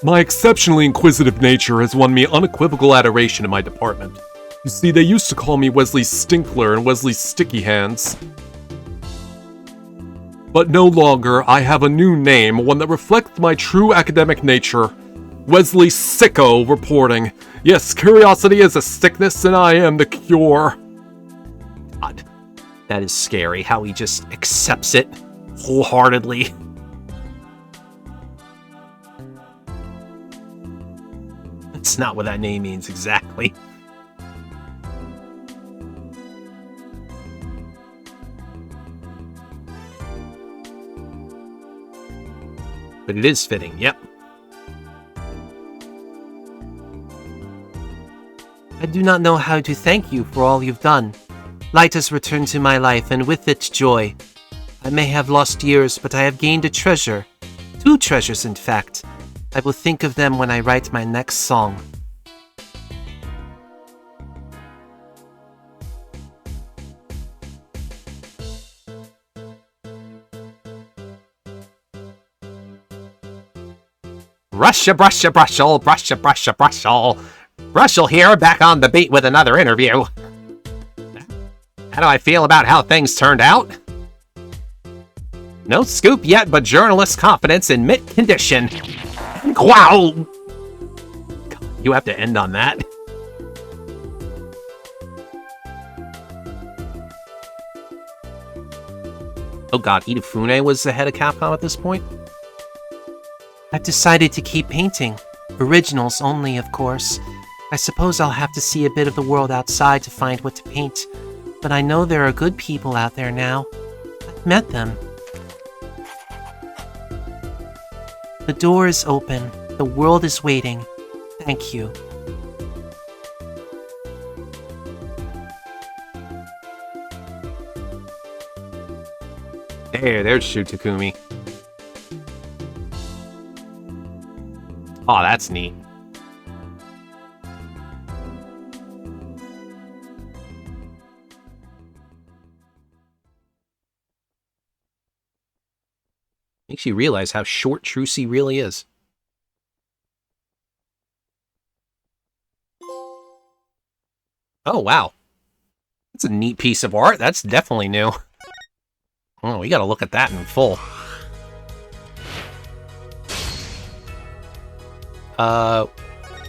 My exceptionally inquisitive nature has won me unequivocal adoration in my department. You see, they used to call me Wesley Stinkler and Wesley Sticky Hands. But no longer, I have a new name, one that reflects my true academic nature. Wesley Sicko reporting. Yes, curiosity is a sickness, and I am the cure. God, that is scary, how he just accepts it wholeheartedly. That's not what that name means exactly. But it is fitting, yep. I do not know how to thank you for all you've done. Light has returned to my life, and with it, joy. I may have lost years, but I have gained a treasure. 2 treasures, in fact. I will think of them when I write my next song. Brusha, brusha, brushel, brusha, brusha, brushel. Brushel here, back on the beat with another interview. How do I feel about how things turned out? No scoop yet, but journalist confidence in mint condition. Wow! God, you have to end on that. Oh god, Itafune was the head of Capcom at this point? I've decided to keep painting. Originals only, of course. I suppose I'll have to see a bit of the world outside to find what to paint. But I know there are good people out there now. I've met them. The door is open. The world is waiting. Thank you. There's Shu Takumi. Oh, that's neat. Makes you realize how short Trucy really is. Oh, wow. That's a neat piece of art. That's definitely new. Oh, we gotta look at that in full.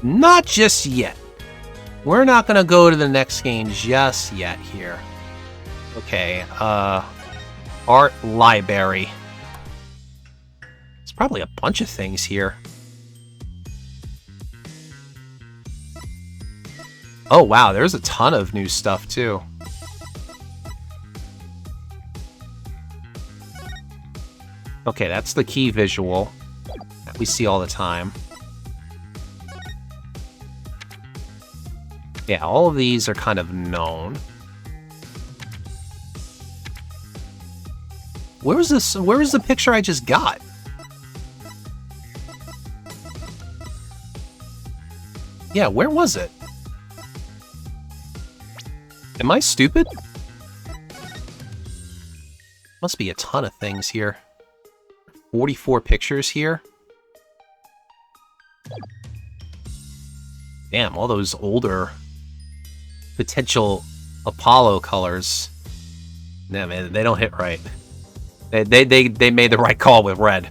Not just yet. We're not gonna go to the next game just yet here. Okay, art library. There's probably a bunch of things here. Oh wow, there's a ton of new stuff too. Okay, that's the key visual that we see all the time. Yeah, all of these are kind of known. Where was this? Where was the picture I just got? Yeah, where was it? Am I stupid? Must be a ton of things here. 44 pictures here. Damn, all those older potential Apollo colors. Nah, man, they don't hit right. They made the right call with red.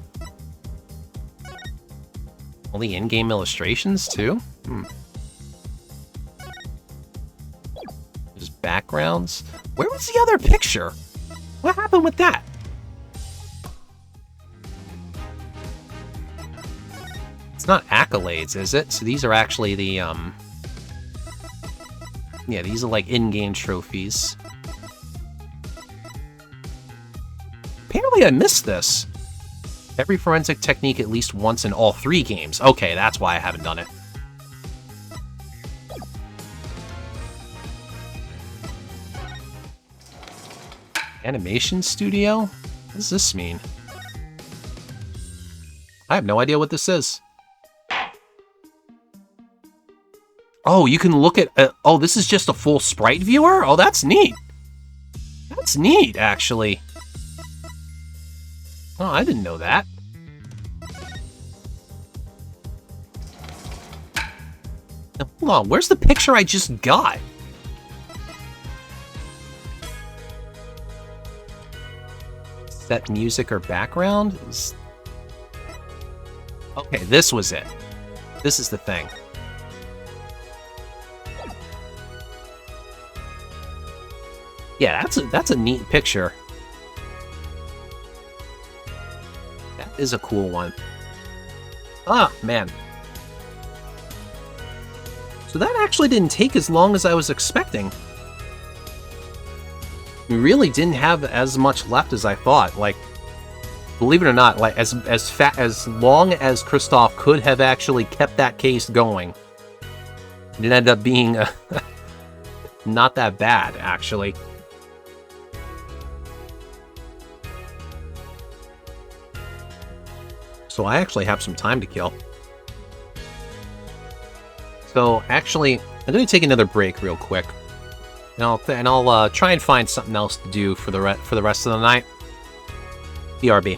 All the in-game illustrations too? There's backgrounds. Where was the other picture? What happened with that? It's not accolades, is it? So these are actually the, yeah, these are like in-game trophies. Apparently I missed this. Every forensic technique at least once in all 3 games. Okay, that's why I haven't done it. Animation studio? What does this mean? I have no idea what this is. Oh, you can look at... oh, this is just a full sprite viewer? Oh, that's neat. That's neat, actually. Oh, I didn't know that. Now, hold on, where's the picture I just got? Set music or background? Okay, this was it. This is the thing. Yeah, that's a neat picture. That is a cool one. Ah, man. So that actually didn't take as long as I was expecting. We really didn't have as much left as I thought. Like, believe it or not, like as long as Kristoff could have actually kept that case going, it ended up being not that bad, actually. So I actually have some time to kill. So actually, I'm going to take another break real quick, and I'll try and find something else to do for the rest of the night. BRB.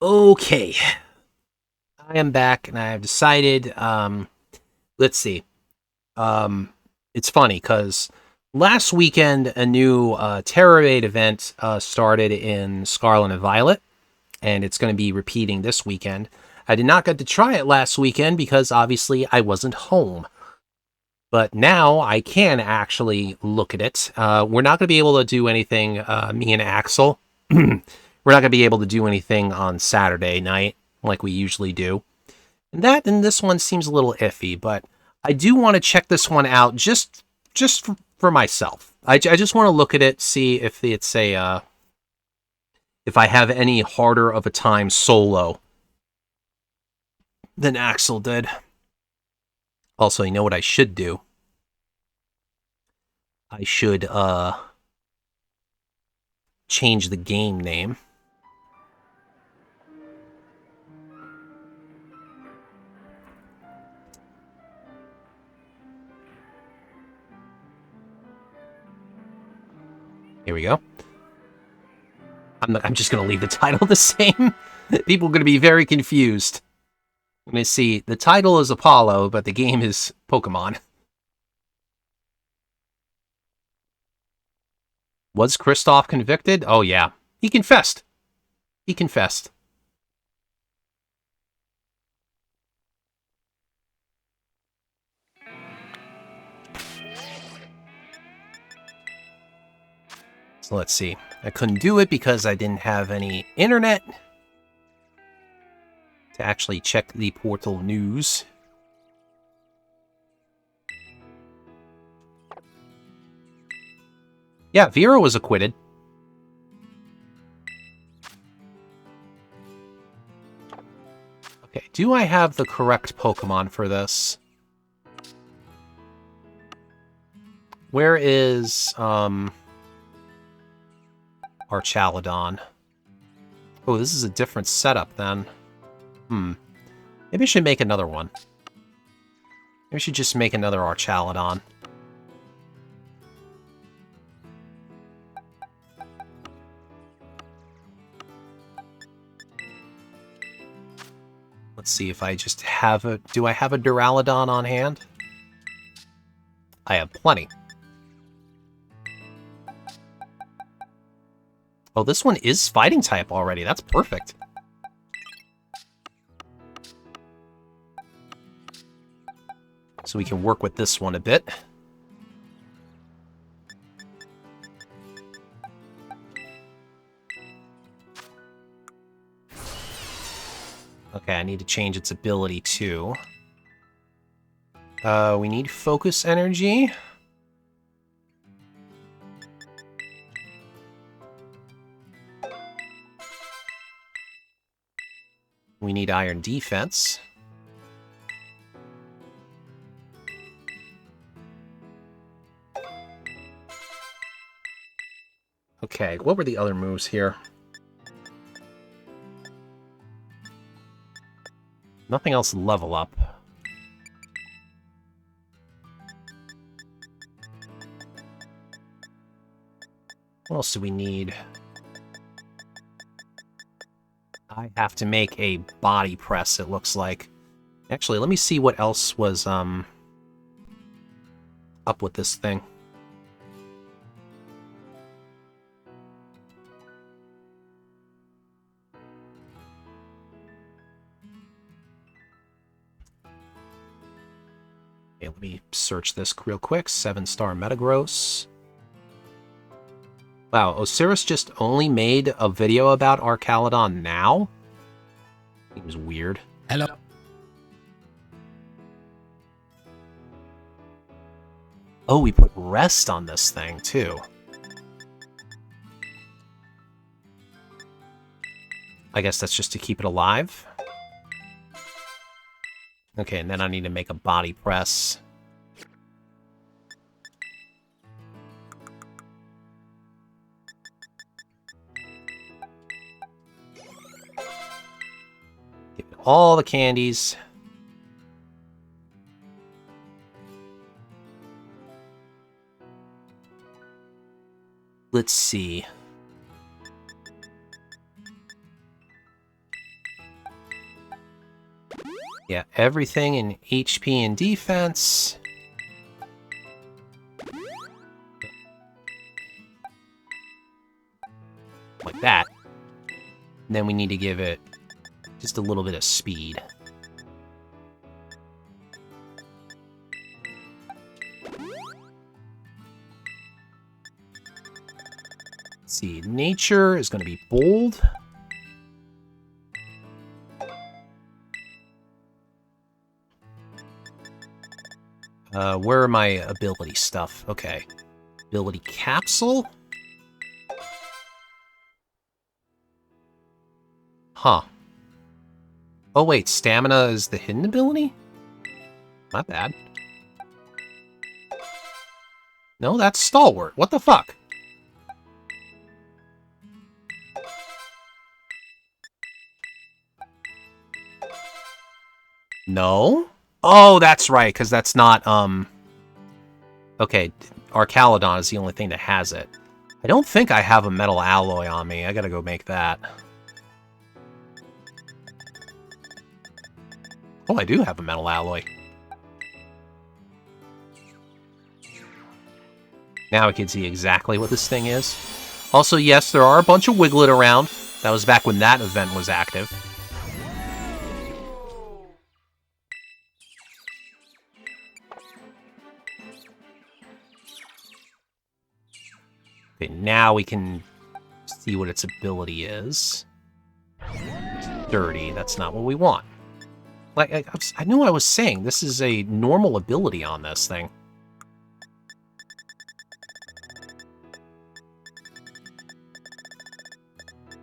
Okay. I am back, and I have decided, let's see. It's funny, because last weekend, a new Terror Raid event started in Scarlet and Violet, and it's going to be repeating this weekend. I did not get to try it last weekend because, obviously, I wasn't home. But now I can actually look at it. We're not going to be able to do anything, me and Axel. We're not going to be able to do anything on Saturday night like we usually do. And this one seems a little iffy, but I do want to check this one out just for myself. I just want to look at it, see if it's a if I have any harder of a time solo than Axel did. Also, you know what I should do? I should change the game name. Here we go. I'm just going to leave the title the same. People are going to be very confused. I'm going to see, the title is Apollo, but the game is Pokemon. Was Kristoff convicted? Oh, yeah. He confessed. He confessed. So let's see. I couldn't do it because I didn't have any internet to actually check the portal news. Yeah, Vera was acquitted. Okay, do I have the correct Pokemon for this? Where is, Archaladon? Oh, this is a different setup then. Maybe I should make another one. Maybe I should just make another Archaladon. Let's see if I just have a... Do I have a Duraludon on hand? I have plenty. Oh, this one is fighting type already. That's perfect. So we can work with this one a bit. Okay, I need to change its ability too. We need focus energy. We need iron defense. Okay, what were the other moves here? Nothing else level up. What else do we need? I have to make a body press, it looks like. Actually, let me see what else was up with this thing. Okay, let me search this real quick. 7-star Metagross. Wow, Osiris just only made a video about Archaladon now? Seems weird. Hello. Oh, we put rest on this thing, too. I guess that's just to keep it alive. Okay, and then I need to make a body press. Give it all the candies. Let's see. Yeah, everything in HP and defense. Like that. And then we need to give it just a little bit of speed. Let's see, nature is going to be bold. Where are my ability stuff? Okay. Ability capsule? Huh. Oh wait, stamina is the hidden ability? Not bad. No, that's stalwart. What the fuck? No? Oh, that's right, because that's not, Okay, Archaludon is the only thing that has it. I don't think I have a metal alloy on me. I gotta go make that. Oh, I do have a metal alloy. Now we can see exactly what this thing is. Also, yes, there are a bunch of Wiglet around. That was back when that event was active. Okay, now we can see what its ability is. Dirty, that's not what we want. Like, I knew I was saying, this is a normal ability on this thing.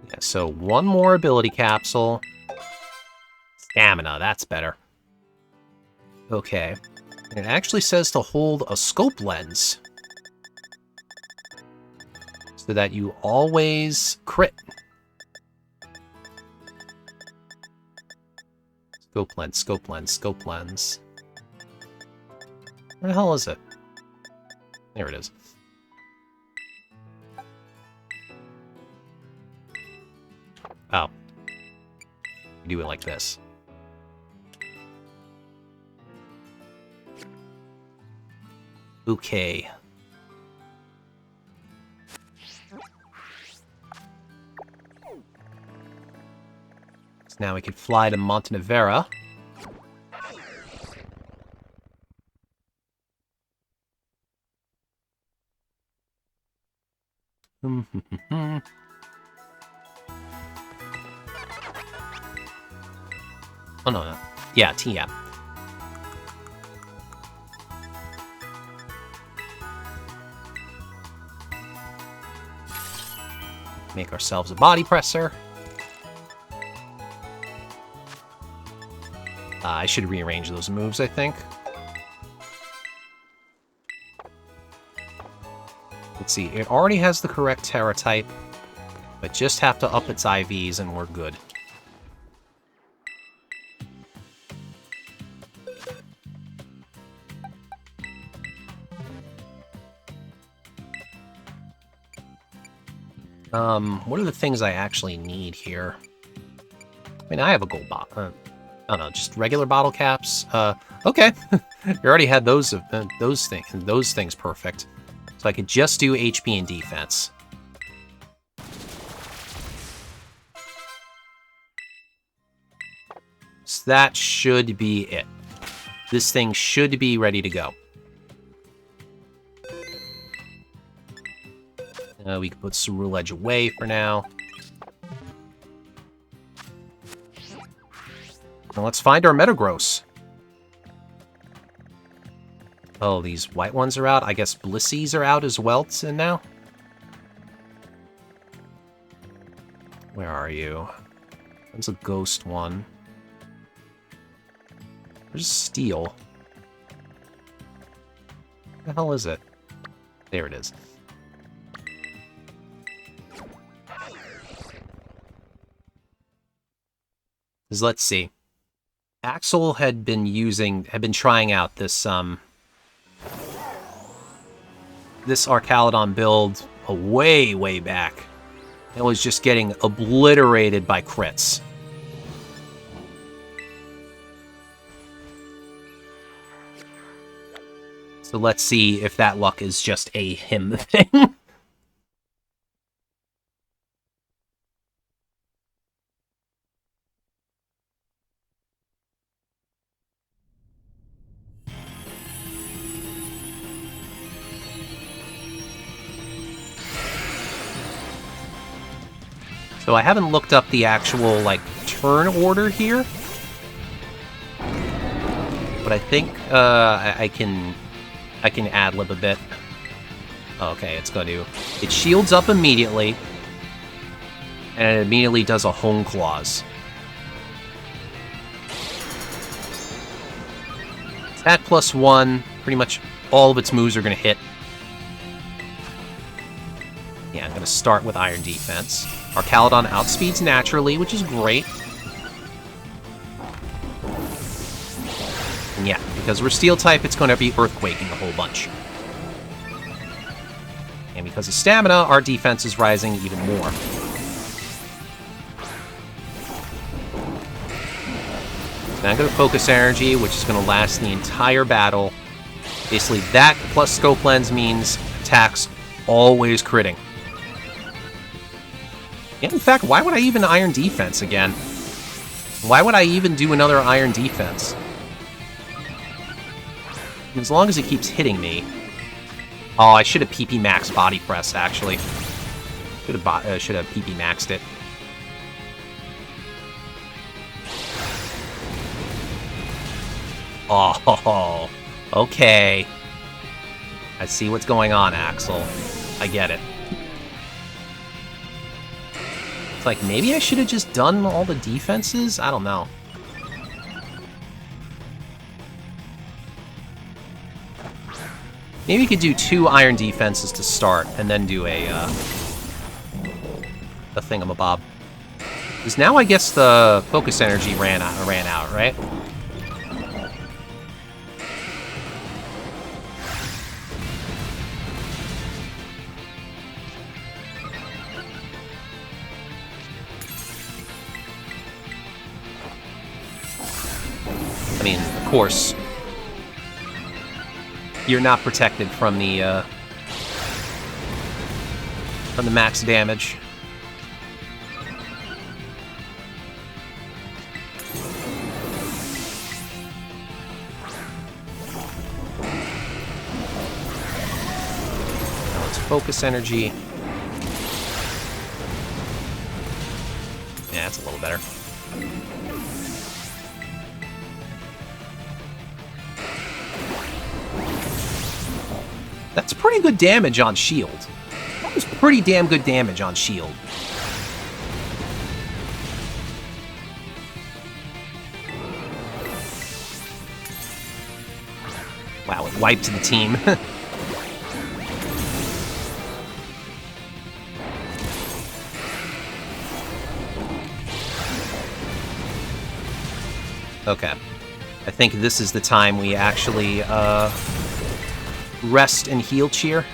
Yeah, so one more ability capsule. Stamina, that's better. Okay. And it actually says to hold a scope lens. So that you always crit. Scope lens, scope lens, scope lens. Where the hell is it? There it is. Oh. Do it like this. Okay. So now we can fly to Montenevera. Oh, no, no. Yeah, TM. Make ourselves a body presser. I should rearrange those moves, I think. Let's see, it already has the correct Terra type, but just have to up its IVs and we're good. What are the things I actually need here? I mean, I have a gold bottle. I don't know, just regular bottle caps. Okay. You already had those things perfect. So I could just do HP and defense. So that should be it. This thing should be ready to go. We can put Cerule Edge away for now. Now let's find our Metagross. Oh, these white ones are out. I guess Blissies are out as well now. Where are you? There's a ghost one. There's Steel. Where the hell is it? There it is. Let's see. Axel had been trying out this this Archaludon build way back. It was just getting obliterated by crits. So let's see if that luck is just a him thing. So I haven't looked up the actual, like, turn order here. But I think I can ad-lib a bit. Okay, it's going to... It shields up immediately. And it immediately does a Hone Claws. Attack +1. Pretty much all of its moves are going to hit. Yeah, I'm going to start with Iron Defense. Our Caledon outspeeds naturally, which is great. And yeah, because we're Steel type, it's going to be Earthquaking a whole bunch. And because of stamina, our defense is rising even more. Now I'm going to Focus Energy, which is going to last the entire battle. Basically, that plus Scope Lens means attacks always critting. Yeah, in fact, why would I even Iron Defense again? Why would I even do another Iron Defense? As long as it keeps hitting me. Oh, I should have PP Max Body Press, actually. Should have PP Maxed it. Oh, okay. I see what's going on, Axel. I get it. It's like, maybe I should have just done all the defenses? I don't know. Maybe we could do 2 Iron Defenses to start, and then do a thingamabob. Because now I guess the Focus Energy ran out, right? I mean, of course, you're not protected from the max damage. Now let's Focus Energy. Yeah, that's a little better. That's pretty good damage on shield. That was pretty damn good damage on shield. Wow, it wiped the team. Okay. I think this is the time we actually, rest and heal cheer.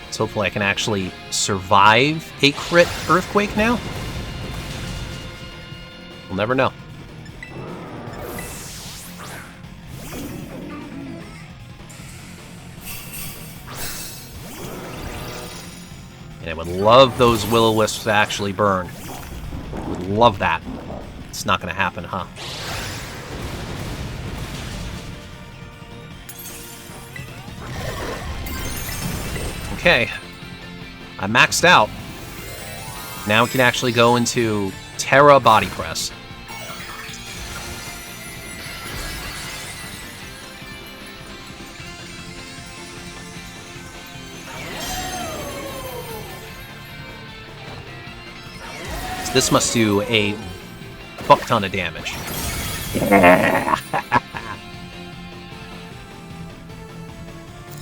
So hopefully I can actually survive a crit Earthquake now. We'll never know. And I would love those Will-O-Wisps to actually burn. Would love that. It's not going to happen, huh? Okay. I'm maxed out. Now we can actually go into Terra Body Press. This must do a fuck ton of damage. Yeah.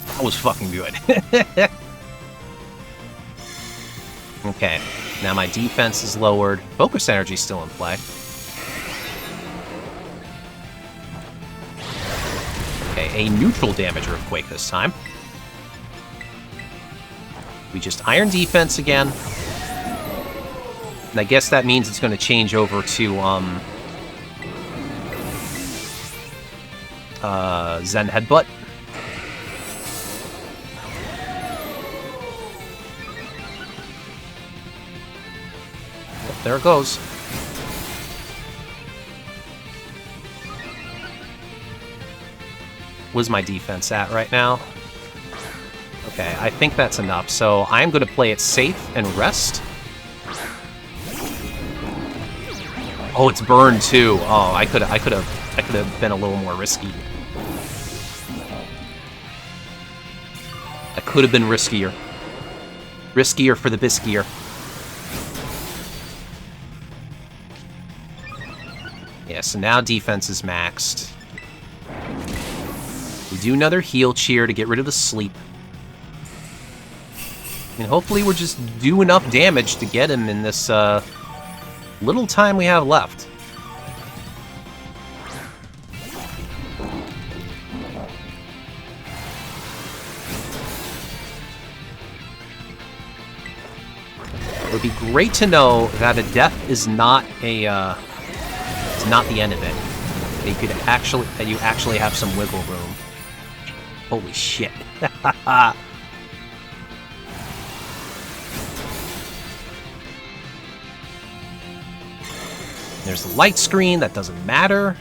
That was fucking good. Okay, now my defense is lowered. Focus Energy is still in play. Okay, a neutral damage Earthquake this time. We just Iron Defense again. And I guess that means it's going to change over to, Zen Headbutt. Yep, there it goes. Where's my defense at right now? Okay, I think that's enough. So I'm going to play it safe and rest. Oh, it's burned too. Oh, I could have been a little more risky. I could have been riskier. Riskier for the biskier. Yeah, so now defense is maxed. We do another heal cheer to get rid of the sleep. And hopefully we'll just do enough damage to get him in this little time we have left. It would be great to know that a death is not a it's not the end of it. That you actually have some wiggle room. Holy shit. There's the light screen, that doesn't matter.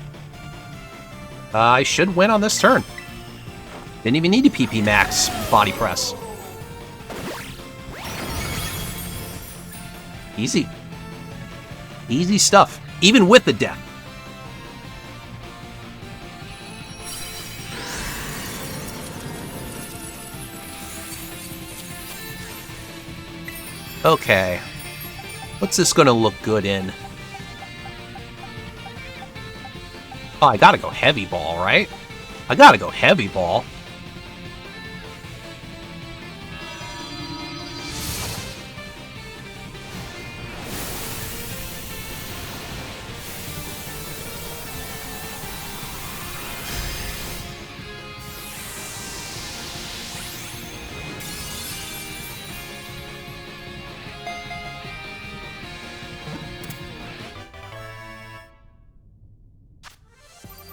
I should win on this turn. Didn't even need to PP max body press. Easy. Easy stuff, even with the death. Okay. What's this gonna look good in? Oh, I gotta go heavy ball, right? I gotta go heavy ball.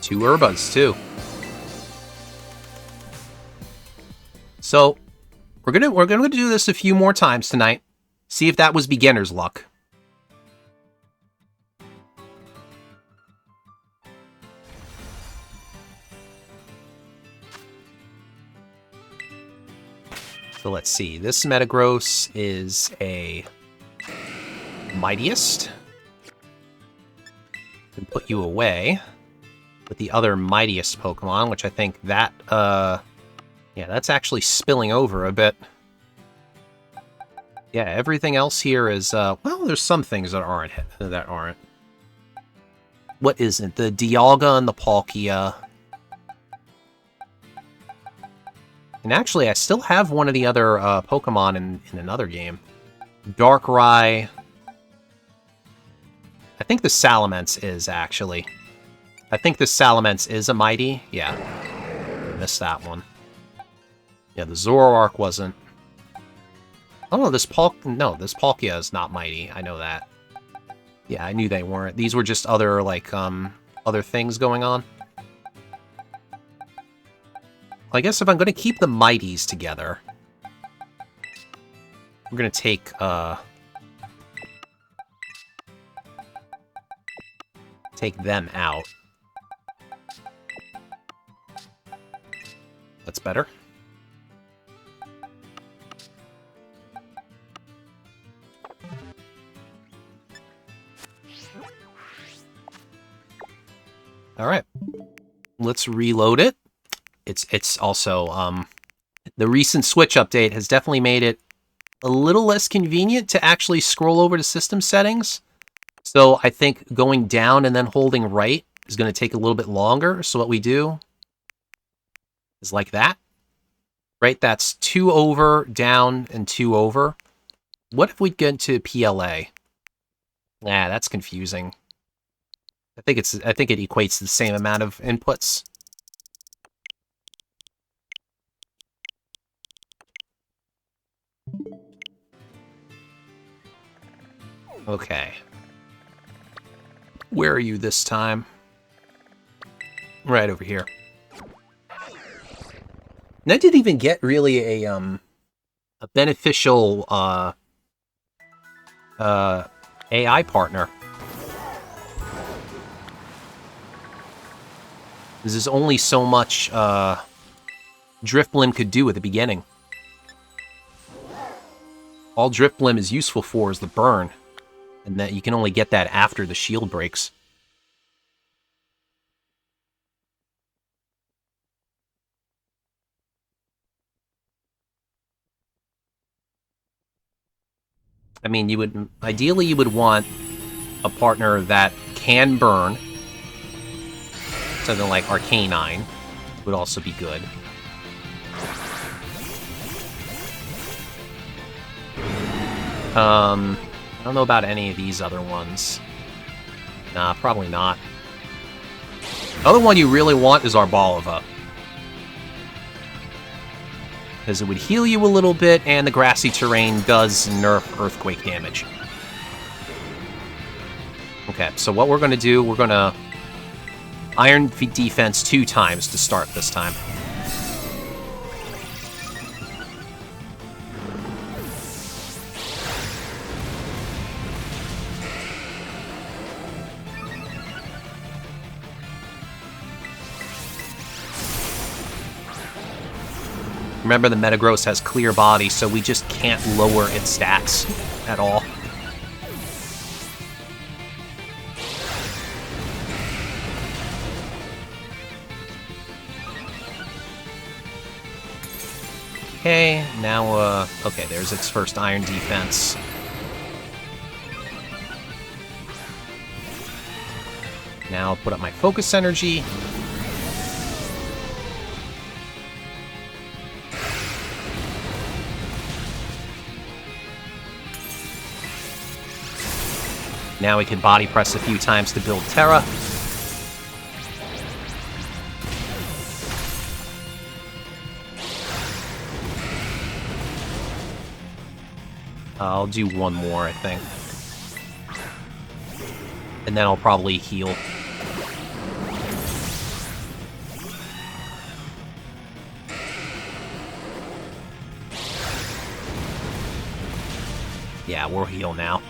Two Urbas, too. So, we're gonna do this a few more times tonight. See if that was beginner's luck. So let's see. This Metagross is a Mightiest. Can put you away with the other Mightiest Pokemon, which I think that, yeah, that's actually spilling over a bit. Yeah, everything else here is, well, there's some things that aren't. What isn't? The Dialga and the Palkia. And actually, I still have one of the other Pokemon in another game. Darkrai. I think the Salamence is, actually. I think the Salamence is a Mighty. Yeah. Missed that one. Yeah, the Zoroark wasn't. Oh, no, this Palkia is not Mighty. I know that. Yeah, I knew they weren't. These were just other, like, other things going on. Well, I guess if I'm going to keep the Mighties together, we're going to take, take them out. That's better. All right. Let's reload it. It's also the recent Switch update has definitely made it a little less convenient to actually scroll over to system settings. So I think going down and then holding right is going to take a little bit longer. So what we do is like that. Right? That's 2 over, down, and 2 over. What if we get to PLA? Nah, that's confusing. I think it equates to the same amount of inputs. Okay. Where are you this time? Right over here. And I didn't even get really a beneficial AI partner. This is only so much Driftblim could do at the beginning. All Driftblim is useful for is the burn, and that you can only get that after the shield breaks. I mean, ideally you would want a partner that can burn. Something like Arcanine would also be good. I don't know about any of these other ones. Nah, probably not. The other one you really want is Arboliva. Because it would heal you a little bit, and the grassy terrain does nerf earthquake damage. Okay, so what we're going to do, we're going to Iron Defense 2 times to start this time. Remember, the Metagross has clear body, so we just can't lower its stats at all. Okay, now, okay, there's its first Iron Defense. Now I'll put up my Focus Energy. Now we can body press a few times to build Terra. I'll do one more, I think. And then I'll probably heal. Yeah, we'll heal now.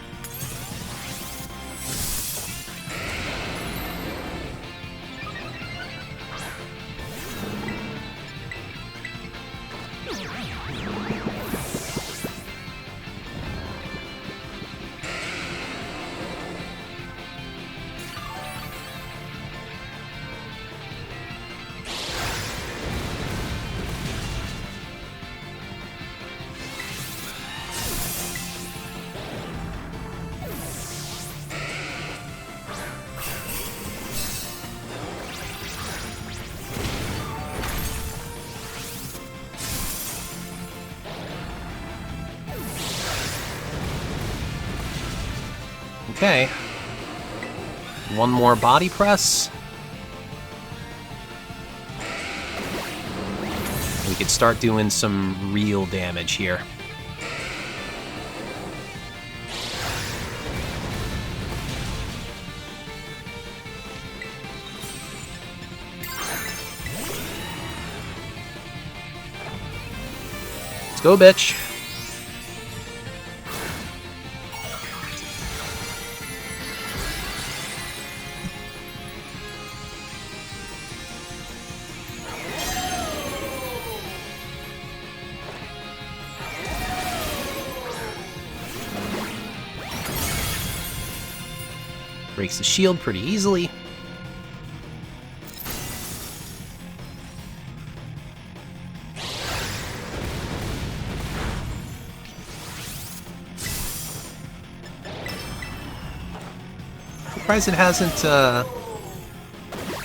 Okay. One more body press. We could start doing some real damage here. Let's go, bitch. Breaks the shield pretty easily. Surprised it hasn't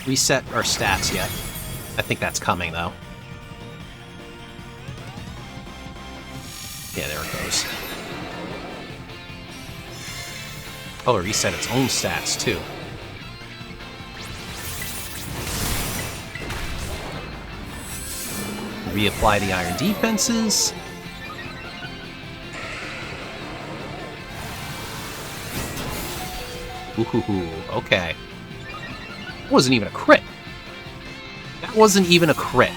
reset our stats yet. I think that's coming, though. Yeah, there it goes. Oh, it reset its own stats, too. Reapply the Iron Defenses. Ooh, okay. That wasn't even a crit. That wasn't even a crit.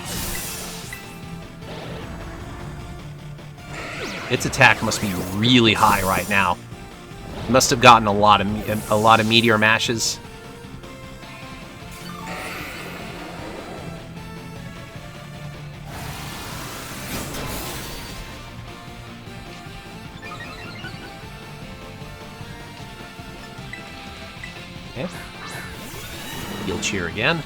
Its attack must be really high right now. It must have gotten a lot of meteor mashes. Okay. Heal cheer again.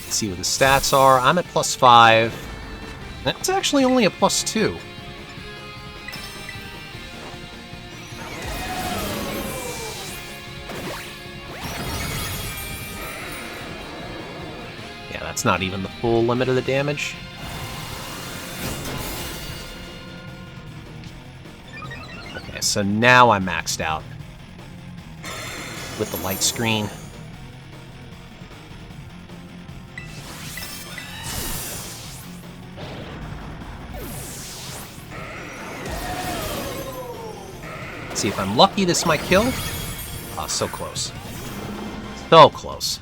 See what the stats are. I'm at +5. That's actually only a +2. Yeah, that's not even the full limit of the damage. Okay, so now I'm maxed out with the light screen. See if I'm lucky, this might kill. Oh, so close. So close.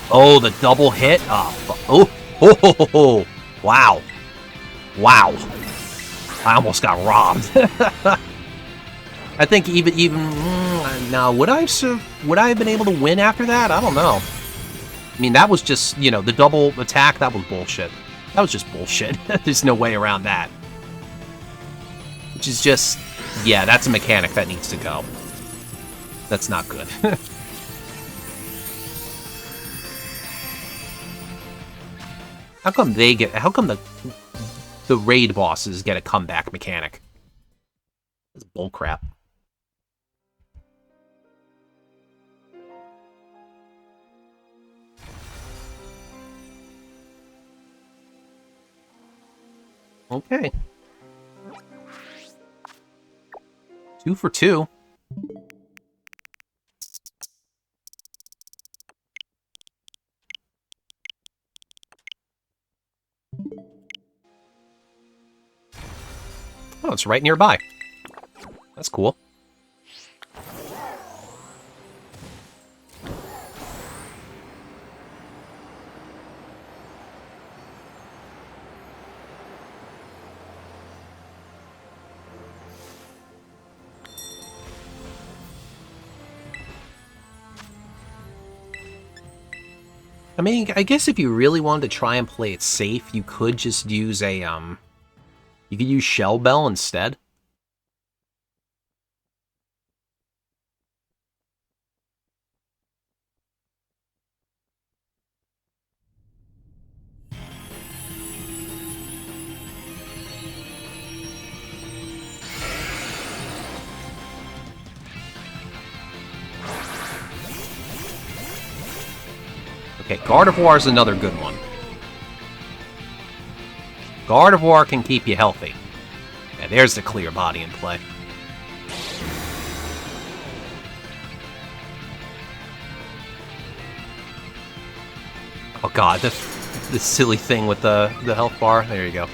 Oh, the double hit. Oh, wow. Wow. I almost got robbed. I think even now, would I have been able to win after that? I don't know. I mean, that was just, you know, the double attack, that was bullshit. That was just bullshit. There's no way around that. Which is just... yeah, that's a mechanic that needs to go. That's not good. How come the raid bosses get a comeback mechanic? That's bullcrap. Okay. 2 for 2. Oh, it's right nearby. That's cool. I mean, I guess if you really wanted to try and play it safe, you could just use a, you could use Shell Bell instead. Okay, Gardevoir is another good one. Gardevoir can keep you healthy. Yeah, there's the clear body in play. Oh god, this silly thing with the health bar. There you go.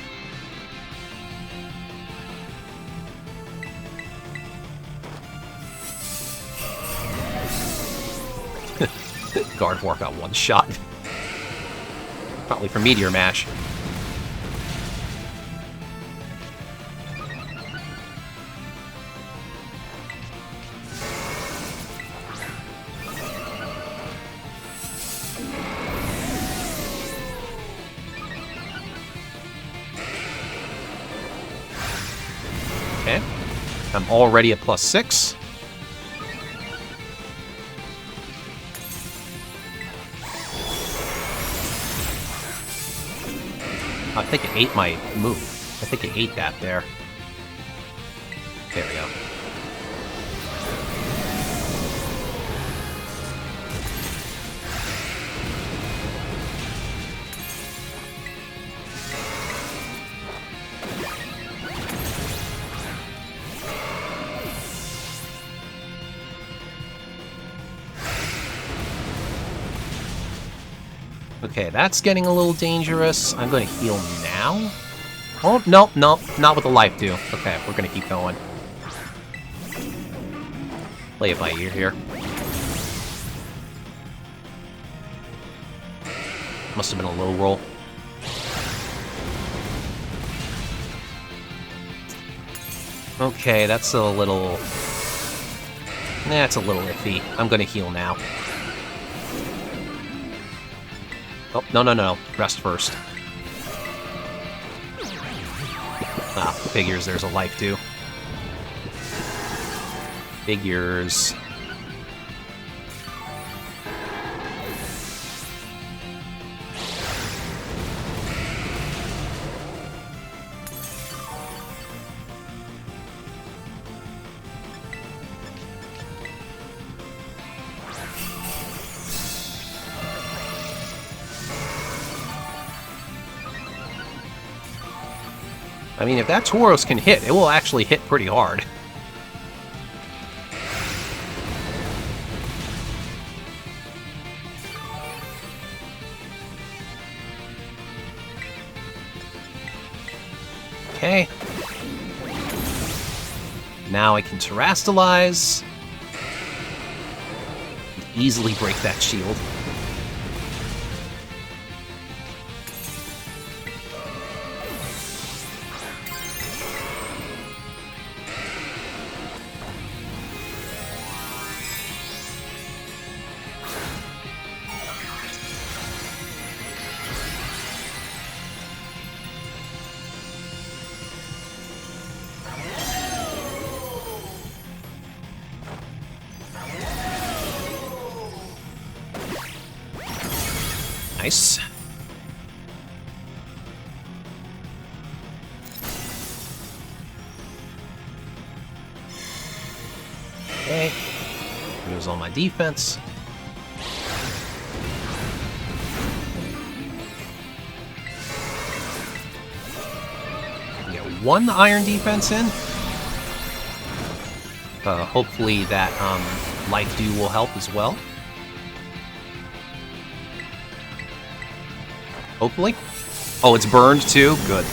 Gardevoir got one shot. Probably for Meteor Mash. Okay. I'm already at +6. I think it ate my move. I think it ate that there. There we go. Okay, that's getting a little dangerous. I'm going to heal now. Oh, no, no, not with the life dew. Okay, we're going to keep going. Play it by ear here. Must have been a low roll. Okay, that's a little... That's a little iffy. I'm going to heal now. Oh, no, no, no. Rest first. Ah, figures there's a life too. Figures. I mean, if that Tauros can hit, it will actually hit pretty hard. Okay. Now I can Terrastalize. Easily break that shield. Nice. Okay. Here's all my defense. Get one iron defense in. Hopefully that life dew will help as well. Hopefully. Oh, it's burned too? Good.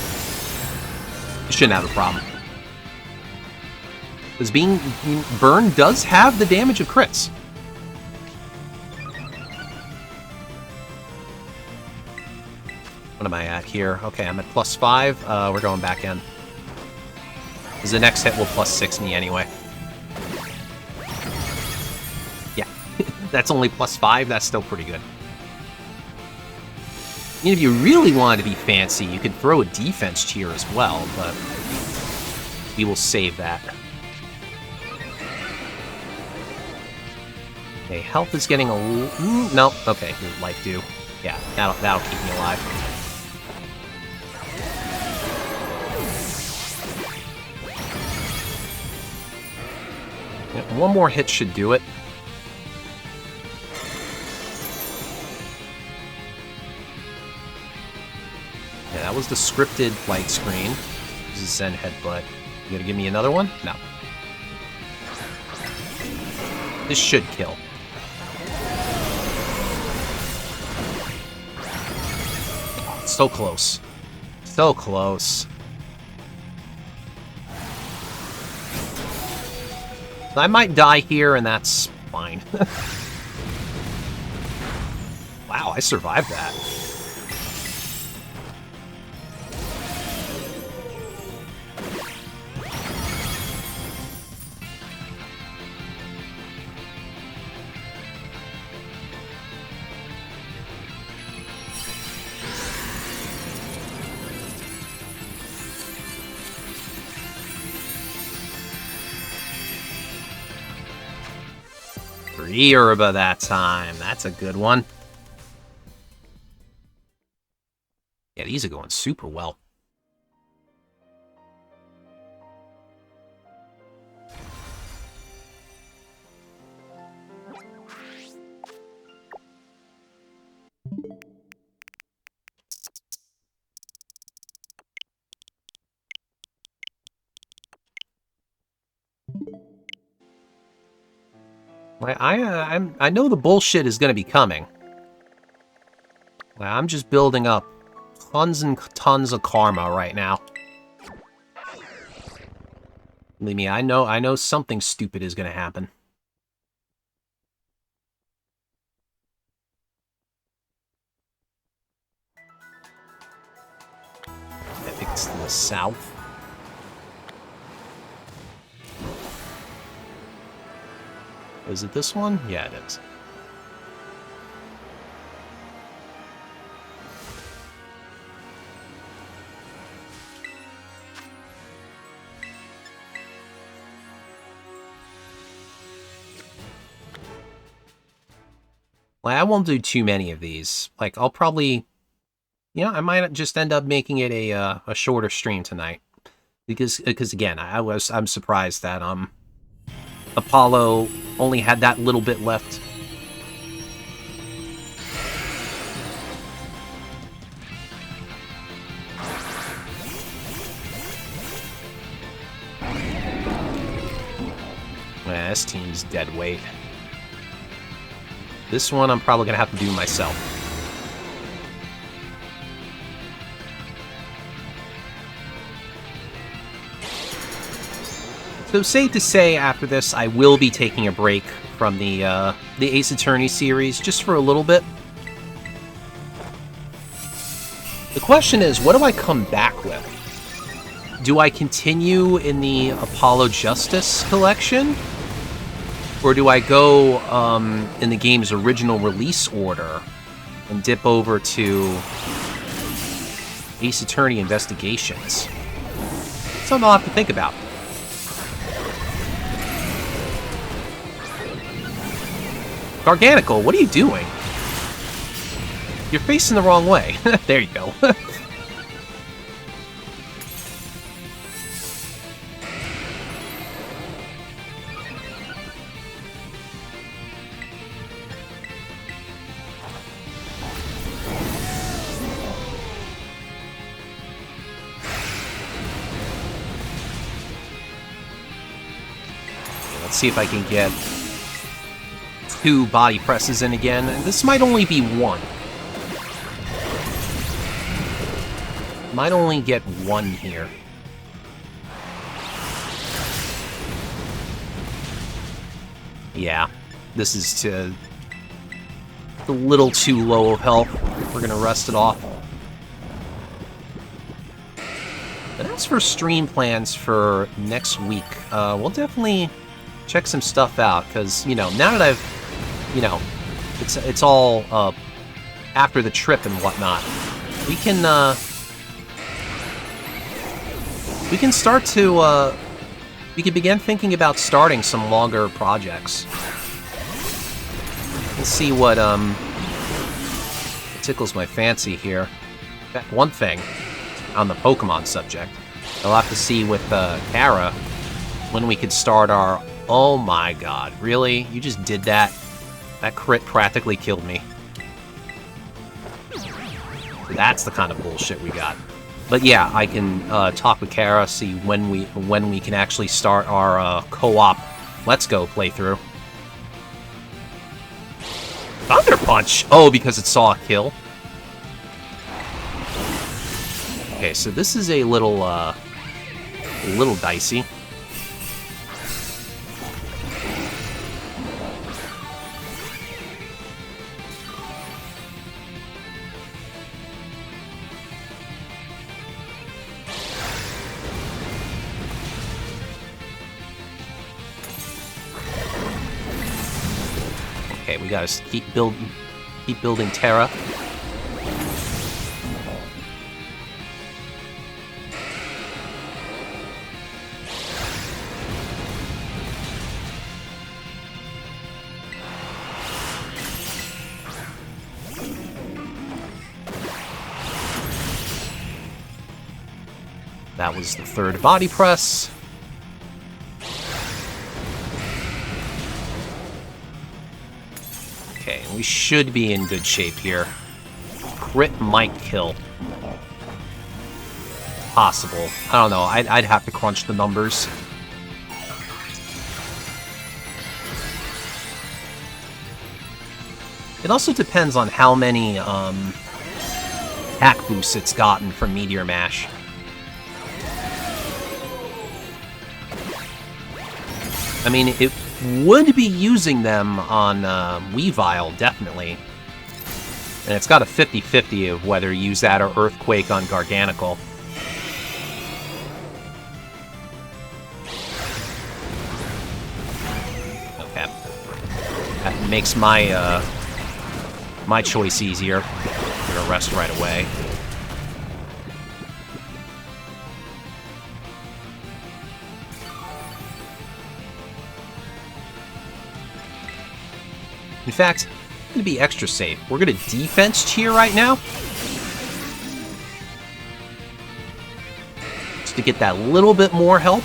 Shouldn't have a problem. Because being burned does have the damage of crits. What am I at here? Okay, I'm at +5. We're going back in. Because the next hit will +6 me anyway. Yeah. That's only +5. That's still pretty good. I mean, if you really wanted to be fancy, you could throw a defense cheer as well, but we will save that. Okay, health is getting a little... Nope, okay, life dew. Yeah, that'll keep me alive. Yeah, one more hit should do it. Yeah, that was the scripted light screen. This is Zen Headbutt. You gonna give me another one? No. This should kill. Oh, so close. So close. I might die here, and that's fine. Wow, I survived that. Yerba that time. That's a good one. Yeah, these are going super well. I know the bullshit is going to be coming. I'm just building up tons and tons of karma right now. Believe me, I know something stupid is gonna happen. I think it's to the south. Is it this one? Yeah, it is. Like, I won't do too many of these. Like, I'll probably, I might just end up making it a shorter stream tonight, because again, I'm surprised that Apollo only had that little bit left. Yeah, this team's dead weight. This one I'm probably gonna have to do myself. So safe to say, after this, I will be taking a break from the Ace Attorney series just for a little bit. The question is, what do I come back with? Do I continue in the Apollo Justice collection? Or do I go in the game's original release order and dip over to Ace Attorney Investigations? Something I'll have to think about. Garganical, what are you doing? You're facing the wrong way. There you go. Let's see if I can get 2 body presses in again. This might only be 1. Might only get 1 here. Yeah, this is a little too low of health. We're gonna rest it off. But as for stream plans for next week, we'll definitely check some stuff out, because, now that I've, it's all after the trip and whatnot, we can start to, we can begin thinking about starting some longer projects. Let's see what tickles my fancy here. One thing, on the Pokemon subject, I'll have to see with Kara when we could start our... Oh my god, really? You just did that? That crit practically killed me. That's the kind of bullshit we got. But yeah, I can talk with Kara, see when we can actually start our co-op Let's Go playthrough. Thunder Punch! Oh, because it saw a kill. Okay, so this is a little dicey. Okay, we gotta keep building Terra. That was the 3rd body press. Okay, we should be in good shape here. Crit might kill. Possible. I don't know. I'd have to crunch the numbers. It also depends on how many attack boosts it's gotten from Meteor Mash. I mean, it would be using them on Weavile, definitely. And it's got a 50-50 of whether you use that or Earthquake on Garganical. Okay. That makes my my choice easier. I'm gonna rest right away. In fact, I'm going to be extra safe. We're going to defense cheer right now. Just to get that little bit more help.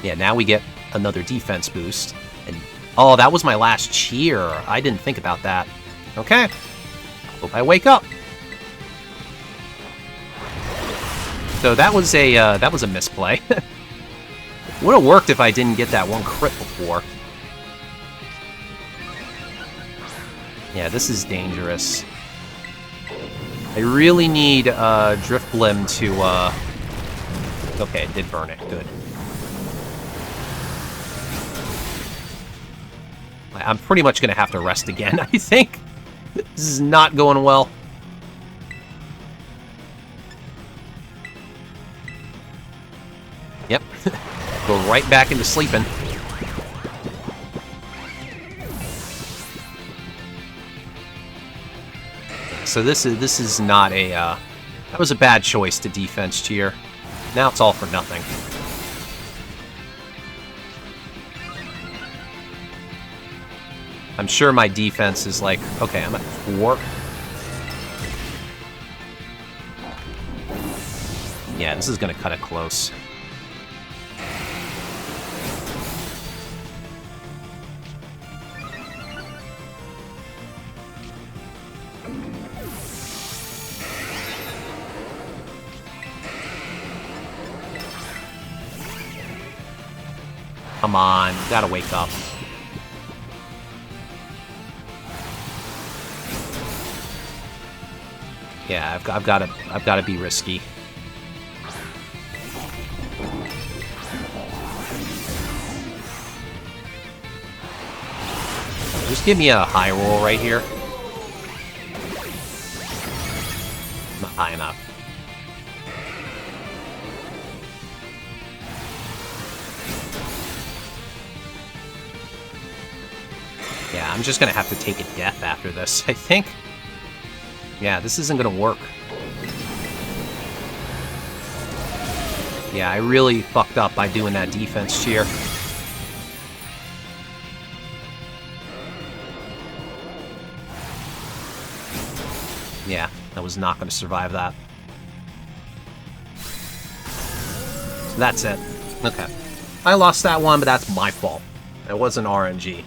Yeah, now we get another defense boost. And oh, that was my last cheer. I didn't think about that. Okay. Hope I wake up. So that was a misplay. Would have worked if I didn't get that one crit before. Yeah, this is dangerous. I really need Driftblim to... Okay, it did burn it. Good. I'm pretty much going to have to rest again, I think. This is not going well. Yep. Go right back into sleeping. So this is not a that was a bad choice to defense cheer. Now it's all for nothing. I'm sure my defense is like, okay, I'm at 4. Yeah, this is gonna cut it close. Come on, you gotta wake up. Yeah, I've got to be risky. Just give me a high roll right here. Not high enough. Yeah, I'm just gonna have to take a death after this, I think. Yeah, this isn't gonna work. Yeah, I really fucked up by doing that defense cheer. Yeah, I was not gonna survive that. So that's it. Okay. I lost that one, but that's my fault. It wasn't RNG.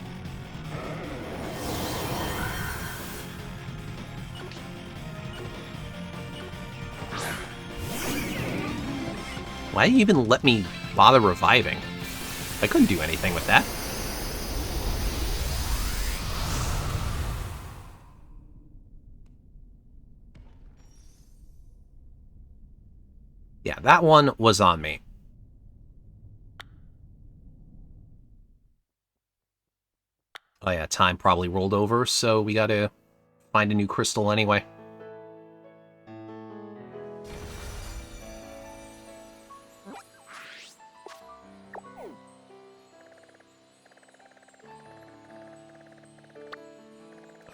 Why did you even let me bother reviving? I couldn't do anything with that. Yeah, that one was on me. Oh yeah, time probably rolled over, so we gotta find a new crystal anyway.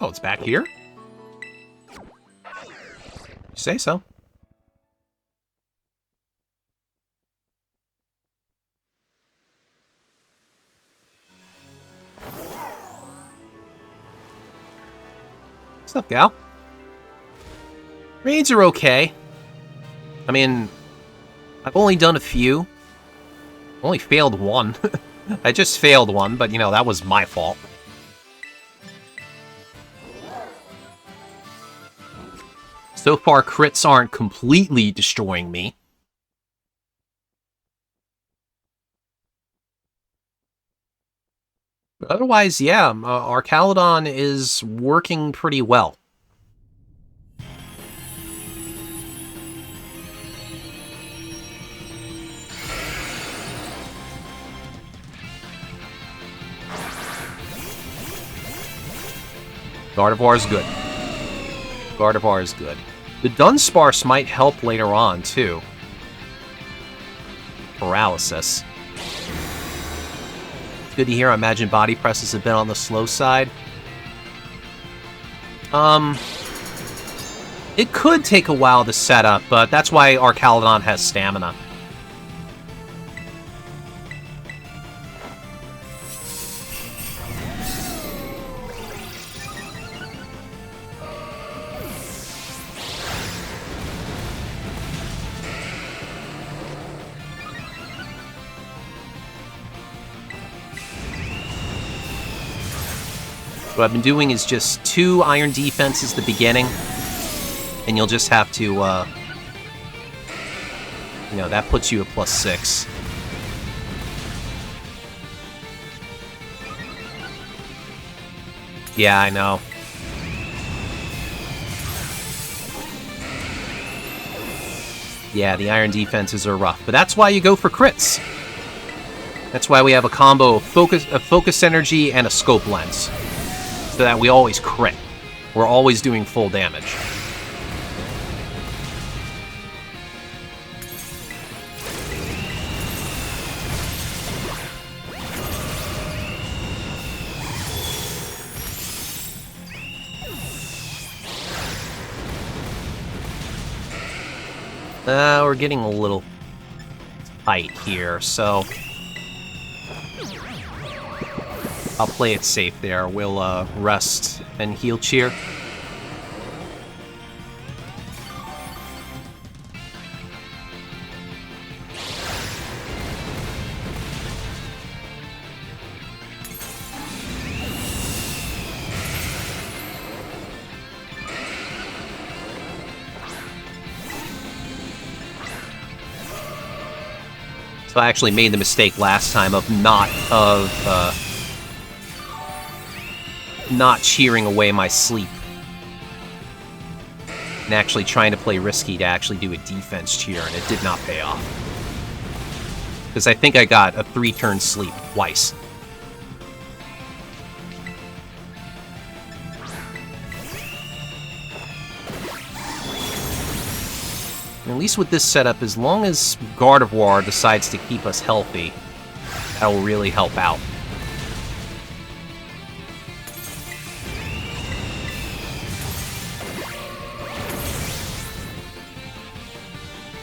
Oh, it's back here? You say so. What's up, gal? Raids are okay. I mean, I've only done a few. Only failed one. I just failed one, but you know, that was my fault. So far, crits aren't completely destroying me. But otherwise, yeah, Archaludon is working pretty well. Gardevoir is good. Gardevoir is good. The Dunsparce might help later on, too. Paralysis. It's good to hear. I imagine body presses have been on the slow side. It could take a while to set up, but that's why Archaludon has stamina. What I've been doing is just 2 iron defenses at the beginning, and you'll just have to, you know, that puts you at +6. Yeah, I know. Yeah, the iron defenses are rough, but that's why you go for crits. That's why we have a combo of focus energy and a scope lens. So that we always crit. We're always doing full damage. We're getting a little tight here, so I'll play it safe there. We'll rest and heal cheer. So I actually made the mistake last time of not cheering away my sleep. And actually trying to play risky to actually do a defense cheer, and it did not pay off. Because I think I got a 3-turn sleep twice. At least with this setup, as long as Gardevoir decides to keep us healthy, that will really help out.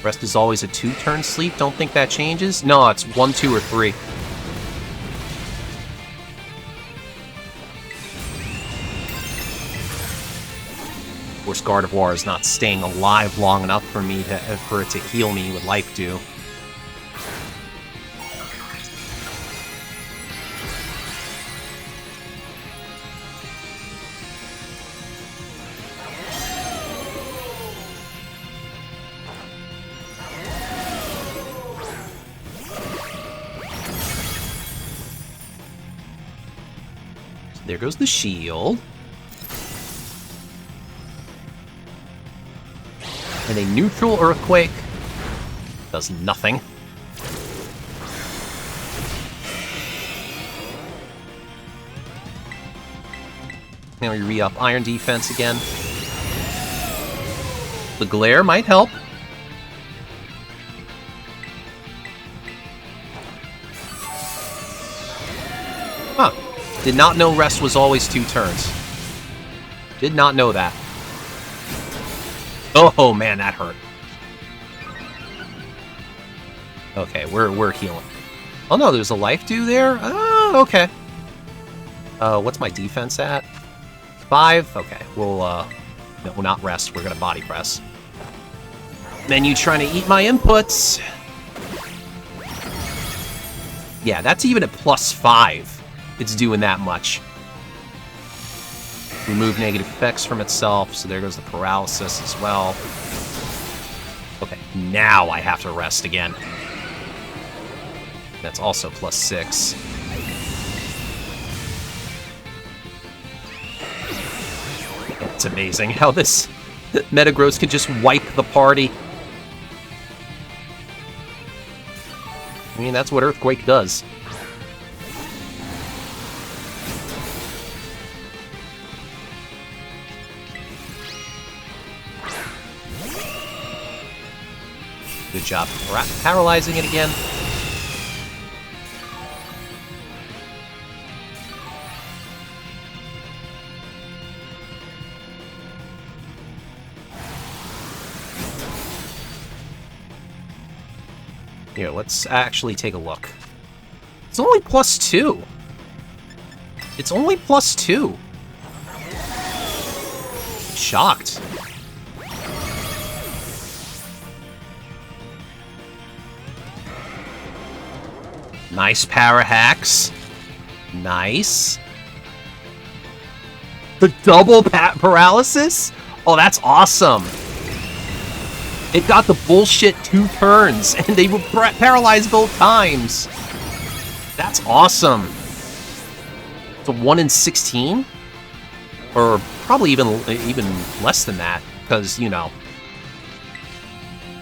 Rest is always a 2-turn sleep. Don't think that changes. No, it's 1, 2, or 3. Of course, Gardevoir is not staying alive long enough for me for it to heal me with Life Dew. There goes the shield. And a neutral Earthquake does nothing. Now we re-up Iron Defense again. The Glare might help. Huh. Did not know Rest was always 2 turns. Did not know that. Oh man, that hurt. Okay, we're healing. Oh no, there's a Life Dew there? Oh, okay. What's my defense at? 5? Okay, we'll, no, not Rest. We're gonna Body Press. Menu trying to eat my inputs. Yeah, that's even at +5. It's doing that much. Remove negative effects from itself, so there goes the paralysis as well. Okay, now I have to rest again. That's also +6. It's amazing how this Metagross can just wipe the party. I mean, that's what Earthquake does. Good job paralyzing it again. Here, let's actually take a look. It's only +2. It's only +2. Shocked. Nice power hacks. Nice. The double paralysis? Oh, that's awesome. It got the bullshit 2 turns, and they were paralyzed both times. That's awesome. It's a 1 in 16? Or probably even less than that, because, you know,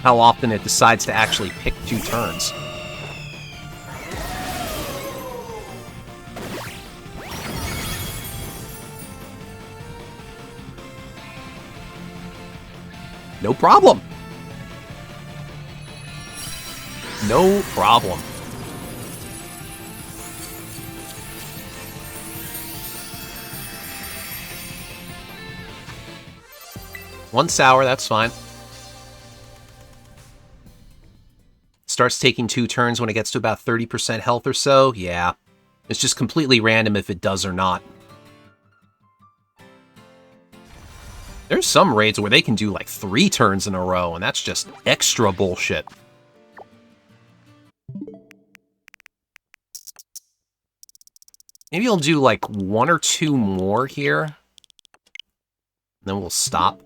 how often it decides to actually pick 2 turns. No problem. No problem. One sour, that's fine. Starts taking 2 turns when it gets to about 30% health or so. Yeah. It's just completely random if it does or not. There's some raids where they can do like 3 turns in a row, and that's just extra bullshit. Maybe I'll do like 1 or 2 more here. Then we'll stop.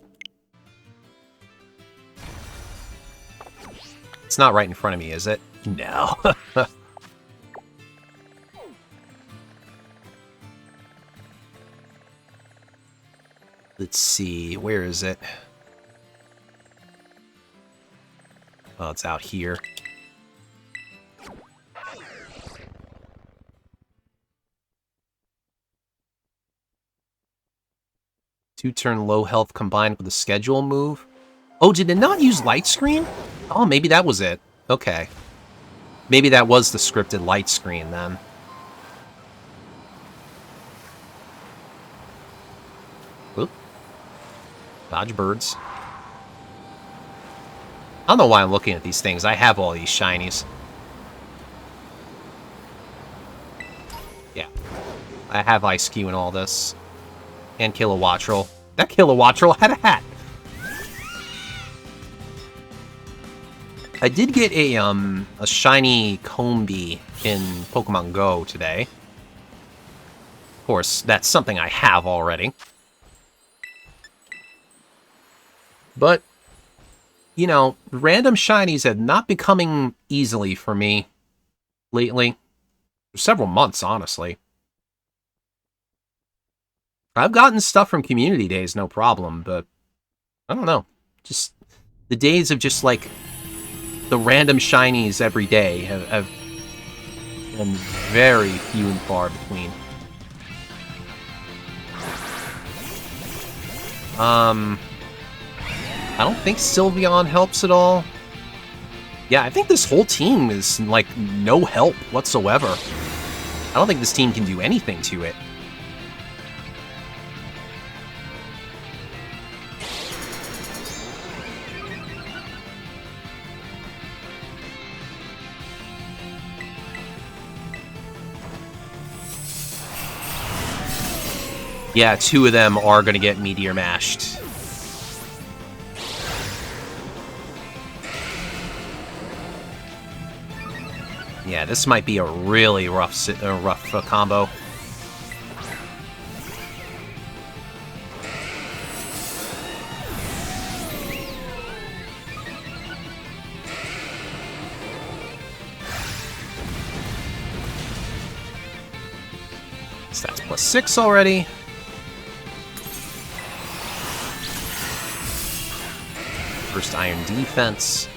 It's not right in front of me, is it? No. Let's see, where is it? Oh, it's out here. Two-turn low health combined with a schedule move. Oh, did it not use light screen? Oh, maybe that was it. Okay. Maybe that was the scripted light screen then. Oop. Dodge birds. I don't know why I'm looking at these things. I have all these shinies. Yeah. I have Ice Cube and all this. And Kilowattrel. That Kilowattrel had a hat. I did get a shiny Combee in Pokemon Go today. Of course, that's something I have already. But, you know, random shinies have not been coming easily for me lately. For several months, honestly. I've gotten stuff from community days, no problem, but I don't know. Just the days of just like the random shinies every day have been very few and far between. I don't think Sylveon helps at all. Yeah, I think this whole team is like no help whatsoever. I don't think this team can do anything to it. Yeah, 2 of them are going to get Meteor Mashed. Yeah, this might be a really rough combo. So that's +6 already. First Iron Defense.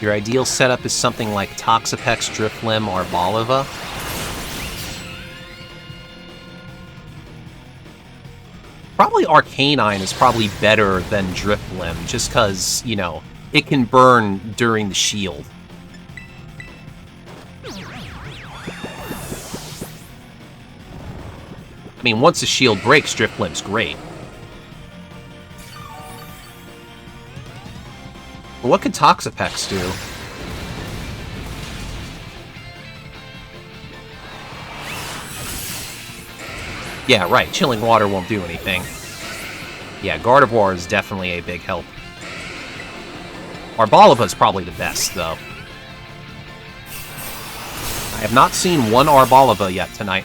Your ideal setup is something like Toxapex, Drifblim, or Boliva. Probably Arcanine is probably better than Drifblim, just because, you know, it can burn during the shield. I mean, once the shield breaks, Drifblim's great. But what could Toxapex do? Yeah, right. Chilling Water won't do anything. Yeah, Gardevoir is definitely a big help. Arboliva's probably the best, though. I have not seen one Arboliva yet tonight.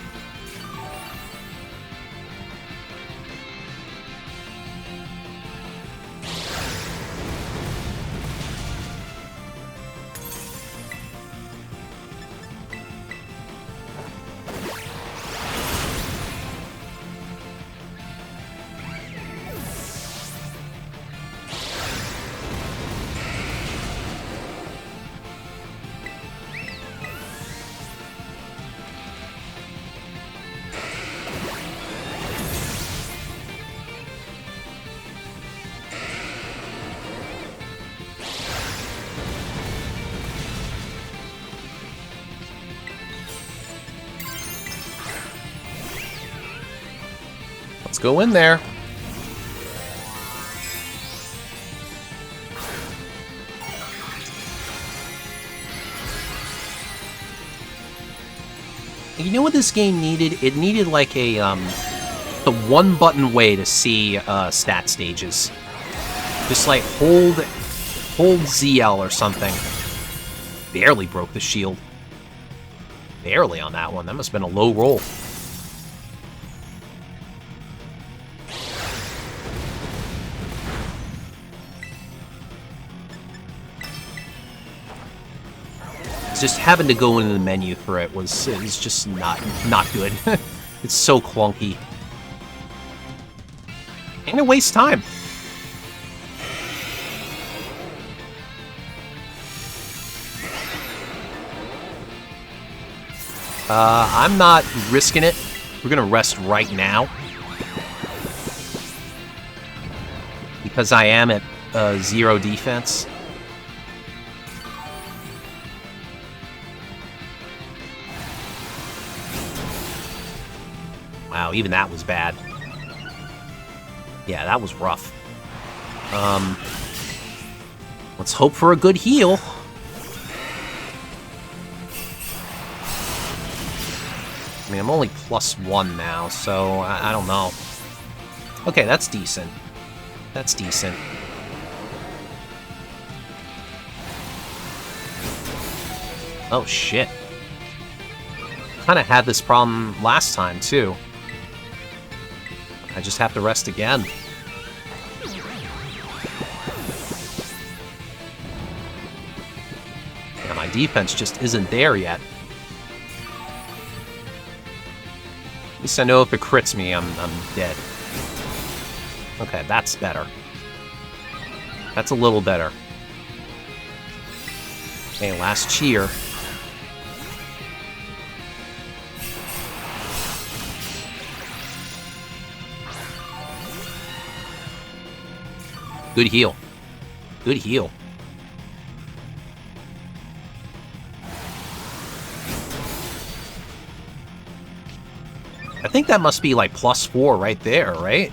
Let's go in there. You know what this game needed? It needed like a the one-button way to see stat stages. Just like hold ZL or something. Barely broke the shield. Barely on that one. That must have been a low roll. Just having to go into the menu for it is just not good. It's so clunky. And it wastes time. I'm not risking it. We're gonna rest right now. Because I am at 0 defense. Wow, even that was bad. Yeah, that was rough. Let's hope for a good heal. I mean, I'm only +1 now, so I don't know. Okay, that's decent. That's decent. Oh, shit. Kinda had this problem last time, too. I just have to rest again. Yeah, my defense just isn't there yet. At least I know if it crits me, I'm dead. Okay, that's better. That's a little better. Okay, last cheer. Good heal. Good heal. I think that must be like +4 right there, right?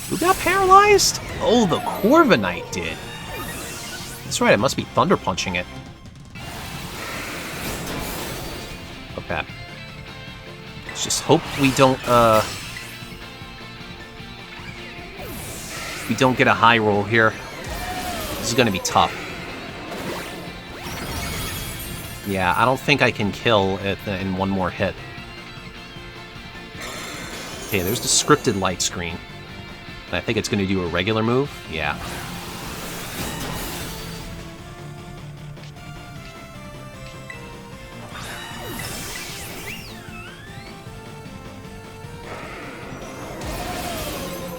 Who got paralyzed? Oh, the Corviknight did. That's right, it must be Thunder Punching it. Okay. Let's just hope we don't get a high roll here. This is gonna be tough. Yeah, I don't think I can kill it in one more hit. Okay, there's the scripted light screen. I think it's going to do a regular move. Yeah.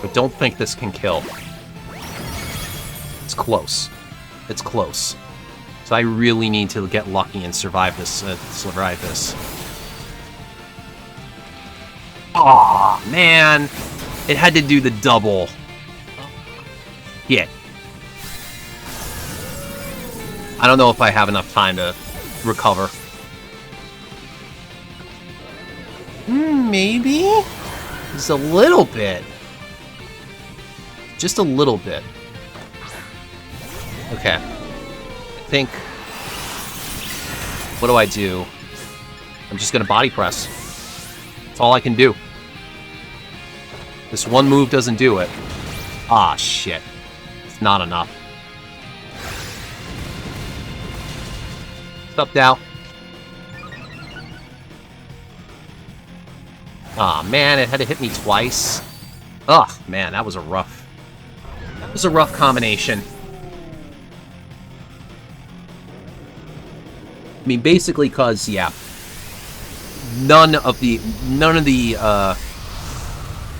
But don't think this can kill. It's close. It's close. So I really need to get lucky and survive this. Aw, man. It had to do the double. Yeah. I don't know if I have enough time to recover. Maybe? Just a little bit. Just a little bit. Okay. I think... What do I do? I'm just gonna body press. That's all I can do. This one move doesn't do it. Ah, shit. It's not enough. What's up, Dow? Aw, man, it had to hit me twice. Ugh, man, that was a rough... That was a rough combination. I mean, basically, cause, yeah. None of the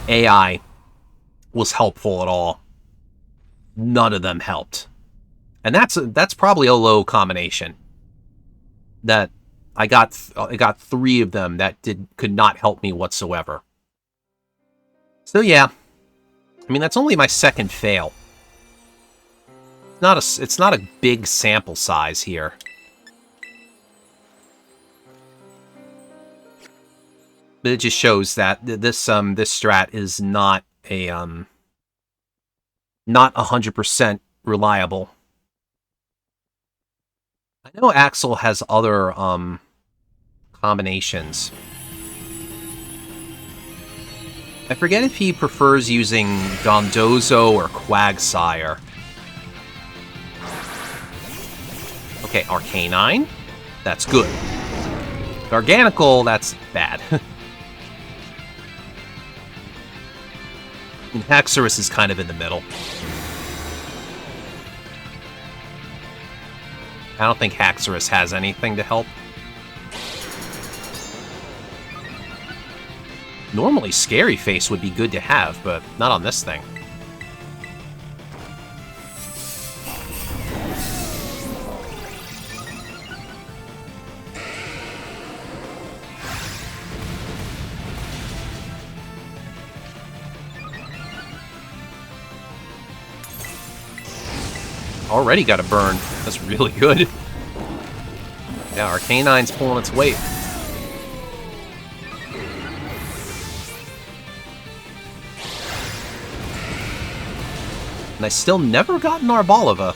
AI was helpful at all. None of them helped. And that's probably a low combination. That I got 3 of them that could not help me whatsoever. So yeah. I mean, that's only my second fail. It's not a big sample size here. But it just shows that this strat is not a not 100% reliable. I know Axel has other combinations. I forget if he prefers using Dondozo or Quagsire. Okay, Arcanine. That's good. Garganical, that's bad. And Haxorus is kind of in the middle. I don't think Haxorus has anything to help. Normally, Scary Face would be good to have, but not on this thing. Already got a burn. That's really good. Yeah, Arcanine's pulling its weight. And I still never got an Arboliva.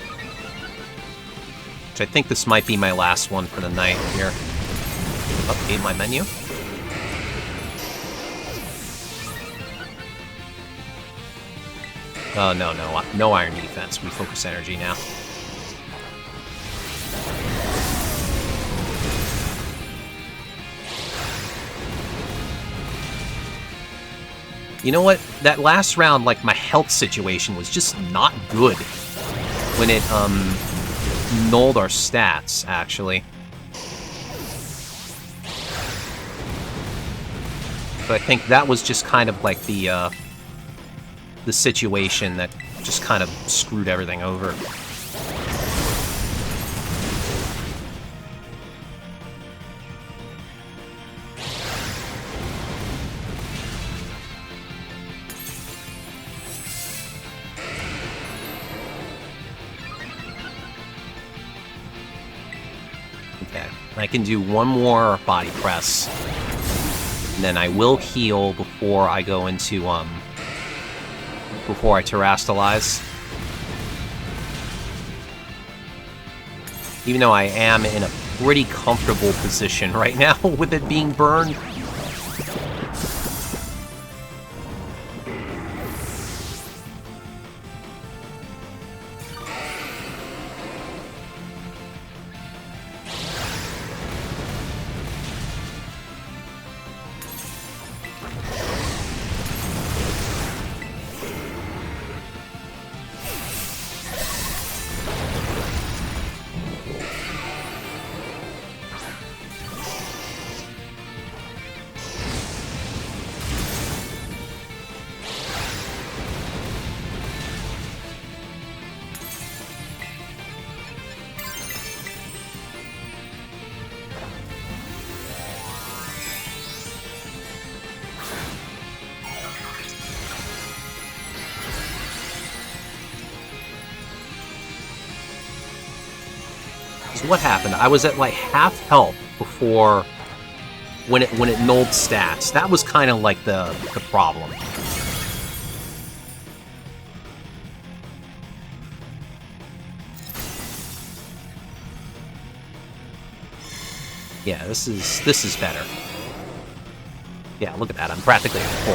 Which I think this might be my last one for the night here. Update my menu. Oh, no iron defense. We focus energy now. You know what? That last round, like, my health situation was just not good when it, nulled our stats, actually. So I think that was just kind of like the situation that just kind of screwed everything over. Okay, I can do one more body press, and then I will heal before I go into, before I terastalize. Even though I am in a pretty comfortable position right now with it being burned. what happened? I was at like half health before when it nulled stats. That was kind of like the problem. Yeah, this is better. Yeah, look at that. I'm practically at full.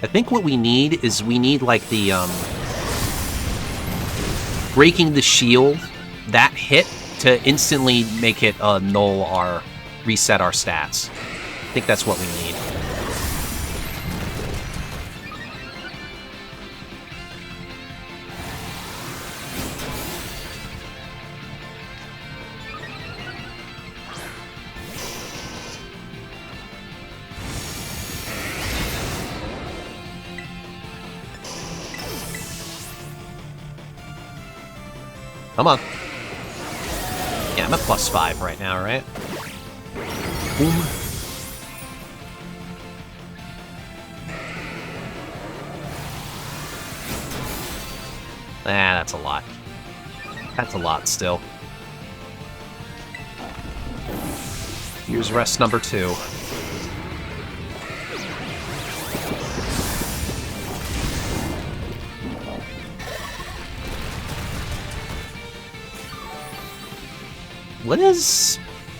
I think what we need is like the breaking the shield, that hit to instantly make it null our reset our stats. I think that's what we need. Come on. Yeah, I'm at +5 right now, right? Boom. That's a lot. That's a lot still. Here's rest number 2.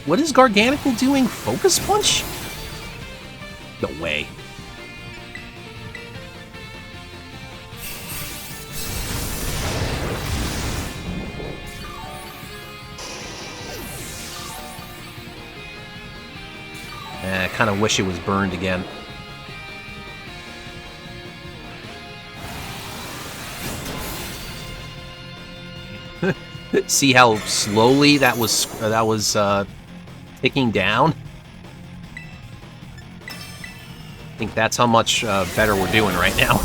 What is Garganical doing? Focus Punch? No way. I kind of wish it was burned again. See how slowly that was ticking down? I think that's how much better we're doing right now.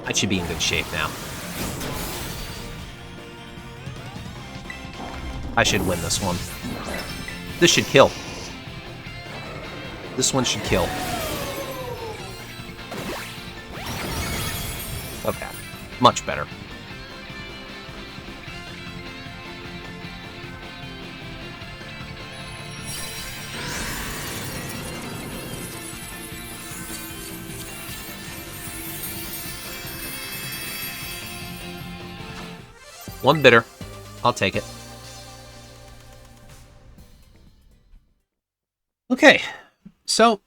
I should be in good shape now. I should win this one. This should kill. This one should kill. Okay, much better. One bitter. I'll take it. Okay, so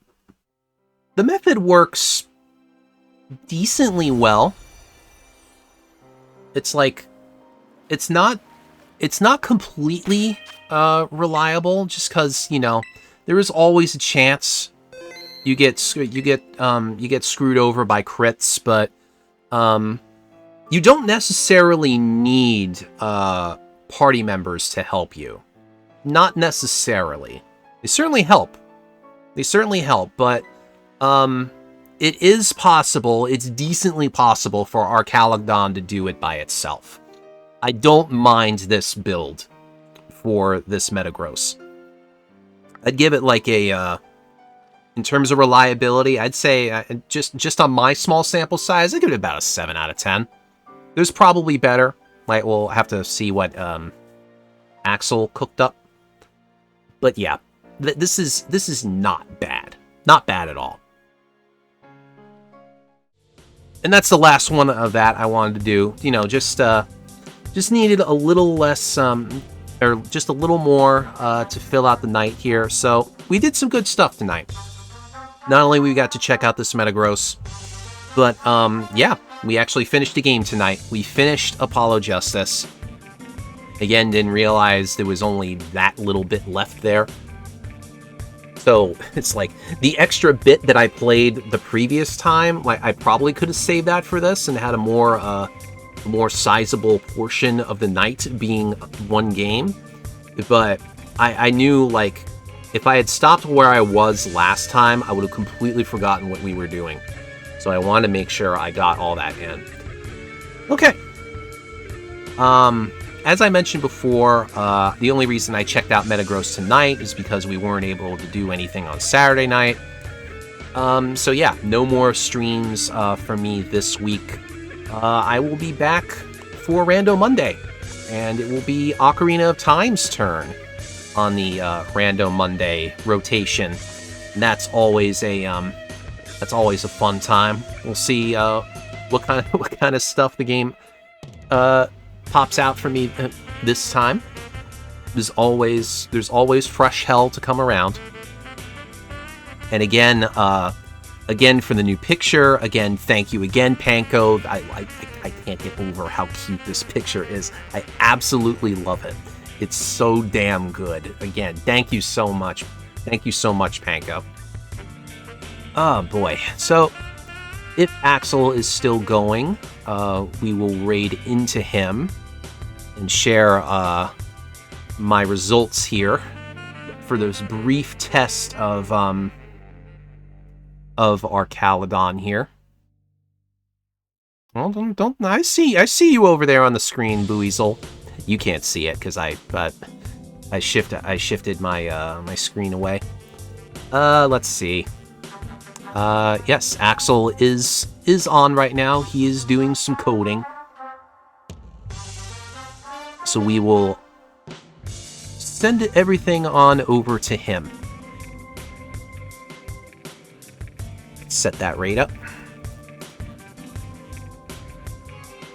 the method works decently well. It's like it's not completely reliable, just because, you know, there is always a chance you get screwed over by crits, but you don't necessarily need party members to help you. Not necessarily. They certainly help. They certainly help, but it is possible, it's decently possible for our Caligdon to do it by itself. I don't mind this build for this Metagross. I'd give it like a, in terms of reliability, I'd say, just on my small sample size, I'd give it about a 7 out of 10. There's probably better. Like, we'll have to see what Axel cooked up. But yeah, this is not bad. Not bad at all. And that's the last one of that I wanted to do. You know, just needed a little less, or just a little more to fill out the night here. So we did some good stuff tonight. Not only we got to check out this Metagross, but yeah, we actually finished the game tonight. We finished Apollo Justice. Again, didn't realize there was only that little bit left there. So it's like the extra bit that I played the previous time, like I probably could have saved that for this and had a more sizable portion of the night being one game. But I knew, like, if I had stopped where I was last time, I would have completely forgotten what we were doing. So I wanted to make sure I got all that in. Okay. As I mentioned before, the only reason I checked out Metagross tonight is because we weren't able to do anything on Saturday night. So yeah, no more streams for me this week. I will be back for Rando Monday, and it will be Ocarina of Time's turn on the Rando Monday rotation. And that's always a fun time. We'll see what kind of stuff the game pops out for me this time. There's always fresh hell to come around. And again, for the new picture, again, thank you again, Panko. I can't get over how cute this picture is. I absolutely love it. It's so damn good. Again, thank you so much. Thank you so much, Panko. Oh boy. So, if Axel is still going, we will raid into him and share my results here for this brief test of our Caledon here. Well, don't I see you over there on the screen, Buizel. You can't see it because I shifted my my screen away. Let's see. Yes, Axel is on right now. He is doing some coding. So we will send everything on over to him. Set that rate up.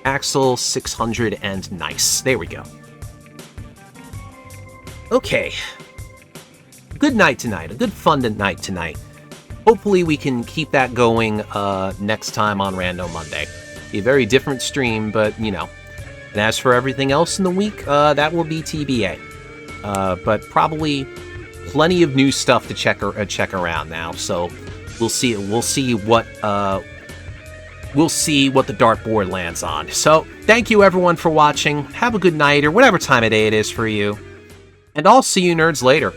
Axel 600 and nice. There we go. Okay. Good night tonight. A good fun night tonight. Hopefully we can keep that going next time on Rando Monday. A very different stream, but you know. And as for everything else in the week, that will be TBA. But probably plenty of new stuff to check around now. So we'll see what the dartboard lands on. So thank you everyone for watching. Have a good night or whatever time of day it is for you. And I'll see you nerds later.